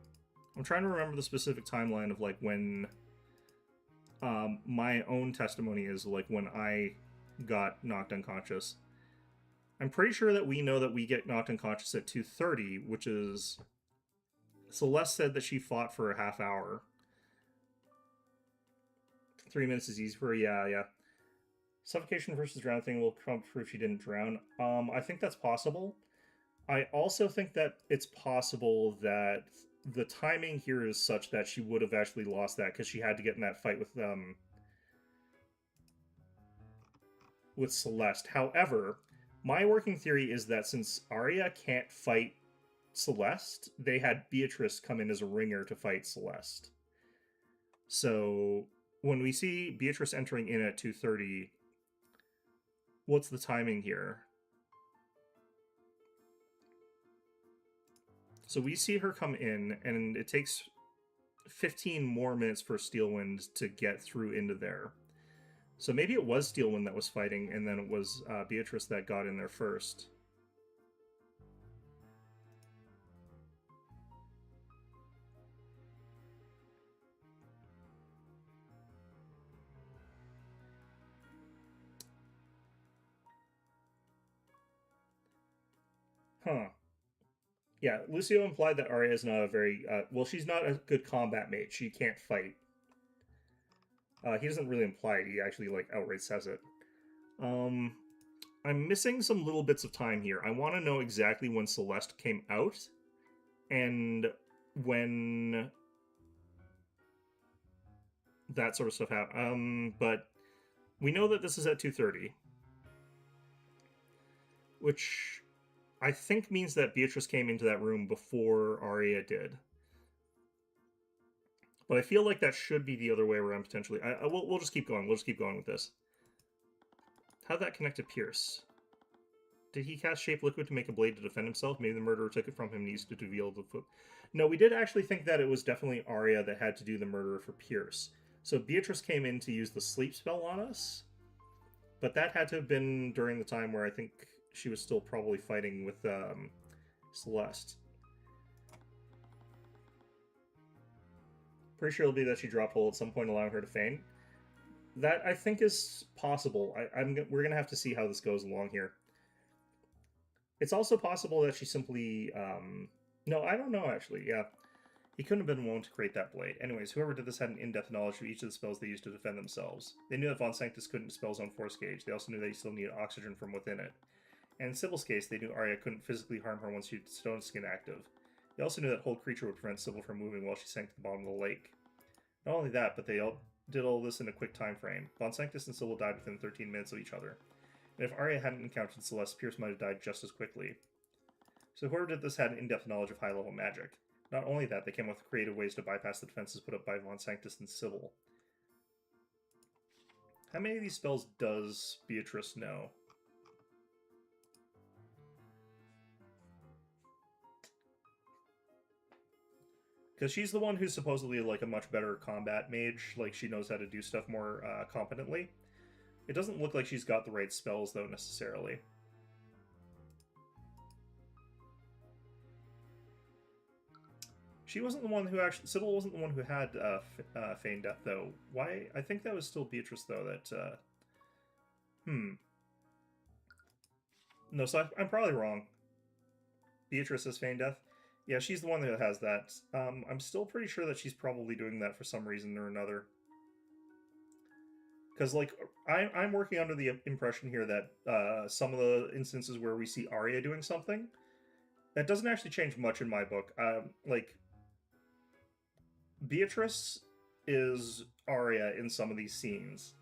I'm trying to remember the specific timeline of, like, when my own testimony is, like, when I got knocked unconscious. I'm pretty sure that we know that we get knocked unconscious at 2:30, which is... Celeste said that she fought for a half hour. 3 minutes is easy for her, yeah. Suffocation versus drown thing will come prove she didn't drown. I think that's possible. I also think that it's possible that the timing here is such that she would have actually lost that because she had to get in that fight with Celeste. However, my working theory is that since Arya can't fight Celeste, they had Beatrice come in as a ringer to fight Celeste. So when we see Beatrice entering in at 2:30, what's the timing here? So we see her come in, and it takes 15 more minutes for Steelwind to get through into there. So maybe it was Steelwind that was fighting, and then it was Beatrice that got in there first. Huh. Yeah, Lucio implied that Arya is not a very... well, she's not a good combat mate. She can't fight. He doesn't really imply it. He actually, like, outright says it. I'm missing some little bits of time here. I want to know exactly when Celeste came out, and when that sort of stuff happened. But we know that this is at 2:30, which I think means that Beatrice came into that room before Arya did. But I feel like that should be the other way around, potentially. We'll just keep going. We'll just keep going with this. How'd that connect to Pierce? Did he cast Shape Liquid to make a blade to defend himself? Maybe the murderer took it from him and used it to reveal the foot. No, we did actually think that it was definitely Arya that had to do the murder for Pierce. So Beatrice came in to use the sleep spell on us, but that had to have been during the time where I think she was still probably fighting with Celeste. Pretty sure it'll be that she dropped Hole at some point, allowing her to feign. That I think is possible. We're gonna have to see how this goes along here. It's also possible that she simply no, I don't know actually. Yeah, he couldn't have been one to create that blade. Anyways, whoever did this had an in-depth knowledge of each of the spells they used to defend themselves. They knew that Von Sanctus couldn't dispel Zone Force Gauge. They also knew that he still needed oxygen from within it. And in Sybil's case, they knew Arya couldn't physically harm her once she had Stone Skin active. They also knew that Hold Creature would prevent Sybil from moving while she sank to the bottom of the lake. Not only that, but they all did all this in a quick time frame. Von Sanctus and Sybil died within 13 minutes of each other. And if Arya hadn't encountered Celeste, Pierce might have died just as quickly. So whoever did this had an in-depth knowledge of high-level magic. Not only that, they came up with creative ways to bypass the defenses put up by Von Sanctus and Sybil. How many of these spells does Beatrice know? Because she's the one who's supposedly like a much better combat mage. Like, she knows how to do stuff more competently. It doesn't look like she's got the right spells, though, necessarily. She wasn't the one who actually... Sybil wasn't the one who had Feign Death, though. Why? I think that was still Beatrice, though, that... No, so I'm probably wrong. Beatrice has Feign Death? Yeah, she's the one that has that. I'm still pretty sure that she's probably doing that for some reason or another. Because, like, I'm working under the impression here that some of the instances where we see Arya doing something, that doesn't actually change much in my book. Like, Beatrice is Arya in some of these scenes.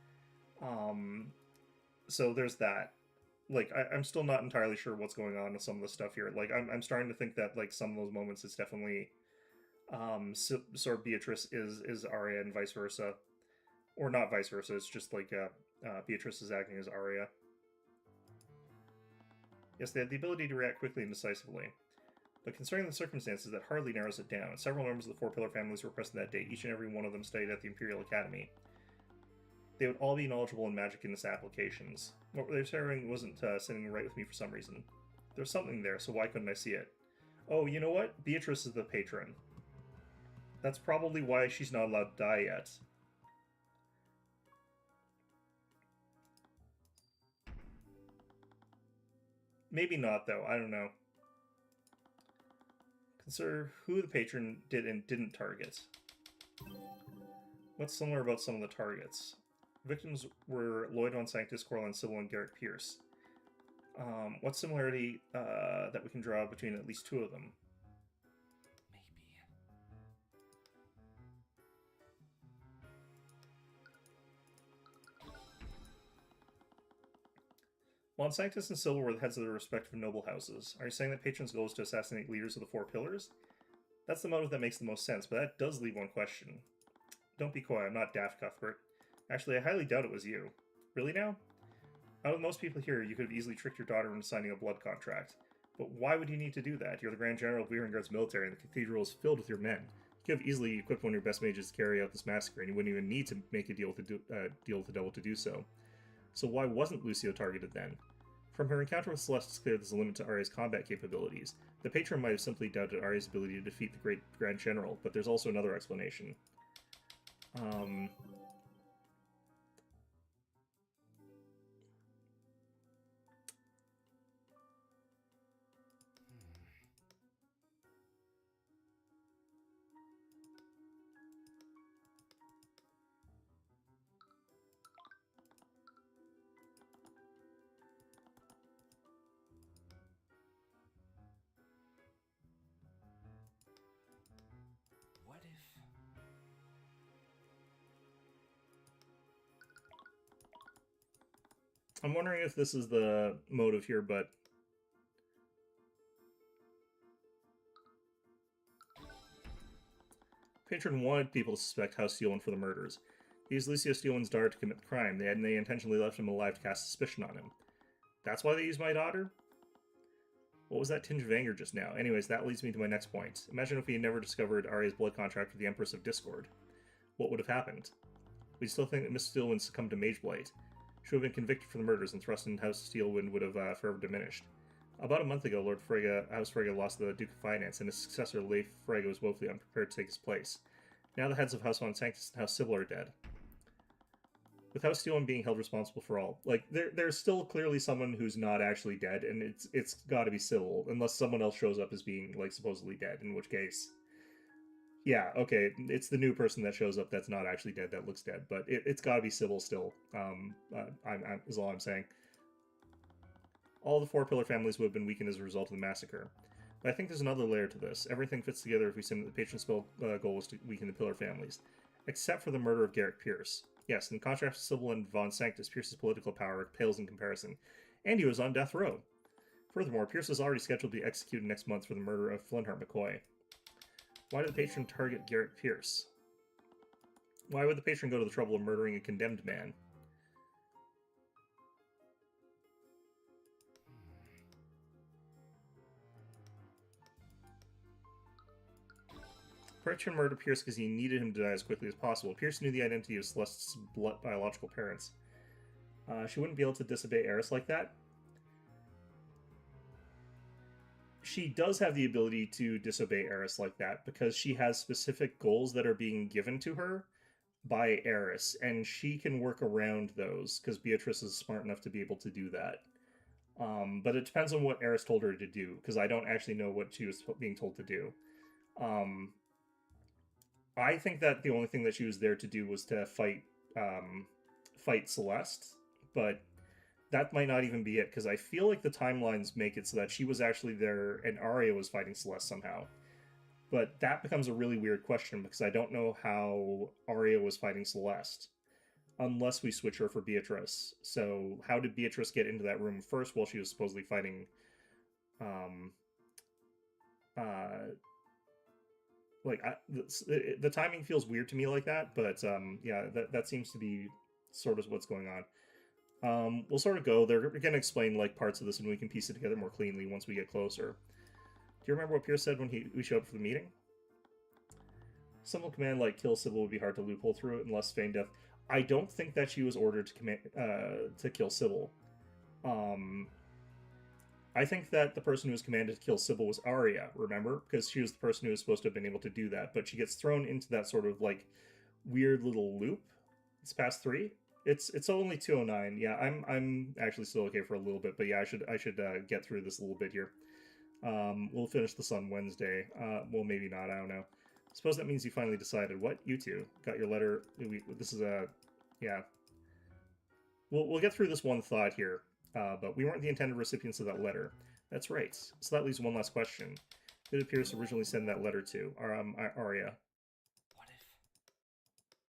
So there's that. Like, I'm still not entirely sure what's going on with some of the stuff here. Like, I'm starting to think that, like, some of those moments it's definitely sort of Beatrice is Arya and vice versa. Or not vice versa, it's just like Beatrice is acting as Arya. Yes, they had the ability to react quickly and decisively. But considering the circumstances, that hardly narrows it down. Several members of the Four Pillar families were present that day, each and every one of them studied at the Imperial Academy. They would all be knowledgeable in magic in its applications. What they were saying wasn't sitting right with me for some reason. There was something there, so why couldn't I see it? Oh, you know what? Beatrice is the patron. That's probably why she's not allowed to die yet. Maybe not, though. I don't know. Consider who the patron did and didn't target. What's similar about some of the targets? Victims were Lloyd Von Sanctus, Corlin Sybil, and Garrett Pierce. What similarity that we can draw between at least two of them? Von Sanctus and Sybil were the heads of their respective noble houses. Are you saying that patrons' goal is to assassinate leaders of the Four Pillars? That's the motive that makes the most sense, but that does leave one question. Don't be coy, I'm not daft, Cuthbert. Actually, I highly doubt it was you. Really now? Out of most people here, you could have easily tricked your daughter into signing a blood contract. But why would you need to do that? You're the Grand General of Wearingard's military, and the cathedral is filled with your men. You could have easily equipped one of your best mages to carry out this massacre, and you wouldn't even need to make a deal with the devil to do so. So why wasn't Lucio targeted then? From her encounter with Celeste, it's clear there's a limit to Arya's combat capabilities. The patron might have simply doubted Arya's ability to defeat the great Grand General, but there's also another explanation. I'm wondering if this is the motive here, but... Patron wanted people to suspect House Steelman for the murders. He used Lucio Steelman's daughter to commit the crime, and they intentionally left him alive to cast suspicion on him. That's why they used my daughter? What was that tinge of anger just now? Anyways, that leads me to my next point. Imagine if we had never discovered Arya's blood contract with the Empress of Discord. What would have happened? We still think that Miss Steelwind succumbed to Mageblight. She would have been convicted for the murders, and thrust in House Steelwind would have forever diminished. About a month ago, House Frege lost the Duke of Finance, and his successor, Leif Frege, was woefully unprepared to take his place. Now the heads of House Von Sanctus and House Sybil are dead. With House Steelwind being held responsible for all, like, there's still clearly someone who's not actually dead, and it's got to be Sybil, unless someone else shows up as being, like, supposedly dead, in which case, yeah, okay, it's the new person that shows up that's not actually dead that looks dead, but it's got to be Sybil still, is all I'm saying. All the four pillar families would have been weakened as a result of the massacre. But I think there's another layer to this. Everything fits together if we assume that the patron spell goal was to weaken the pillar families. Except for the murder of Garrick Pierce. Yes, in contrast to Sybil and Von Sanctus, Pierce's political power pales in comparison. And he was on death row. Furthermore, Pierce is already scheduled to be executed next month for the murder of Flintheart McCoy. Why did the patron target Garrick Pierce? Why would the patron go to the trouble of murdering a condemned man? Patron murdered Pierce because he needed him to die as quickly as possible. Pierce knew the identity of Celeste's biological parents. She wouldn't be able to disobey Eris like that. She does have the ability to disobey Eris like that because she has specific goals that are being given to her by Eris, and she can work around those because Beatrice is smart enough to be able to do that. But it depends on what Eris told her to do, because I don't actually know what she was being told to do. I think that the only thing that she was there to do was to fight Celeste, but that might not even be it, because I feel like the timelines make it so that she was actually there and Arya was fighting Celeste somehow. But that becomes a really weird question, because I don't know how Arya was fighting Celeste, unless we switch her for Beatrice. So how did Beatrice get into that room first while she was supposedly fighting the timing feels weird to me like that, but yeah, that seems to be sort of what's going on. We'll sort of go. They're going to explain like parts of this, and we can piece it together more cleanly once we get closer. Do you remember what Pierce said when we showed up for the meeting? Simple command like kill Sybil would be hard to loophole through it unless feigned death. I don't think that she was ordered to kill Sybil. I think that the person who was commanded to kill Sybil was Arya, remember? Because she was the person who was supposed to have been able to do that, but she gets thrown into that sort of, like, weird little loop. It's past 3? It's only 2:09. Yeah, I'm actually still okay for a little bit, but yeah, I should get through this a little bit here. We'll finish this on Wednesday. Well, maybe not, I don't know. Suppose that means you finally decided. What? You two? Got your letter? This is a... Yeah. We'll get through this one thought here. But we weren't the intended recipients of that letter. That's right. So that leaves one last question. Who did Pierce originally send that letter to? Arya. What if?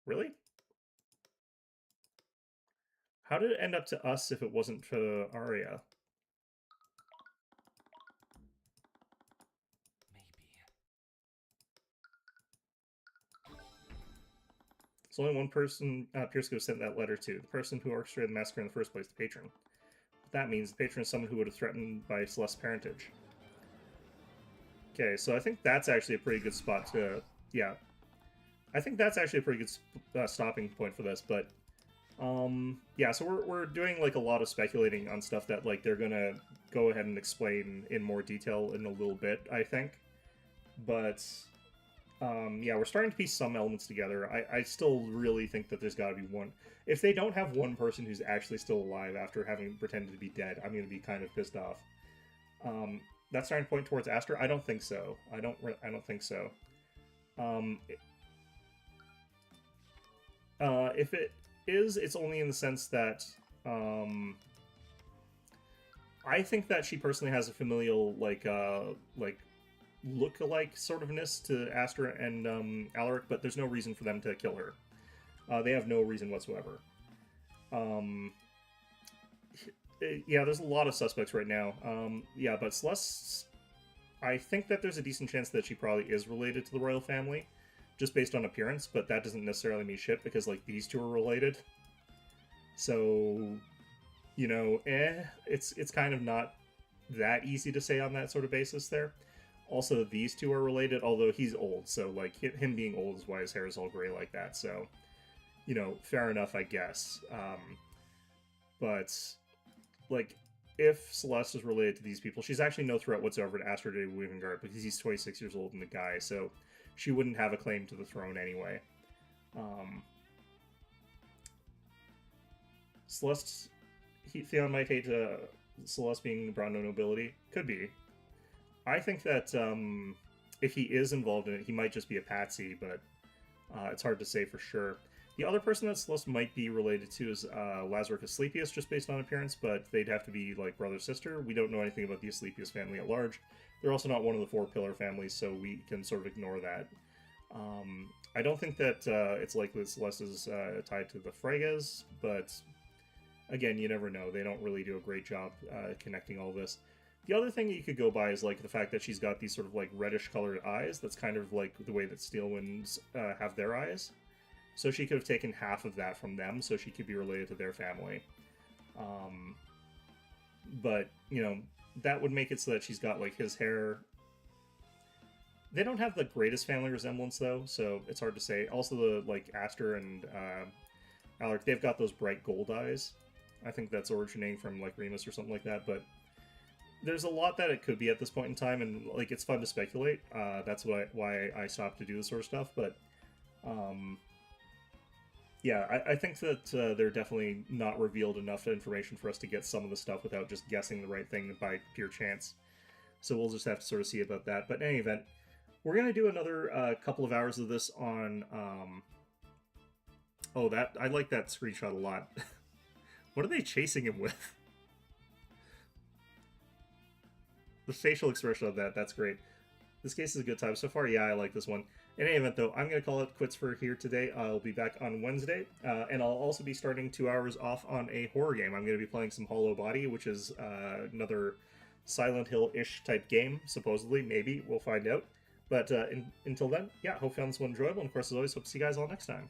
Really? How did it end up to us if it wasn't to Arya? There's only one person Pierce could have sent that letter to. The person who orchestrated the massacre in the first place, the patron. That means the patron is someone who would have threatened by Celeste's parentage. Okay, so I think that's actually a pretty good spot to... Yeah. I think that's actually a pretty good stopping point for this, but... yeah, so we're doing, like, a lot of speculating on stuff that, like, they're gonna go ahead and explain in more detail in a little bit, I think. But... yeah, we're starting to piece some elements together. I still really think that there's gotta be one... If they don't have one person who's actually still alive after having pretended to be dead, I'm gonna be kind of pissed off. That's starting to point towards Aster? I don't think so. I don't think so. If it is, it's only in the sense that, I think that she personally has a familial, like, look-alike sort ofness to Aster and Alaric, but there's no reason for them to kill her. They have no reason whatsoever. Yeah, there's a lot of suspects right now. Yeah, but Celeste, I think that there's a decent chance that she probably is related to the royal family, just based on appearance, but that doesn't necessarily mean shit, because, like, these two are related. So, you know, it's kind of not that easy to say on that sort of basis there. Also, these two are related, although he's old, so like him being old is why his hair is all gray like that. So, you know, fair enough, I guess. But like, if Celeste is related to these people, she's actually no threat whatsoever to Astor de Weavengard because he's 26 years old and a guy, so she wouldn't have a claim to the throne anyway. Celeste, Theon might hate Celeste being Brondo nobility. Could be. I think that if he is involved in it, he might just be a patsy, but it's hard to say for sure. The other person that Celeste might be related to is Lazarus Asclepius, just based on appearance, but they'd have to be like brother-sister. We don't know anything about the Asclepius family at large. They're also not one of the four pillar families, so we can sort of ignore that. I don't think that it's likely that Celeste is tied to the Fregas, but again, you never know. They don't really do a great job connecting all this. The other thing you could go by is like the fact that she's got these sort of like reddish colored eyes. That's kind of like the way that Steelwinds have their eyes. So she could have taken half of that from them, so she could be related to their family. But, you know, that would make it so that she's got like his hair. They don't have the greatest family resemblance though, so it's hard to say. Also, the like Astor and Alaric, they've got those bright gold eyes. I think that's originating from like Remus or something like that, but there's a lot that it could be at this point in time, and like it's fun to speculate. That's why I stopped to do this sort of stuff. But yeah, I think that they're definitely not revealed enough information for us to get some of the stuff without just guessing the right thing by pure chance. So we'll just have to sort of see about that. But in any event, we're gonna do another couple of hours of this on. Oh, that I like that screenshot a lot. What are they chasing him with? The facial expression of that's great. This case is a good time. So far, yeah, I like this one. In any event, though, I'm going to call it quits for here today. I'll be back on Wednesday, and I'll also be starting 2 hours off on a horror game. I'm going to be playing some Hollow Body, which is another Silent Hill-ish type game, supposedly. Maybe. We'll find out. But until then, yeah, hope you found this one enjoyable, and of course, as always, hope to see you guys all next time.